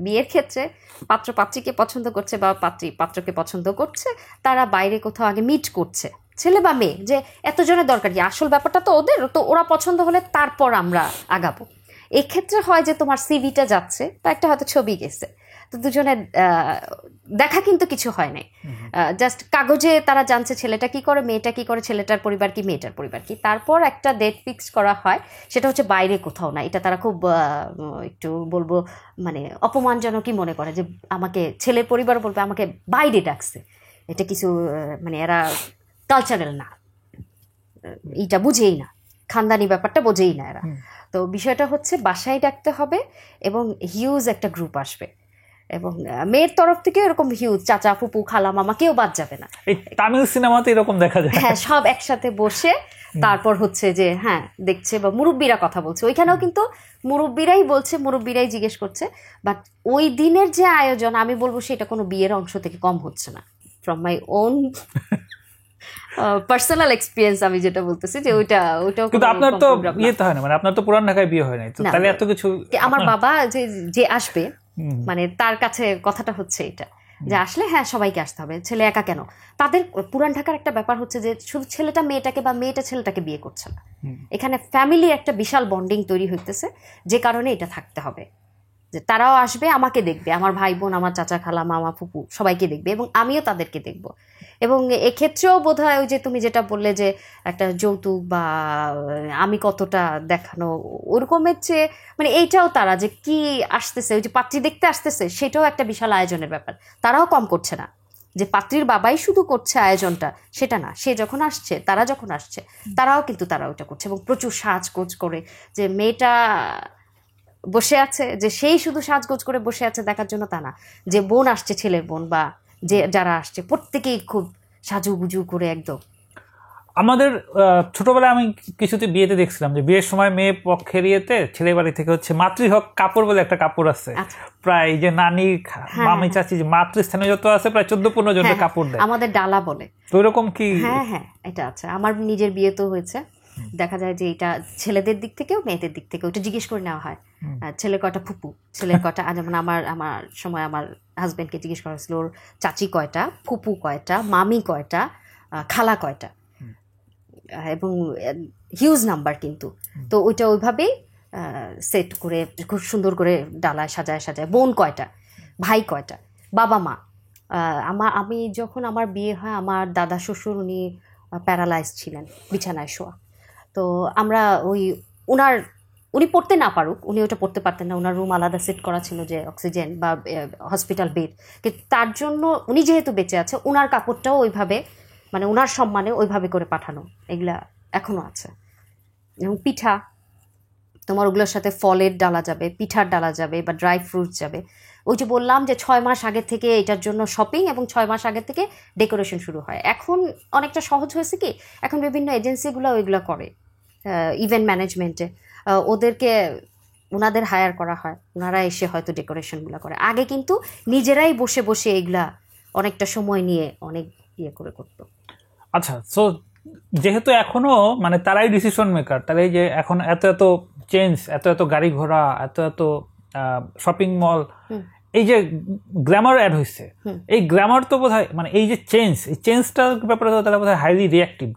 বিয়ের ক্ষেত্রে পাত্র পাত্রীকে পছন্দ করছে বা পাত্রী পাত্রকে পছন্দ করছে, তারা বাইরে কোথাও আগে মিট করছে, ছেলে বা মেয়ে, যে এতজনের দরকার কি, আসল ব্যাপারটা তো ওদের, তো ওরা পছন্দ হলে তারপর আমরা আগাবো। এক্ষেত্রে হয় যে তোমার সিভিটা যাচ্ছে বা একটা হয়তো ছবি গেছে, তো দুজনে দেখা কিন্তু কিছু হয় নাই, জাস্ট কাগজে তারা জানছে ছেলেটা কি করে, মেয়েটা কি করে, ছেলেটার পরিবার কি, মেয়েটার পরিবার কি। তারপর একটা ডেট ফিক্স করা হয়, সেটা হচ্ছে বাইরে কোথাও না। এটা তারা খুব একটু বলবো মানে অপমানজনকই মনে করে, যে আমাকে ছেলের পরিবার বলবে আমাকে বাইরে ডাকছে, এটা কিছু মানে এরা কালচারাল না, এইটা বুঝেই না, খানদানি ব্যাপারটা বোঝেই না এরা। তো বিষয়টা হচ্ছে বাসায় ডাকতে হবে এবং হিউজ একটা গ্রুপ আসবে, এবং মেয়ের তরফ থেকে এরকম হিউজ চাচা ফুপু খালা মামা কেউ বাদ যাবে না। এই তামিল সিনেমাতে এরকম দেখা যায়, হ্যাঁ, সব একসাথে বসে তারপর হচ্ছে যে হ্যাঁ দেখছে, বা মুরব্বীরা কথা বলছে, ওইখানেও কিন্তু মুরব্বীরাই বলছে, মুরব্বীরাই জিজ্ঞেস করছে। বাট ওই দিনের যে আয়োজন, আমি বলবো সেটা কোনো বিয়ের অংশ থেকে কম হচ্ছে না। From my own personal experience আমি যেটা বলতেছি, যে ওইটাও কিন্তু আপনার তো ইয়েতে হয় না, মানে আপনার তো পুরান ঢাকায় বিয়ে হয় নাই, তো তাহলে এত কিছু। আমার বাবা যে আসবে, মানে তার কাছে কথাটা হচ্ছে এটা, যে আসলে হ্যাঁ সবাইকে আসতে হবে, ছেলে একা কেন। তাদের পুরান ঢাকার একটা ব্যাপার হচ্ছে যে শুধু ছেলেটা মেয়েটাকে বা মেয়েটা ছেলেটাকে বিয়ে করছে না, এখানে ফ্যামিলির একটা বিশাল বন্ডিং তৈরি হইতেছে, যে কারণে এটা থাকতে হবে, যে তারাও আসবে, আমাকে দেখবে, আমার ভাই বোন, আমার চাচা খালা মামা ফুপু সবাইকে দেখবে, এবং আমিও তাদেরকে দেখব। এবং এক্ষেত্রেও বোধ হয় ওই যে তুমি যেটা বললে যে একটা যৌতুক বা আমি কতটা দেখানো, ওরকমের চেয়ে মানে এইটাও তারা যে কি আসতেছে, ওই যে পাত্রী দেখতে আসতেছে, সেটাও একটা বিশাল আয়োজনের ব্যাপার। তারাও কম করছে না, যে পাত্রীর বাবাই শুধু করছে আয়োজনটা সেটা না, সে যখন আসছে, তারা যখন আসছে, তারাও কিন্তু তারা ওইটা করছে, এবং প্রচুর সাজগোজ করে। যে মেয়েটা বসে আছে, যে সেই শুধু সাজগোজ করে বসে আছে দেখার জন্য তা না, যে বোন আসছে, ছেলের বোন বা যে যারা আসছে প্রত্যেকেই খুব সাজুগুজু করে একদম। আমাদের ছোটবেলায় আমি কিছুতে বিয়েতে দেখছিলাম যে বিয়ের সময় মেয়ে পক্ষের ইয়েতে ছেলে বাড়ি থেকে হচ্ছে মাতৃহক কাপড় বলে একটা কাপড় আছে, প্রায় যে নানি মামি চাচি যে মাতৃস্থানীয় যত আছে প্রায় 14-15 জনের কাপড় দেয়, আমাদের ডালা বলে। তো এরকম কি? হ্যাঁ হ্যাঁ, এটা আছে, আমার নিজের বিয়ে তো হয়েছে। দেখা যায় যে এটা ছেলেদের দিক থেকেও মেয়েদের দিক থেকে ওটা জিজ্ঞেস করে নেওয়া হয়, ছেলের কয়টা ফুপু, ছেলের কয়টা। যেমন আমার সময় আমার হাজবেন্ডকে জিজ্ঞেস করা হয়েছিল ওর চাচি কয়টা, ফুপু কয়টা, মামি কয়টা, খালা কয়টা, এবং হিউজ নাম্বার কিন্তু। তো ওইটা ওইভাবেই সেট করে খুব সুন্দর করে ডালায় সাজায় সাজায়। বোন কয়টা, ভাই কয়টা, বাবা মা। আমি যখন আমার বিয়ে হয়, আমার দাদা শ্বশুর উনি প্যারালাইজ ছিলেন, বিছানায় শোয়া। তো আমরা উনি পড়তে না পারুক, উনি ওটা পড়তে পারতেন না, ওনার রুম আলাদা সেট করা ছিল যে অক্সিজেন বা হসপিটাল বেড, কিন্তু তার জন্য উনি যেহেতু বেঁচে আছে, ওনার কাপড়টাও ওইভাবে মানে ওনার সম্মানে ওইভাবে করে পাঠানো, এগুলা এখনো আছে। এবং পিঠা, তোমার ওগুলোর সাথে ফলের ডালা যাবে, পিঠার ডালা যাবে বা ড্রাই ফ্রুটস যাবে। ওই যে বললাম যে 6 মাস আগে থেকে এটার জন্য শপিং, এবং 6 মাস আগে থেকে ডেকোরেশন শুরু হয়। এখন অনেকটা সহজ হয়েছে কি, এখন বিভিন্ন এজেন্সিগুলো ওইগুলো করে, ইভেন্ট ম্যানেজমেন্টে ওনাদের হায়ার করা হয়, ওনারা এসে হয়তো ডেকোরেশনগুলো করে। আগে কিন্তু নিজেরাই বসে বসে এগুলা অনেকটা সময় নিয়ে অনেক ইয়ে করে করতো। আচ্ছা, সো যেহেতু এখনো মানে তারাই ডিসিশন মেকার, তাহলে এই যে এখন এত এত চেঞ্জ, এত এত গাড়ি ঘোড়া, এত এত শপিং মল, এই যে গ্ল্যামার অ্যাড হয়েছে, এই গ্ল্যামার তো বোধহয় মানে এই যে এই চেঞ্জটার ব্যাপারে তো তারা বোধহয় হাইলি রিয়াক্টিভ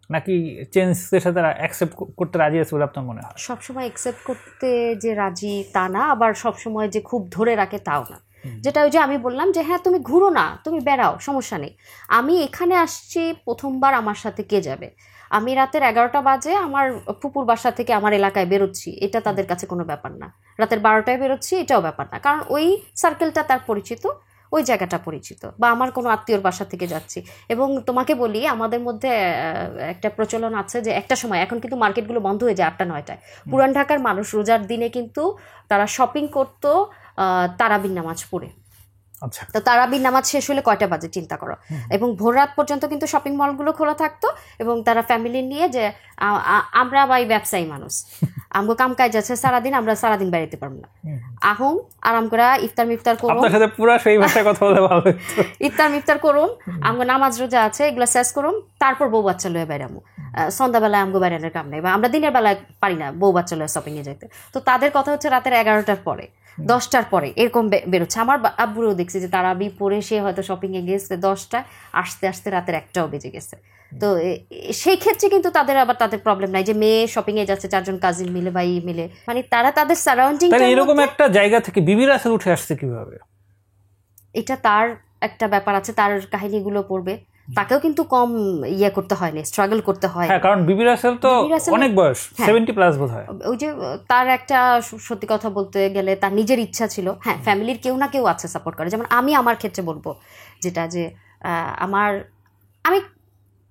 নাকি চেঞ্জের সাথে তারা অ্যাকসেপ্ট করতে রাজি আছে বলে আপনার মনে হয়? সবসময় অ্যাকসেপ্ট করতে যে রাজি তা না, আবার সবসময় যে খুব ধরে রাখে তাও না। যেটা ওই যে আমি বললাম যে হ্যাঁ তুমি ঘুরো না, তুমি বেড়াও, সমস্যা নেই। আমি এখানে আসছি প্রথমবার, আমার সাথে কে যাবে? আমি রাতের 11টা বাজে আমার ফুপুর বাসা থেকে আমার এলাকায় বেরোচ্ছি, এটা তাদের কাছে কোনো ব্যাপার না। রাতের 12টায় বেরোচ্ছি, এটাও ব্যাপার না, কারণ ওই সার্কেলটা তার পরিচিত, ওই জায়গাটা পরিচিত। বা আমার কোনো আত্মীয়র বাসা থেকে যাচ্ছি। এবং তোমাকে বলি, আমাদের মধ্যে একটা প্রচলন আছে যে একটা সময়, এখন কিন্তু মার্কেটগুলো বন্ধ হয়ে যায় 8টা-9টায়, পুরান ঢাকার মানুষ রোজার দিনে কিন্তু তারা শপিং করতো তারাবির নামাজ পড়ে। আচ্ছা, তো তারাবির নামাজ শেষ হলে কয়টা বাজে চিন্তা করো, এবং ভোর রাত পর্যন্ত কিন্তু শপিং মলগুলো খোলা থাকতো, এবং তারা ফ্যামিলি নিয়ে যে আমরা ভাই ব্যবসায়ী মানুষ, আমগো কাম কাজ আছে সারাদিন, আমরা সারাদিন বেড়াইতে পারবো না, আহুম আরাম করে ইফতার করুন, আপনার সাথে পুরো সেই ভাষায় কথা বলে ভালো ইফতার করুন, আমগো নামাজ রোজা আছে এগুলো শেষ করুন, তারপর বউ বাচ্চা লয়ে বেড়ামো। সন্ধ্যাবেলায় আমগো বেড়ানোর কাম নেই, বা আমরা দিনের বেলায় পারি না বউ বাচ্চা লয়ে শপিং এ যেতে। তো তাদের কথা হচ্ছে রাতের 11টার পরে, 10টার পরে এরকম বেরোচ্ছে। আমার আব্বুরও দেখছি যে তারাবি পরে সে হয়তো শপিং এ গেছে 10টায়, আসতে আসতে রাতের 1টাও বেজে গেছে। তো সেই ক্ষেত্রে কিন্তু তাদের প্রবলেম নাই যে মেয়ে শপিং এ যাচ্ছে 4জন কাজিন মিলে, ভাই মিলে, মানে তারা তাদের সারাউন্ডিং। এরকম একটা জায়গা থেকে বিবির আসলে উঠে আসছে কিভাবে? এটা তার একটা ব্যাপার আছে, তার কাহিনীগুলো পড়বে, তাকেও কিন্তু কম করতে হয়নি, স্ট্রাগল করতে হয়। হ্যাঁ, কারণ বিবি রাসেল তো অনেক বয়স, 70+ বোধহয়। ওই যে তার একটা সত্যি কথা বলতে গেলে তার নিজের ইচ্ছা ছিল। হ্যাঁ, ফ্যামিলির কেউ না কেউ আছে সাপোর্ট করে, যেমন আমি আমার ক্ষেত্রে বলবো যেটা যে আমি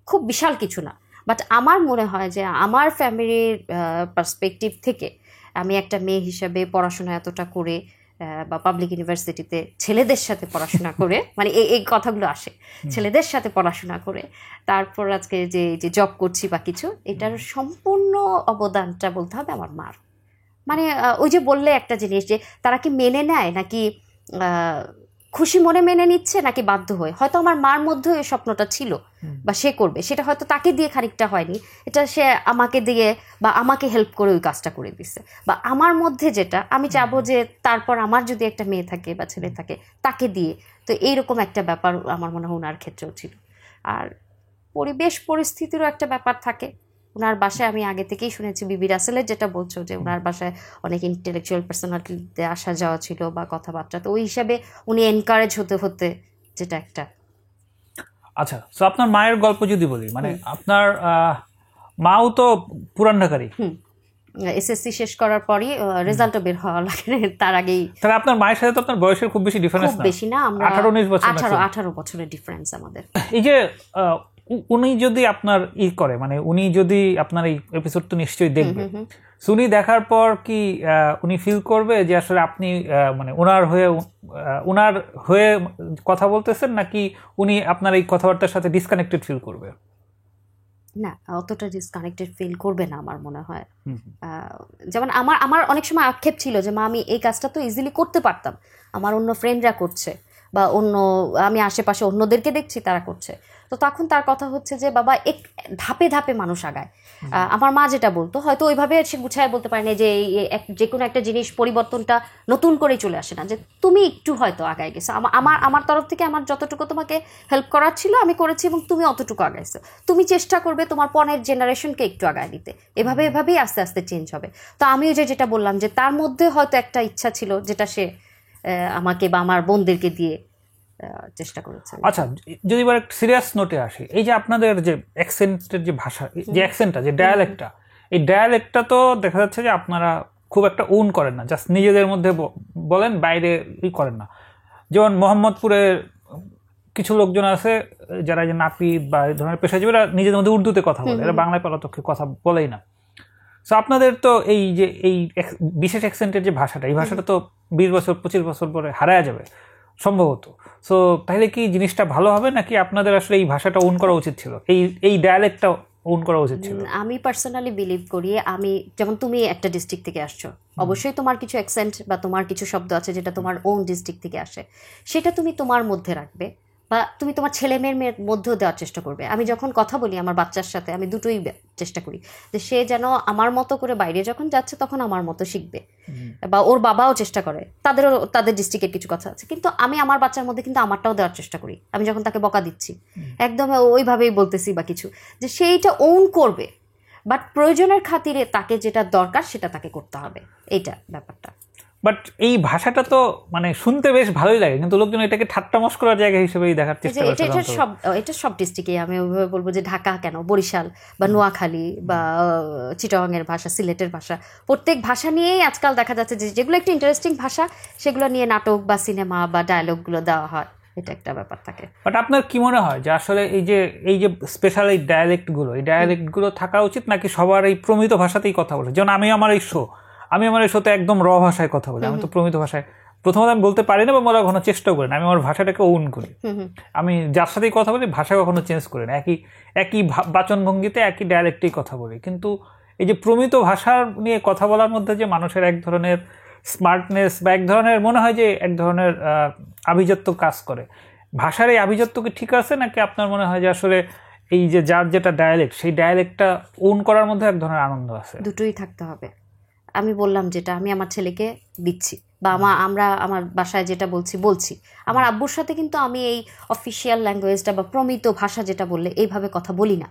খুব বিশাল কিছু না, বাট আমার মনে হয় যে আমার ফ্যামিলির পার্সপেক্টিভ থেকে আমি একটা মেয়ে হিসাবে পড়াশোনা এতটা করে বা পাবলিক ইউনিভার্সিটিতে ছেলেদের সাথে পড়াশোনা করে, মানে এই কথাগুলো আসে, ছেলেদের সাথে পড়াশোনা করে তারপর আজকে যে জব করছি বা কিছু, এটার সম্পূর্ণ অবদানটা বলতে হবে আমার মার। মানে ওই যে বললে একটা জিনিস যে তারা কি মেনে নেয় নাকি খুশি মনে মেনে নিচ্ছে নাকি বাধ্য হয়ে, হয়তো আমার মার মধ্যে ওই স্বপ্নটা ছিল বা সে করবে, সেটা হয়তো তাকে দিয়ে খানিকটা হয়নি, এটা সে আমাকে দিয়ে বা আমাকে হেল্প করে ওই কাজটা করে দিচ্ছে। বা আমার মধ্যে যেটা আমি চাবো যে তারপর আমার যদি একটা মেয়ে থাকে বা ছেলে থাকে তাকে দিয়ে, তো এইরকম একটা ব্যাপার আমার মনে হয় ওনার ক্ষেত্রেও ছিল। আর পরিবেশ পরিস্থিতিরও একটা ব্যাপার থাকে। ওনার বাসায় আমি আগে থেকেই শুনেছি, বিবি রাসেলের যেটা বলছো যে ওনার বাসায় অনেক ইন্টেলেকচুয়াল পার্সোনালিটিতে আসা যাওয়া ছিল বা কথাবার্তা, তো ওই হিসাবে উনি এনকারেজ হতে হতে যেটা একটা। আচ্ছা, তো আপনার মায়ের গল্প যদি বলি, মানে আপনার মাও তো পুরান ঢাকারই। এসএসসি শেষ করার পরই রেজাল্টও বের হওয়া লাগে, তার আগেই। তাহলে আপনার মায়ের সাথে তো আপনার বয়সের খুব বেশি ডিফারেন্স না, বেশি না, আমরা 18-19 বছর, 18 বছরের ডিফারেন্স আমাদের। এই যে উনি যদি আপনার করে, মানে উনি যদি আপনার এই এপিসোড তো নিশ্চয়ই দেখবে, উনি দেখার পর কি উনি ফিল করবে যে আসলে আপনি মানে ওনার হয়ে কথা বলতেছেন, নাকি উনি আপনার এই কথাবার্তার সাথে ডিসকানেক্টেড ফিল করবে? না, অতটা ডিসকানেক্টেড ফিল করবে না আমার মনে হয়। যেমন আমার অনেক সময় আক্ষেপ ছিল যে মা আমি এই কাজটা তো ইজিলি করতে পারতাম, আমার অন্য ফ্রেন্ডরা করছে বা অন্য আমি আশেপাশে অন্যদেরকে দেখছি তারা করছে, তো তখন তার কথা হচ্ছে যে বাবা ধাপে ধাপে মানুষ আগায়। আমার মা যেটা বলতো হয়তো ওইভাবে সে গুছায় বলতে পারে না যে যে কোনো একটা জিনিস পরিবর্তনটা নতুন করেই চলে আসে না, যে তুমি একটু হয়তো আগায় গেছো, আমার তরফ থেকে আমার যতটুকু তোমাকে হেল্প করার ছিল আমি করেছি এবং তুমি অতটুকু আগাইছো, তুমি চেষ্টা করবে তোমার পরের জেনারেশনকে একটু আগায় দিতে, এভাবেই আস্তে আস্তে চেঞ্জ হবে। তো আমি ওই যেটা বললাম যে তার মধ্যে হয়তো একটা ইচ্ছা ছিল যেটা সে আমাকে বা আমার বোনদেরকে দিয়ে চেষ্টা করেছে। আচ্ছা, যদি এবার একটা সিরিয়াস নোটে আসি, এই যে আপনাদের যে অ্যাকসেন্টের যে ভাষা, যে অ্যাকসেন্টটা, যে ডায়ালেক্টটা, এই ডায়ালেক্টটা তো দেখা যাচ্ছে যে আপনারা খুব একটা ওন করেন না, জাস্ট নিজেদের মধ্যে বলেন, বাইরে করেন না। যেমন মোহাম্মদপুরের কিছু লোকজন আছে যারা যে নাপিত বা এই ধরনের পেশাজীবীরা নিজেদের মধ্যে উর্দুতে কথা বলে, এরা বাংলায় পারতপক্ষে কথা বলেই না। সো আপনাদের তো এই যে এই বিশেষ অ্যাকসেন্টের যে ভাষাটা, এই ভাষাটা তো 20 বছর 25 বছর পরে হারায় যাবে সম্ভবত। সো তাহলে কি জিনিসটা ভালো হবে, নাকি আপনাদের আসলে এই ভাষাটা ওন করা উচিত ছিল, এই ডায়ালেক্টটা ওন করা উচিত ছিল? আমি পার্সোনালি বিলিভ করি, আমি যেমন তুমি একটা ডিস্ট্রিক্ট থেকে আসছো, অবশ্যই তোমার কিছু অ্যাকসেন্ট বা তোমার কিছু শব্দ আছে যেটা তোমার ওন ডিস্ট্রিক্ট থেকে আসে, সেটা তুমি তোমার মধ্যে রাখবে বা তুমি তোমার ছেলে মেয়ের মধ্যেও দেওয়ার চেষ্টা করবে। আমি যখন কথা বলি আমার বাচ্চার সাথে, আমি দুটোই চেষ্টা করি যে সে যেন আমার মতো করে বাইরে যখন যাচ্ছে তখন আমার মতো শিখবে, বা ওর বাবাও চেষ্টা করে, তাদের ডিস্ট্রিক্টের কিছু কথা আছে, কিন্তু আমি আমার বাচ্চার মধ্যে কিন্তু আমারটাও দেওয়ার চেষ্টা করি। আমি যখন তাকে বকা দিচ্ছি একদম ওইভাবেই বলতেছি বা কিছু, যে সেইটা ওন করবে, বাট প্রয়োজনের খাতিরে তাকে যেটা দরকার সেটা তাকে করতে হবে, এইটা ব্যাপারটা। বাট এই ভাষাটা তো মানে শুনতে বেশ ভালোই লাগে, কিন্তু লোকজন এটাকে ঠাট্টা মশকরার জায়গা হিসেবেই দেখার চেষ্টা করে। এটা সব ডিস্ট্রিক্টে, আমি ওইভাবে বলবো যে ঢাকা কেন, বরিশাল বা নোয়াখালী বা চিটাগাংয়ের ভাষা, সিলেটের ভাষা, প্রত্যেক ভাষা নিয়েই আজকাল দেখা যাচ্ছে যে যেগুলো একটু ইন্টারেস্টিং ভাষা সেগুলো নিয়ে নাটক বা সিনেমা বা ডায়ালগগুলো দেওয়া হয়, এটা একটা ব্যাপার থাকে। বাট আপনার কি মনে হয় যে আসলে এই যে স্পেশাল এই ডায়ালেক্টগুলো থাকা উচিত, নাকি সবার এই প্রমিত ভাষাতেই কথা বলে? যেমন আমি আমার এই শোতে একদম র ভাষায় কথা বলি, আমি তো প্রমিত ভাষায় প্রথমত আমি বলতে পারি না বা বলার কখনো চেষ্টাও করি না, আমি আমার ভাষাটাকে ওন করি। আমি যার সাথেই কথা বলি ভাষা কখনো চেঞ্জ করি না, একই বাচনভঙ্গিতে একই ডায়ালেক্টেই কথা বলি। কিন্তু এই যে প্রমিত ভাষা নিয়ে কথা বলার মধ্যে যে মানুষের এক ধরনের স্মার্টনেস বা এক ধরনের মনে হয় যে এক ধরনের আভিজাত্য কাজ করে, ভাষার এই আভিজাত্য কি ঠিক আছে, নাকি আপনার মনে হয় যে আসলে এই যে যার যেটা ডায়ালেক্ট, সেই ডায়ালেক্টটা ওন করার মধ্যে এক ধরনের আনন্দ আছে? দুটোই থাকতে হবে। আমি বললাম যেটা আমি আমার ছেলেকে দিচ্ছি বা আমার বাসায় যেটা বলছি, আমার আব্বুর সাথে কিন্তু আমি এই অফিসিয়াল ল্যাঙ্গুয়েজটা বা প্রমিত ভাষা যেটা বললে এইভাবে কথা বলি না,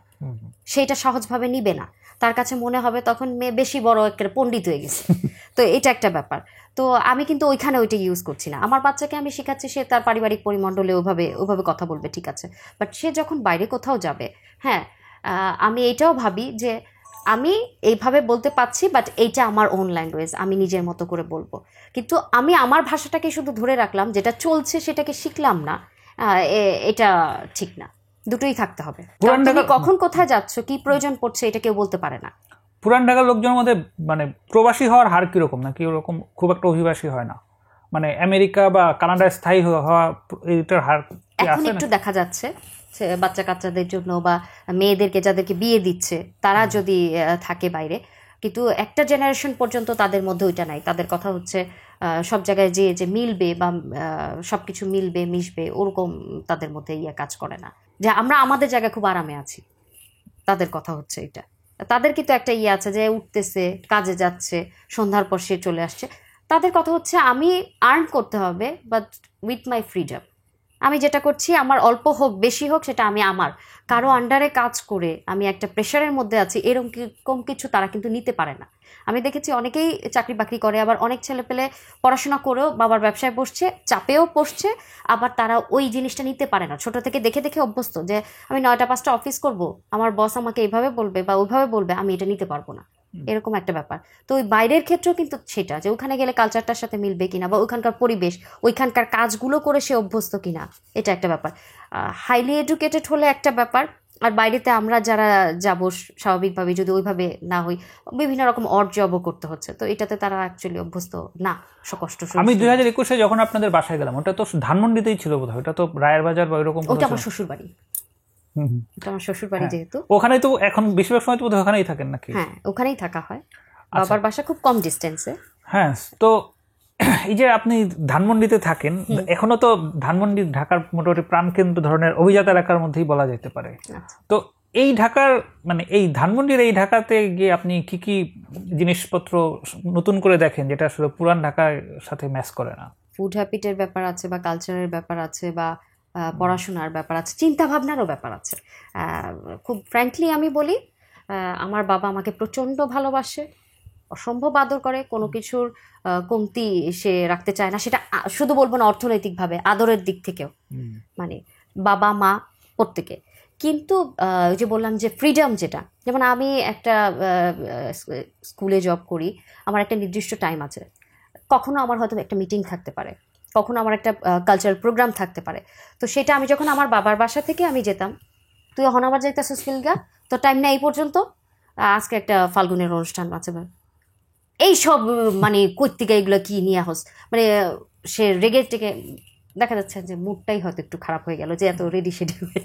সেইটা সহজভাবে নিবে না, তার কাছে মনে হবে তখন মেয়ে বেশি বড় একটা পণ্ডিত হয়ে গেছে। তো এটা একটা ব্যাপার। তো আমি কিন্তু ওইখানে ওইটা ইউজ করছি না। আমার বাচ্চাকে আমি শেখাচ্ছি সে তার পারিবারিক পরিমণ্ডলে ওভাবে কথা বলবে, ঠিক আছে, বাট সে যখন বাইরে কোথাও যাবে, হ্যাঁ, আমি এটাও ভাবি যে আমি এইভাবে বলতে পারছি, বাট এইটা আমার ওন ল্যাঙ্গুয়েজ, আমি নিজের মতো করে বলবো, কিন্তু আমি আমার ভাষাটাকে শুধু ধরে রাখলাম, যেটা চলছে সেটাকে শিখলাম না, এটা ঠিক না। দুটোই থাকতে হবে। তুমি কখন কোথায় যাচ্ছ, কি প্রয়োজন পড়ছে, এটা কেউ বলতে পারে না। পুরান ঢাকার লোকজনের মধ্যে মানে প্রবাসী হওয়ার হার কিরকম, নাকি ওরকম খুব একটা অভিবাসী হয় না, মানে আমেরিকা বা কানাডায় স্থায়ী হওয়া এটার হার এখন একটু দেখা যাচ্ছে বাচ্চা কাচ্চাদের জন্য বা মেয়েদেরকে যাদেরকে বিয়ে দিচ্ছে তারা যদি থাকে বাইরে, কিন্তু একটা জেনারেশন পর্যন্ত তাদের মধ্যে ওইটা নাই। তাদের কথা হচ্ছে সব জায়গায় যে মিলবে বা সব কিছু মিলবে মিশবে, ওরকম তাদের মধ্যে কাজ করে না, যে আমরা আমাদের জায়গায় খুব আরামে আছি। তাদের কথা হচ্ছে এটা। তাদের কিন্তু একটা আছে যে উঠতেছে, কাজে যাচ্ছে, সন্ধ্যার পর সে চলে আসছে। তাদের কথা হচ্ছে আমি আর্ন করতে হবে, বাট উইথ মাই ফ্রিডম। আমি যেটা করছি, আমার অল্প হোক বেশি হোক, সেটা আমি আমার কারো আন্ডারে কাজ করে আমি একটা প্রেশারের মধ্যে আছি, এরকম কিছু তারা কিন্তু নিতে পারে না। আমি দেখেছি অনেকেই চাকরি বাকরি করে, আবার অনেক ছেলে পেলে পড়াশোনা করেও বাবার ব্যবসায় বসছে, চাপেও বসছে, আবার তারা ওই জিনিসটা নিতে পারে না। ছোট থেকে দেখে দেখে অভ্যস্ত যে আমি 9টা 5টা অফিস করব, আমার বস আমাকে এইভাবে বলবে বা ওইভাবে বলবে, আমি এটা নিতে পারবো না, এরকম একটা ব্যাপার। তো ওই বাইরের ক্ষেত্রেও কিন্তু সেটা, যে ওখানে গেলে কালচারটার সাথে মিলবে কিনা, বা ওইখানকার পরিবেশ, ওইখানকার কাজগুলো করে সে অভ্যস্ত কিনা, এটা একটা ব্যাপার। হাইলি এডুকেটেড হলে একটা ব্যাপার, আর বাইরেতে আমরা যারা যাব স্বাভাবিকভাবে যদি ওইভাবে না হই, বিভিন্ন রকম অড জবও করতে হচ্ছে, তো এটাতে তারা অ্যাকচুয়ালি অভ্যস্ত না, কষ্ট। আমি 2021-এ যখন আপনাদের বাসায় গেলাম, ওটা তো ধানমন্ডিতেই ছিল বোধহয়, ওটা তো রায়ের বাজার বা ওইরকম। ওটা আমার শ্বশুর বাড়ি, আমার শ্বশুর বাড়ি, যেহেতু ওখানেই তো এখন বেশিরভাগ সময় তো বোধহয় ওখানেই থাকেন নাকি? হ্যাঁ, ওখানেই থাকা হয়। বাবার বাসা খুব কম ডিস্টেন্সে। হ্যাঁ, তো এই যে আপনি ধানমন্ডিতে থাকেন, এখনো তো ধানমন্ডি ঢাকার মোটামুটি প্রাণকেন্দ্র ধরনের অভিজাত এলাকার মধ্যেই বলা যেতে পারে। তো এই ঢাকার মানে এই ধানমন্ডির এই ঢাকাতে গিয়ে আপনি কি কি জিনিসপত্র নতুন করে দেখেন যেটা আসলে পুরান ঢাকার সাথে ম্যাচ করে না? ফুড হ্যাবিটের ব্যাপার আছে, বা কালচারের ব্যাপার আছে, বা পড়াশোনার ব্যাপার আছে, চিন্তা ভাবনারও ব্যাপার আছে। খুব ফ্র্যাঙ্কলি আমি বলি, আমার বাবা আমাকে প্রচণ্ড ভালোবাসে, অসম্ভব আদর করে, কোনো কিছুর কমতি সে রাখতে চায় না। সেটা শুধু বলবো না অর্থনৈতিকভাবে, আদরের দিক থেকেও, মানে বাবা মা প্রত্যেকে। কিন্তু ওই যে বললাম যে ফ্রিডম, যেটা যেমন আমি একটা স্কুলে জব করি, আমার একটা নির্দিষ্ট টাইম আছে, কখনো আমার হয়তো একটা মিটিং থাকতে পারে, কখনো আমার একটা কালচারাল প্রোগ্রাম থাকতে পারে। তো সেটা আমি যখন আমার বাবার বাসা থেকে আমি যেতাম, তুই এখন আবার যাইতেছিস ফিলগা, তো টাইম নেই এই পর্যন্ত, আজকে একটা ফাল্গুনের অনুষ্ঠান আছে, এই সব মানে কর্তিকা এগুলো কি নিয়ে হোস, মানে সে রেগে টেগে দেখা যাচ্ছে যে মুডটাই হয়তো একটু খারাপ হয়ে গেল, যে এত রেডি শেডি হয়ে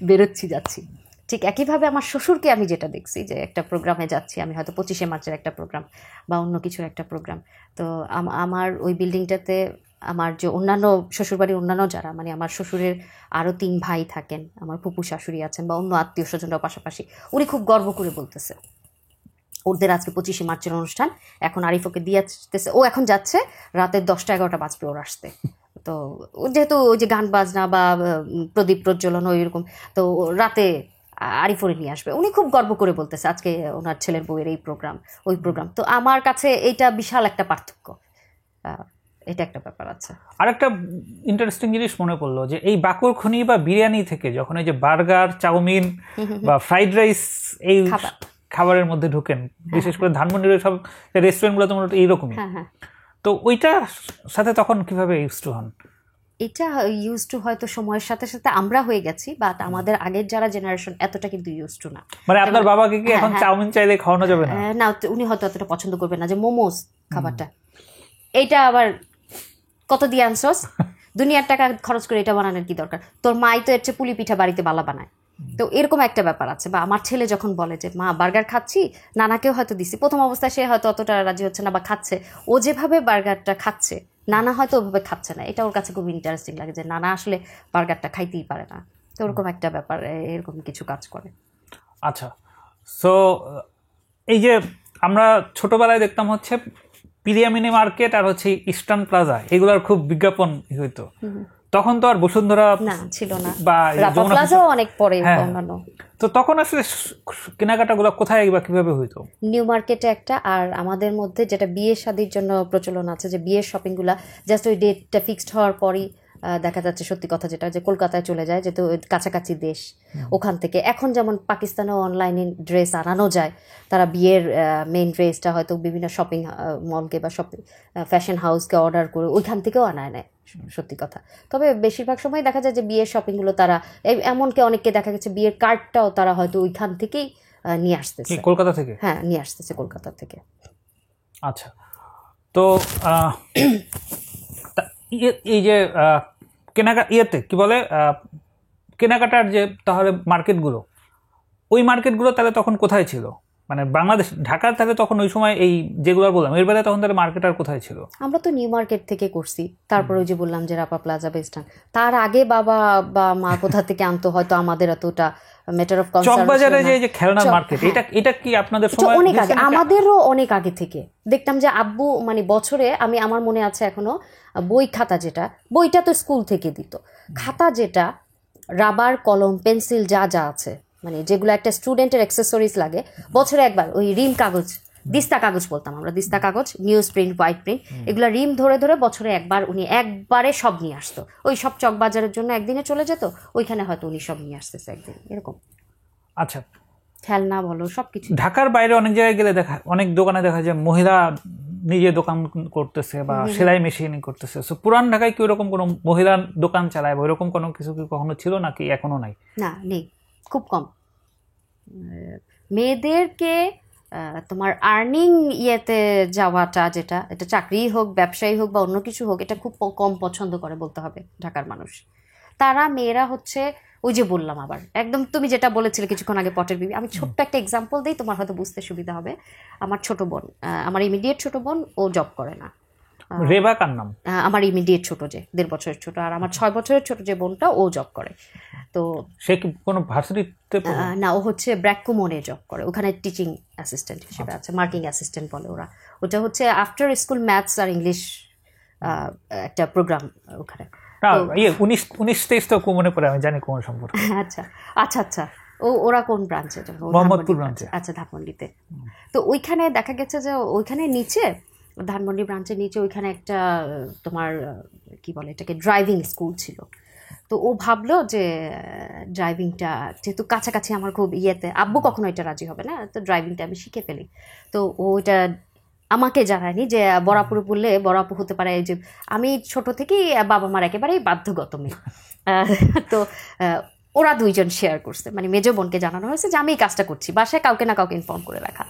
বেরোচ্ছি যাচ্ছি। ঠিক একইভাবে আমার শ্বশুরকে আমি যেটা দেখছি, যে একটা প্রোগ্রামে যাচ্ছি আমি, হয়তো 25শে মার্চের একটা প্রোগ্রাম বা অন্য কিছুর একটা প্রোগ্রাম, তো আমার ওই বিল্ডিংটাতে আমার যে অন্যান্য শ্বশুরবাড়ির অন্যান্য যারা, মানে আমার শ্বশুরের আরও 3 ভাই থাকেন, আমার ফুপু শাশুড়ি আছেন, বা অন্য আত্মীয় স্বজনরাও পাশাপাশি, উনি খুব গর্ব করে বলতেছে ওদের আজকে 25শে মার্চের অনুষ্ঠান, এখন আরিফ ওকে দিয়ে আসতেছে, ও এখন যাচ্ছে, রাতের 10টা 11টা বাজবে ওর আসতে। তো যেহেতু ওই যে গান বাজনা বা প্রদীপ প্রজ্বলন ওইরকম, তো রাতে আরিফ ওরে নিয়ে আসবে, উনি খুব গর্ব করে বলতেছে আজকে ওনার ছেলের বউয়ের এই প্রোগ্রাম ওই প্রোগ্রাম। তো আমার কাছে এইটা বিশাল একটা পার্থক্য, এটা একটা ব্যাপার আছে। আর একটা ইন্টারেস্টিং জিনিস মনে পড়লো, যে এই বাকরখনি বা বিরিয়ানি থেকে যখন এই যে বার্গার, চাউমিন বা ফ্রাইড রাইস এই খাবারের মধ্যে ঢুকেন, বিশেষ করে ধানমন্ডির সব রেস্টুরেন্টগুলো তো মূলত এইরকমই, তো ওইটার সাথে তখন কিভাবে ইউজ টু হন? এটা ইউজ টু হয়তো সময়ের সাথে সাথে আমরা হয়ে গেছি, বাট আমাদের আগের যারা জেনারেশন এতটা কিন্তু ইউজ টু না। মানে আপনার বাবাকে কি এখন চাউমিন চাইলে খাওয়ানো যাবে না? না, উনি হয়তো এতটা পছন্দ করবেন না, যে মোমোস খাবারটা, এইটা আবার কত দিয়ে আনছস, দুনিয়ার টাকা খরচ করে এটা বানানোর কি দরকার, তোর মাই তো এর চেয়ে পুলি পিঠা বাড়িতে বালা বানায়। তো এরকম একটা ব্যাপার আছে। বা আমার ছেলে যখন বলে যে মা বার্গার খাচ্ছি, নানাকেও হয়তো দিছি, প্রথম অবস্থায় সে হয়তো অতটা রাজি হচ্ছে না বা খাচ্ছে, ও যেভাবে বার্গারটা খাচ্ছে নানা হয়তো ওভাবে খাচ্ছে না, এটা ওর কাছে খুব ইন্টারেস্টিং লাগে যে নানা আসলে বার্গারটা খাইতেই পারে না। তো ওরকম একটা ব্যাপার, এরকম কিছু কাজ করে। আচ্ছা, সো এই যে আমরা ছোটবেলায় দেখতাম হচ্ছে পিরিয়া মিনি মার্কেট আর হচ্ছে ইস্টার্ন প্লাজা, এগুলোর খুব বিজ্ঞাপন হইতো। তখন তো আর বসুন্ধরা না ছিল না, বা রাপা প্লাজাও অনেক পরে অন্যান্য। তো তখন আসলে কেনাকাটাগুলো কোথায় বা কিভাবে হইতো? নিউ মার্কেটে একটা, আর আমাদের মধ্যে যেটা বিয়ে শাদির জন্য প্রচলন আছে, যে বিয়ের শপিংগুলো জাস্ট ওই ডেটটা ফিক্সড হওয়ার পরই দেখা যাচ্ছে, সত্যি কথা যেটা, যে কলকাতায় চলে যায়, যেহেতু কাছাকাছি দেশ, ওখান থেকে এখন যেমন পাকিস্তানেও অনলাইনে ড্রেস আনানো যায়, তারা বিয়ের মেইন ড্রেসটা হয়তো বিভিন্ন শপিং মলকে বা শপিং ফ্যাশন হাউসকে অর্ডার করে ওইখান থেকেও আনায় নেয়, সত্যি কথা। তবে বেশিরভাগ সময় দেখা যায় যে বিয়ের শপিংগুলো তারা, এমনকি অনেককে দেখা গেছে বিয়ের কার্ডটাও তারা হয়তো ওইখান থেকেই নিয়ে আসতেছে, কলকাতা থেকে। হ্যাঁ, নিয়ে আসতেছে কলকাতা থেকে। আচ্ছা, তো এই যে ইয়েতে কি বলে কেনাকাটার যে তাহলে মার্কেটগুলো, ওই মার্কেটগুলো তাহলে তখন কোথায় ছিল? মানে বাংলাদেশ, ঢাকার তাহলে তখন ওই সময় এই যেগুলো বললাম এর বেলায় তখন তাহলে মার্কেট আর কোথায় ছিল? আমরা তো নিউ মার্কেট থেকে করছি, তারপরে ওই যে বললাম যে রাপা প্লাজা, বেস্টার্ন। তার আগে বাবা বা মা কোথা থেকে আনতো হয়তো আমাদের এতটা ম্যাটার অফ কনসার্ন। চকবাজারে যে খেলনার মার্কেট, এটা কি আপনাদের সময়? অনেক আগে, আমাদেরও অনেক আগে থেকে দেখতাম যে আব্বু মানে বছরে, আমার মনে আছে এখনো, বই খাতা যেটা, বইটা তো স্কুল থেকে দিত, খাতা যেটা, রাবার, কলম, পেন্সিল যা যা আছে, মানে যেগুলো একটা স্টুডেন্টের অ্যাক্সেসরিজ লাগে, বছরে একবার ওই রিম কাগজ, দিস্তা কাগজ বলতাম আমরা, দিস্তা কাগজ, নিউজ প্রিন্ট, হোয়াইট প্রিন্ট, এগুলো রিম ধরে ধরে বছরে একবার উনি একবারে সব নিয়ে আসতো। ওই সব চকবাজারের জন্য একদিনে চলে যেত, ওইখানে হয়তো উনি সব নিয়ে আসতেছে একদিন, এরকম। আচ্ছা, খেলনা বলো সবকিছু। ঢাকার বাইরে অনেক জায়গায় গেলে অনেক দোকানে দেখা যায় মহিলা নিজে দোকান করতেছে বা সেলাই মেশিন করতেছে। সো পুরান ঢাকায় কি ওরকম কোনো মহিলা দোকান চালায় বা ওইরকম কোনো কিছু কি কখনো ছিল নাকি এখনো নাই? না, নেই, খুব কম। মেয়েদেরকে তোমার আর্নিং ইয়েতে যাওয়াটা, যেটা এটা চাকরি হোক, ব্যবসায়ী হোক বা অন্য কিছু হোক, এটা খুব কম পছন্দ করে বলতে হবে ঢাকার মানুষ। তারা মেয়েরা হচ্ছে ওই যে বললাম আবার একদম, তুমি যেটা বলেছিলে কিছুক্ষণ আগে পটের বিবি, আমি ছোট্ট একটা এক্সাম্পল দিই, তোমার হয়তো বুঝতে সুবিধা হবে। আমার ছোট বোন, আমার ইমিডিয়েট ছোট বোন, ও জব করে না। রেবা কার নাম? আমার ইমিডিয়েট ছোট, যে 1.5 বছরের ছোট, আর আমার 6 বছরের ছোট যে বোনটা, ও জব করে। তো সে কি কোনো ভার্সিটিতে? না, ও হচ্ছে ব্র্যাকুমনে জব করে, ওখানে টিচিং অ্যাসিস্ট্যান্ট হিসেবে আছে, মার্কিং অ্যাসিস্ট্যান্ট বলে ওরা। ওটা হচ্ছে আফটার স্কুল ম্যাথস আর ইংলিশ একটা প্রোগ্রাম ওখানে। 19-23 তো মনে পড়ে, আমি জানি কোন সম্পর্কে। আচ্ছা আচ্ছা আচ্ছা, ওরা কোন ব্রাঞ্চে? মোহাম্মদপুর ব্রাঞ্চে। আচ্ছা, ধানমন্ডিতে। তো ওইখানে দেখা গেছে যে ওইখানে নিচে, ধানমন্ডি ব্রাঞ্চের নিচে ওইখানে একটা তোমার কি বলে এটাকে, ড্রাইভিং স্কুল ছিল। তো ও ভাবলো যে ড্রাইভিংটা যেহেতু কাছাকাছি আমার খুব ইয়েতে, আব্বু কখনো এটা রাজি হবে না, তো ড্রাইভিংটা আমি শিখে ফেলি। তো ও এটা আমাকে জানায়নি যে বরাপুরে বললে বরাপু হতে পারে, যে আমি ছোট থেকেই বাবা মার একেবারেই বাধ্যগত মেয়ে। তো ওরা দুইজন শেয়ার করছে, মানে মেজো বোনকে জানানো হয়েছে যে আমি এই কাজটা করছি, বাসায় কাউকে না কাউকে ইনফর্ম করে রাখা।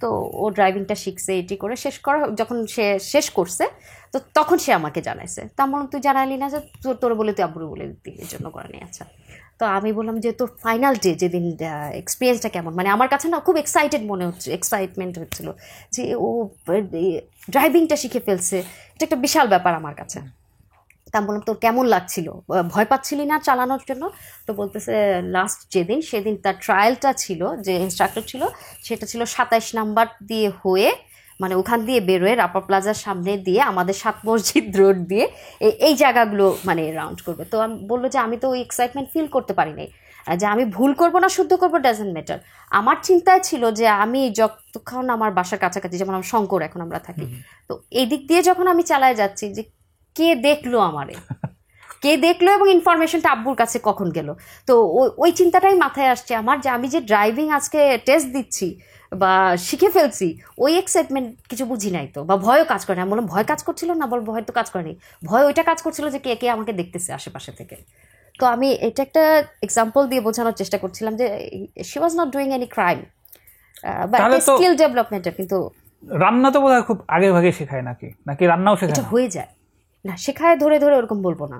তো ও ড্রাইভিংটা শিখছে, এটি করে যখন সে শেষ করছে, তো তখন সে আমাকে জানাইছে। তা আমি বললাম তুই জানাইলি না, যে তোর বলে তুই আব্বুর বলে দিতি, এর জন্য করে নি। আচ্ছা, তো আমি বললাম যে তোর ফাইনাল ডে যেদিন, এক্সপিরিয়েন্সটা কেমন? মানে আমার কাছে না খুব এক্সাইটমেন্ট হচ্ছিল যে ও ড্রাইভিংটা শিখে ফেলছে, এটা একটা বিশাল ব্যাপার আমার কাছে। তা আমি বললাম তোর কেমন লাগছিল, ভয় পাচ্ছিলি না চালানোর জন্য? তো বলতেছে লাস্ট যেদিন, সেদিন তার ট্রায়ালটা ছিল, যে ইনস্ট্রাক্টর ছিল সেটা ছিল 27 নাম্বার দিয়ে হয়ে, মানে ওখান দিয়ে বেরোয় রাপা প্লাজার সামনে দিয়ে আমাদের 7 মসজিদ রোড দিয়ে এই জায়গাগুলো মানে রাউন্ড করবে। তো আমি বললো যে আমি তো ওই এক্সাইটমেন্ট ফিল করতে পারি নাই, যে আমি ভুল করবো না শুদ্ধ করবো ডাজেন্ট ম্যাটার। আমার চিন্তায় ছিল যে আমি যতক্ষণ আমার বাসার কাছাকাছি, যেমন আমার শঙ্কর এখন আমরা থাকি, তো এই দিক দিয়ে যখন আমি চালায় যাচ্ছি, যে কে দেখলো আমারে, কে দেখলো এবং ইনফরমেশনটা আব্বুর কাছে কখন গেল। তো ওই চিন্তাটাই মাথায় আসছে আমার, যে আমি যে ড্রাইভিং আজকে টেস্ট দিচ্ছি বা শিখে ফেলছি, ওই এক্সাইটমেন্ট কিছু বুঝি নাই তো, বা ভয়ও কাজ করে না। আমি বললাম ভয় কাজ করছিল না, বল ভয় তো কাজ করেনি, ভয় ওইটা কাজ করছিল যে কে কে আমাকে দেখতেছে আশেপাশে থেকে। তো আমি এটা একটা এক্সাম্পল দিয়ে বোঝানোর চেষ্টা করছিলাম যে she was not doing any crime, বা স্কিল ডেভেলপমেন্টের। কিন্তু রান্না তো বোধহয় খুব আগে ভাগে শেখায়, নাকি রান্নাও শেখায়? এটা হয়ে যায় না, শেখায় ধরে ধরে, ওরকম বলবো না,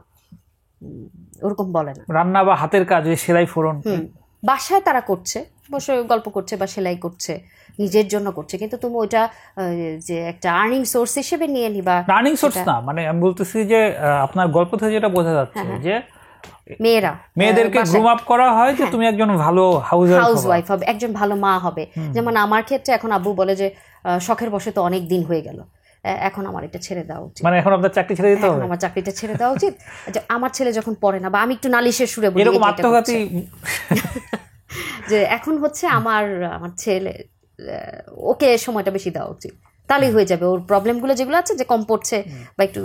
ওরকম বলে না। রান্না বা হাতের কাজ, সেলাই ফোড়ন বাসায় তারা করছে, বসে গল্প করছে বা সেলাই করছে, নিজের জন্য করছে, কিন্তু তুমি ওইটা যে একটা আর্নিং সোর্স হিসেবে নিয়ে নিবা। আর্নিং সোর্স না, মানে আমি বলতেছি যে আপনার গল্প থেকে যেটা বোঝা যাচ্ছে যে মেয়েদেরকে গ্রুম আপ করা হয় যে তুমি একজন ভালো হাউসওয়াইফ হবে, একজন ভালো মা হবে। যেমন আমার ক্ষেত্রে এখন আব্বু বলে যে শখের বসে তো অনেক দিন হয়ে গেল, এখন আমার এটা ছেড়ে দেওয়া উচিত, মানে এখন আপনার চাকরি ছেড়ে দিতে এখন হবে আমার চাকরিটা ছেড়ে দেওয়া উচিত, যে আমার ছেলে যখন পড়ে না, বা আমি একটু নালিশের সুরে বলি এরকম এটা আত্মঘাতী যে এখন হচ্ছে আমার ছেলে ওকে সময়টা বেশি দেওয়া উচিত, তাহলেই হয়ে যাবে। ওর প্রবলেমগুলো যেগুলো আছে, যে কম পড়ছে বা একটু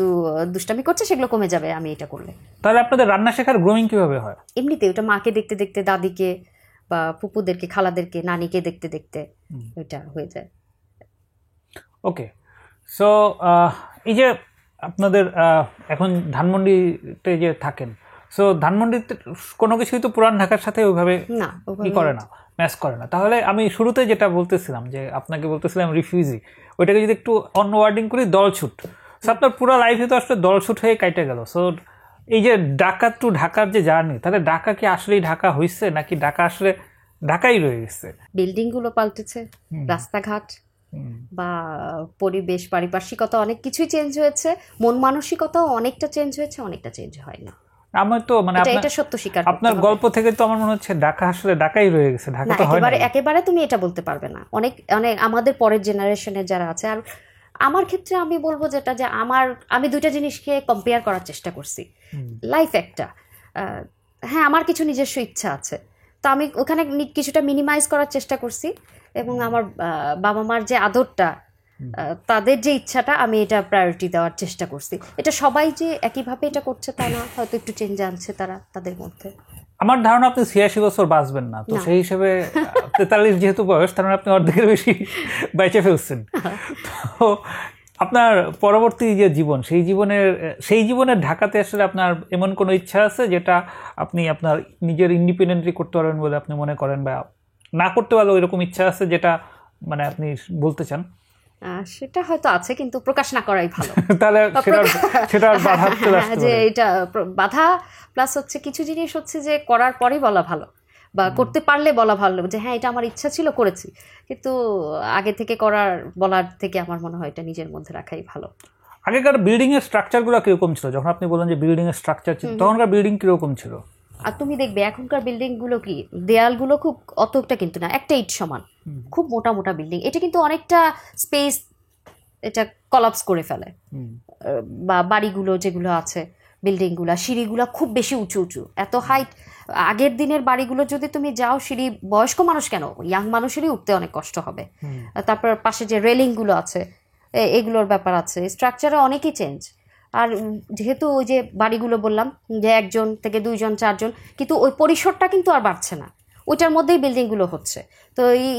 দুষ্টামি করছে, সেগুলো কমে যাবে আমি এটা করলে। তাহলে আপনাদের রান্না শেখার গ্রোমিং কিভাবে হয়? এমনিতে ওটা মাকে দেখতে দেখতে, দাদিকে বা ফুপুদেরকে, খালাদেরকে, নানিকে দেখতে দেখতে ওইটা হয়ে যায়। ওকে, সো এই যে আপনাদের এখন ধানমন্ডিতে যে থাকেন, সো ধানমন্ডিতে কোনো কিছুই তো পুরান ঢাকার সাথে ওইভাবে না, ই করে না, ম্যাচ করে না। তাহলে আমি শুরুতে যেটা বলতেছিলাম, যে আপনাকে বলতেছিলাম রিফিউজি, ওইটাকে যদি একটু অন্য ওয়ার্ডিং করি, দলছুট। সো আপনার পুরো লাইফে তো আসলে দলছুট হয়ে কাটে গেল। সো এই যে ঢাকা টু ঢাকার যে জার্নি, তাহলে ঢাকা কি আসলেই ঢাকা হয়েছে, নাকি ঢাকা আসলে ঢাকাই রয়ে গেছে? বিল্ডিং গুলো পাল্টেছে, রাস্তাঘাট বা পরিবেশ, পারিপার্শ্বিকতা, অনেক কিছুই চেঞ্জ হয়েছে, মন মানসিকতাও অনেকটা চেঞ্জ হয়েছে, অনেকটা চেঞ্জ হয় না। আমার তো মানে এটা সত্য স্বীকার আপনার গল্প থেকে তো আমার মনে হচ্ছে ঢাকা আসলে ঢাকাই রয়ে গেছে, ঢাকা তো হয় না। একেবারে তুমি এটা বলতে পারবে না। অনেক অনেক আমাদের পরের জেনারেশনের যারা আছে, আর আমার ক্ষেত্রে আমি বলবো যেটা, যে আমি দুইটা জিনিসকে কম্পেয়ার করার চেষ্টা করছি। লাইফ একটা, হ্যাঁ আমার কিছু নিজস্ব ইচ্ছা আছে, তো আমি ওখানে কিছুটা মিনিমাইজ করার চেষ্টা করছি, এবং আমার বাবা মার যে আদরটা, তাদের যে ইচ্ছাটা, আমি এটা প্রায়োরিটি দেওয়ার চেষ্টা করছি। এটা সবাই যে একইভাবে এটা করছে তা না, হয়তো একটু চেঞ্জ আনছে তারা তাদের মধ্যে। আমার ধারণা আপনি 86 বছর বাঁচবেন না, তো সেই হিসেবে 43 যেহেতু বয়স, তার মানে আপনি অর্ধেকের বেশি বেঁচে ফেলছেন। তো আপনার পরবর্তী যে জীবন, সেই জীবনের ঢাকাতে আসলে আপনার এমন কোনো ইচ্ছা আছে যেটা আপনি আপনার নিজের ইন্ডিপেন্ডেন্টলি করতে পারবেন বলে আপনি মনে করেন, বা না করতে পারলেও এরকম ইচ্ছা আছে যেটা মানে আপনি বলতে চান? সেটা হয়তো আছে, কিন্তু প্রকাশ না করাই ভালো। তাহলে সেটা বাধা চলে আসতে যে পারে। এটা বাধা প্লাস হচ্ছে কিছু জিনিস হচ্ছে যে করার পরেই বলা ভালো, বা করতে পারলে বলা ভালো, যে হ্যাঁ এটা আমার ইচ্ছা ছিল, করেছি। কিন্তু আগে থেকে বলার থেকে আমার মনে হয় এটা নিজের মধ্যে রাখাই ভালো। আগেকার বিল্ডিং এর স্ট্রাকচারগুলো কিরকম ছিল? যখন আপনি বলেন যে বিল্ডিং এর স্ট্রাকচার ছিল, তখনকার বিল্ডিং কিরকম ছিল? আর তুমি দেখবে এখনকার বিল্ডিং গুলো কি, দেয়ালগুলো খুব অতটা কিন্তু না, একটা ইট সমান, খুব মোটা মোটা বিল্ডিং। এটা কিন্তু অনেকটা স্পেস এটা কলাপস করে ফেলে। বা বাড়িগুলো যেগুলো আছে, বিল্ডিংগুলো, সিঁড়িগুলো খুব বেশি উঁচু উঁচু, এত হাইট। আগের দিনের বাড়িগুলো যদি তুমি যাও, সিঁড়ি বয়স্ক মানুষ কেন, ইয়াং মানুষেরই উঠতে অনেক কষ্ট হবে। তারপর পাশে যে রেলিংগুলো আছে, এগুলোর ব্যাপার আছে, স্ট্রাকচারে অনেকই চেঞ্জ। আর যেহেতু ওই যে বাড়িগুলো বললাম যে 1 জন থেকে 2 জন 4 জন, কিন্তু ওই পরিসরটা কিন্তু আর বাড়ছে না, ওইটার মধ্যেই বিল্ডিংগুলো হচ্ছে। তো এই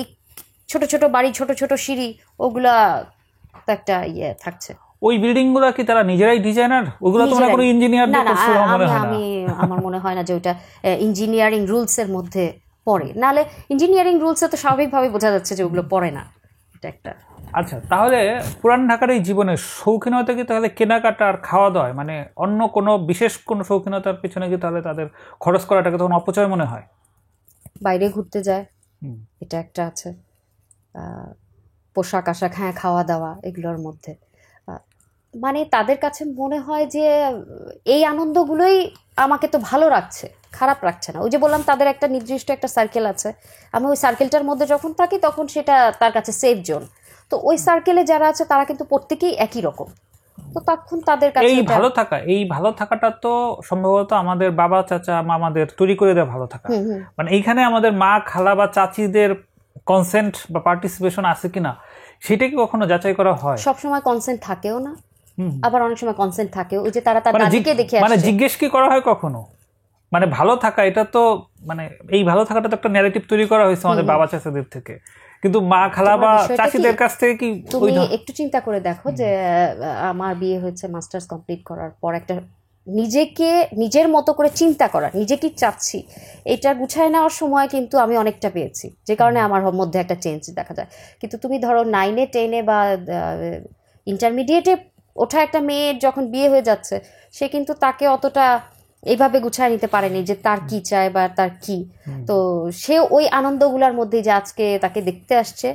ছোট ছোট বাড়ি, ছোট ছোট সিঁড়ি, ওগুলা তো একটা থাকছে। ওই বিল্ডিং গুলো কি তারা নিজেরাই ডিজাইনার? ওগুলো তো কোনো ইঞ্জিনিয়ার দিয়ে করছে মনে হয় না। আমার মনে হয় না যে ওটা ইঞ্জিনিয়ারিং রুলস এর মধ্যে পড়ে, নালে ইঞ্জিনিয়ারিং রুলসে তো স্বাভাবিকভাবে বোঝা যাচ্ছে যে ওগুলো পড়ে না। এটা একটা আচ্ছা, তাহলে পুরান ঢাকার এই জীবনের শৌখিনতা কি তাহলে কেনাকাটা আর খাওয়া দাওয়া, মানে অন্য কোনো বিশেষ কোনো শৌখিনতার পিছনে কি তাহলে তাদের খরচ করাটাকে তখন অপচয় মনে হয়? বাইরে ঘুরতে যায়, এটা একটা আছে। পোশাক আশাক, হ্যাঁ খাওয়া দাওয়া, এগুলোর মধ্যে মানে তাদের কাছে মনে হয় যে এই আনন্দগুলোই আমাকে তো ভালো রাখছে, খারাপ রাখছে না। ওই যে বললাম তাদের একটা নির্দিষ্ট একটা সার্কেল আছে, আমি ওই সার্কেলটার মধ্যে যখন থাকি তখন সেটা তার কাছে সেফ জোন। তো ওই সার্কেলে যারা আছে তারা কিন্তু প্রত্যেকেই একই রকম, তো তখন তাদের কাছে এই ভালো থাকাটা তো সম্ভবত আমাদের বাবা চাচা মামাদের তৈরি করে দেওয়া ভালো থাকা। মানে এইখানে আমাদের মা খালা বা চাচিদের কনসেন্ট বা পার্টিসিপেশন আছে কিনা সেটা কি কখনো যাচাই করা হয়? সবসময় কনসেন্ট থাকেও না, আবার অনেক সময় কনসেন্ট থাকেও। ওই যে তারা তার দাদিকে দেখে আসছে, মানে জিজ্ঞেস কি করা হয় কখনো? মানে ভালো থাকা, এটা তো মানে এই ভালো থাকাটা তো একটা ন্যারেটিভ তৈরি করা হয়েছে আমাদের বাবা চাচাদের থেকে, কিন্তু মা খালা বা চাচিদের কাছ থেকে কি? তুমি একটু চিন্তা করে দেখো যে আমার বিয়ে হয়েছে মাস্টার্স কমপ্লিট করার পর, একটা নিজের মতো করে চিন্তা করা, নিজে কি চাচ্ছি এটা গুছায় নেওয়ার সময় কিন্তু আমি অনেকটা পেয়েছি, যে কারণে আমার মধ্যে একটা চেঞ্জ দেখা যায়। কিন্তু তুমি ধরো 9-এ 10-এ বা ইন্টারমিডিয়েটে ওঠা একটা মেয়ের যখন বিয়ে হয়ে যাচ্ছে, সে কিন্তু তাকে অতটা এইভাবে গুছায় নিতে পারেনি যে তার কি চায় বা তার কি। তো সে ওই আনন্দগুলার মধ্যে, যে আজকে তাকে দেখতে আসছে,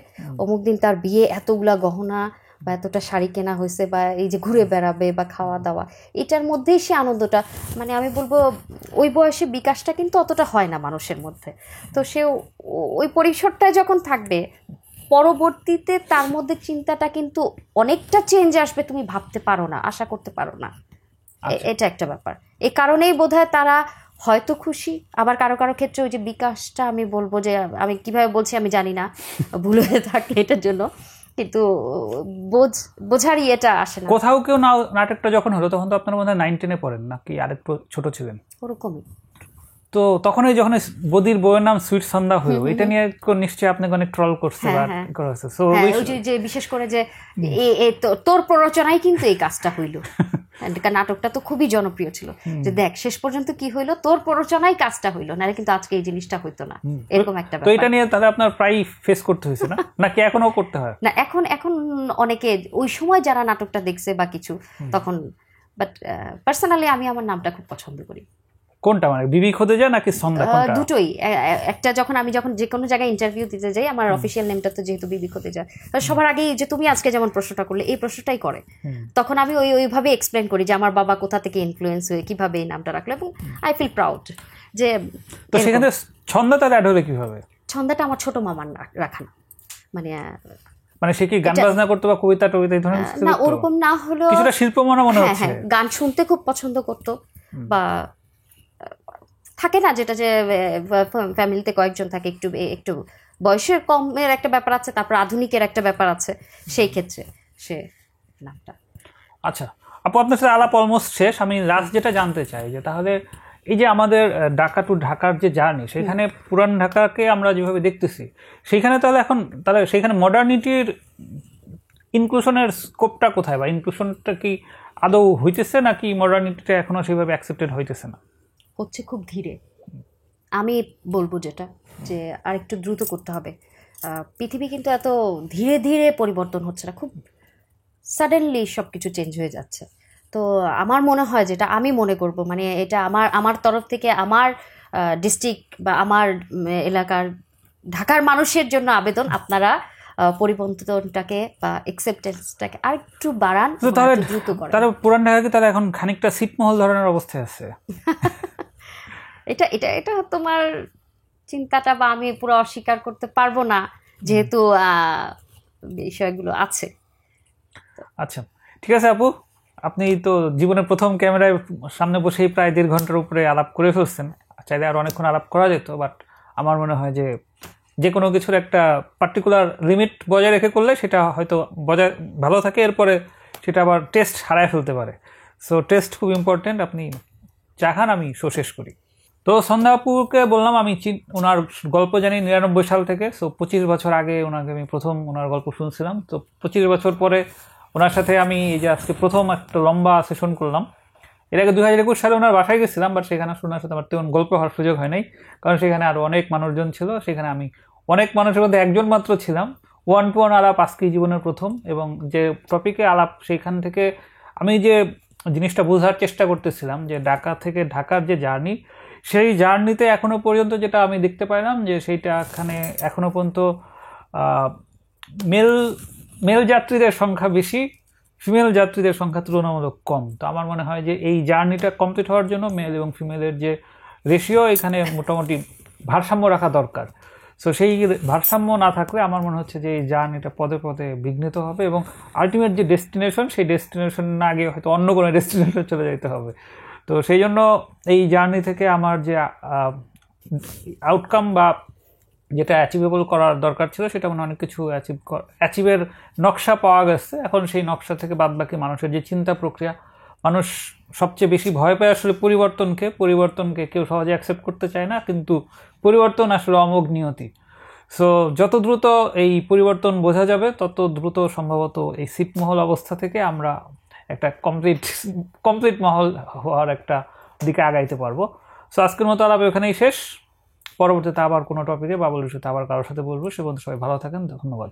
অমুক দিন তার বিয়ে, এতগুলা গহনা বা এতটা শাড়ি কেনা হয়েছে, বা এই যে ঘুরে বেড়াবে বা খাওয়া দাওয়া, এটার মধ্যেই সে আনন্দটা, মানে আমি বলবো ওই বয়সে বিকাশটা কিন্তু অতটা হয় না মানুষের মধ্যে। তো সে ওই পরিসরটায় যখন থাকবে, পরবর্তীতে তার মধ্যে চিন্তাটা কিন্তু অনেকটা চেঞ্জ আসবে, তুমি ভাবতে পারো না, আশা করতে পারো না। এটা একটা ব্যাপার। এই কারণেই বোধহয় তারা হয়তো খুশি, আবার কারো কারো ক্ষেত্রে ওই যে বিকাশটা, আমি বলবো যে আমি কিভাবে বলছি আমি জানি না, ভুল হয়ে থাকে এটার জন্য, কিন্তু বোঝার ইয়েটা আসে না। কোথাও কেউ নাটকটা যখন হলো তখন তো আপনার মধ্যে 9-10-এ পড়েন নাকি আরেকটু ছোট ছিলেন? ওরকমই। তো তখনই যখন বদির বউয়ের নাম সুইট সন্ধ্যা হলো, এটা নিয়ে নিশ্চয়ই আপনাকে অনেক ট্রল করছে বা করা হয়েছে। সো ওই যে বিশেষ করে যে তোর প্ররোচনায় কিন্তু এই কাজটা হইলো, নাটকটা তো খুবই জনপ্রিয় ছিল, যে দেখ শেষ পর্যন্ত কি হইলো, তোর প্ররোচনায় কাজটা হইলো, নাহলে কিন্তু আজকে এই জিনিসটা হইতো না, এরকম একটা ব্যাপার। তো এটা নিয়ে তাহলে আপনার প্রায় ফেস করতে হয়েছে না, নাকি এখনো করতে হয়? না, এখন অনেকে ওই সময় যারা নাটকটা দেখছে বা কিছু তখন, বাট পার্সোনালি আমি আমার নামটা খুব পছন্দ করি। কোনটা, মানে বিবি খোদেজা নাকি সন্ধ্যা? দুটোই। একটা যখন যে কোনো জায়গায় ইন্টারভিউ দিতে যাই, আমার অফিসিয়াল নেমটা তো যেহেতু বিবি খোদেজা, সবার আগেই যে তুমি আজকে যেমন প্রশ্নটা করলে এই প্রশ্নটাই করে, তখন আমি ওইভাবে এক্সপ্লেন করি যে আমার বাবা কোথা থেকে ইনফ্লুয়েন্স হয়ে কিভাবে এই নামটা রাখলো, এবং আই ফিল প্রাউড যে। তো সেখানে ছন্দা তার অ্যাড হলে কিভাবে? ছন্দাটা আমার ছোট মামার রাখা, মানে সে কি গান বাজনা করতো বা কবিতা টবিতা এই ধরনের? না, ওরকম না হলেও কিছুটা শিল্প মনে হচ্ছে। গান শুনতে খুব পছন্দ করতো, বা থাকে না যেটা যে ফ্যামিলিতে কয়েকজন থাকে, একটু বয়সের কমের একটা ব্যাপার আছে, তারপর আধুনিকের একটা ব্যাপার আছে, সেই ক্ষেত্রে সে নামটা। আচ্ছা আপু, আপনার সাথে আলাপ অলমোস্ট শেষ। আমি লাস্ট যেটা জানতে চাই যে তাহলে এই যে আমাদের ঢাকা টু ঢাকার যে জার্নি, সেখানে পুরান ঢাকাকে আমরা যেভাবে দেখতেছি, সেইখানে তাহলে সেখানে মডার্নিটির ইনক্লুশনের স্কোপটা কোথায়, বা ইনক্লুশনটা কি আদৌ হইতেছে নাকি মডার্নিটিটা এখনো সেভাবে অ্যাকসেপ্টেড হইতেছে না? হচ্ছে খুব ধীরে। আমি বলবো যেটা যে আরেকটু দ্রুত করতে হবে। পৃথিবী কিন্তু এত ধীরে ধীরে পরিবর্তন হচ্ছে না, খুব সাডেনলি সব কিছু চেঞ্জ হয়ে যাচ্ছে। তো আমার মনে হয়, যেটা আমি মনে করব, মানে এটা আমার তরফ থেকে, আমার ডিস্ট্রিক্ট বা আমার এলাকার ঢাকার মানুষের জন্য আবেদন, আপনারা পরিবর্তনটাকে বা অ্যাকসেপ্টেন্সটাকে আরেকটু বাড়ান, দ্রুত করেন। তারা পুরান ঢাকাকে তারা এখন খানিকটা ছিটমহল ধরনের অবস্থায় আছে। এটা এটা এটা তোমার চিন্তাটা, বা আমি পুরো অস্বীকার করতে পারবো না, যেহেতু বিষয়গুলো আছে। আচ্ছা ঠিক আছে আপু, আপনি তো জীবনের প্রথম ক্যামেরায় সামনে বসেই প্রায় 1.5 ঘন্টার উপরে আলাপ করে ফেলছেন। চাইলে আর অনেকক্ষণ আলাপ করা যেত, বাট আমার মনে হয় যে কোনো কিছুর একটা পার্টিকুলার লিমিট বজায় রেখে করলে সেটা হয়তো ভালো থাকে, এরপরে সেটা আবার টেস্ট হারায় ফেলতে পারে। সো টেস্ট খুব ইম্পর্টেন্ট। আপনি চা খান, আমি শো শেষ করি। তো সন্ধ্যা আপুকে বললাম আমি ওনার গল্প জানি 99 সাল থেকে। সো 25 বছর আগে ওনাকে আমি প্রথম ওনার গল্প শুনছিলাম। তো 25 বছর পরে ওনার সাথে আমি এই যে আজকে প্রথম একটা লম্বা সেশন করলাম। এর আগে 2021 সালে ওনার বাসায় গেছিলাম, বাট সেখানে ওনার সাথে আমার তেমন গল্প হওয়ার সুযোগ হয় নাই, কারণ সেখানে আরও অনেক মানুষজন ছিল। সেখানে আমি অনেক মানুষের মধ্যে একজন মাত্র ছিলাম। 1-to-1 আলাপ আজকেই জীবনের প্রথম, এবং যে টপিকে আলাপ সেইখান থেকে আমি যে জিনিসটা বোঝার চেষ্টা করতেছিলাম যে ঢাকা থেকে ঢাকার যে জার্নি, সেই জার্নিতে এখনো পর্যন্ত যেটা আমি দেখতে পাইলাম যে সেইটা এখানে এখনো পর্যন্ত মেল যাত্রীদের সংখ্যা বেশি, ফিমেল যাত্রীদের সংখ্যা তুলনামূলক কম। তো আমার মনে হয় যে এই জার্নিটা কমপ্লিট হওয়ার জন্য মেল এবং ফিমেলের যে রেশিও এখানে মোটামুটি ভারসাম্য রাখা দরকার। সো সেই ভারসাম্য না থাকলে আমার মনে হচ্ছে যে এই জার্নিটা পদে পদে বিঘ্নিত হবে, এবং আলটিমেট যে ডেস্টিনেশন, সেই ডেস্টিনেশন না গিয়ে হয়তো অন্য কোনো ডেস্টিনেশন চলে যেতে হবে। তো সেই জন্য এই জার্নি থেকে আমার যে আউটকাম বা যেটা অ্যাচিভেবল করার দরকার ছিল, সেটা মনে অনেক কিছু অ্যাচিভের নকশা পাওয়া গেছে। এখন সেই নকশা থেকে বাদবাকি মানুষের যে চিন্তা প্রক্রিয়া, মানুষ সবচেয়ে বেশি ভয় পায় আসলে পরিবর্তনকে কেউ সহজে অ্যাকসেপ্ট করতে চায় না, কিন্তু পরিবর্তন আসলে অমোঘ নিয়তি। সো যত দ্রুত এই পরিবর্তন বোঝা যাবে, তত দ্রুত সম্ভবত এই ছিটমহল অবস্থা থেকে আমরা একটা কমপ্লিট মহল হওয়ার একটা দিকে আগাইতে পারবো। সো আজকের মতো আলাপ এখানেই শেষ। পরবর্তীতে আবার কোনো টপিকে বা বলবো সাথে আবার কারোর সাথে বলবো। সে পর্যন্ত সবাই ভালো থাকেন, ধন্যবাদ।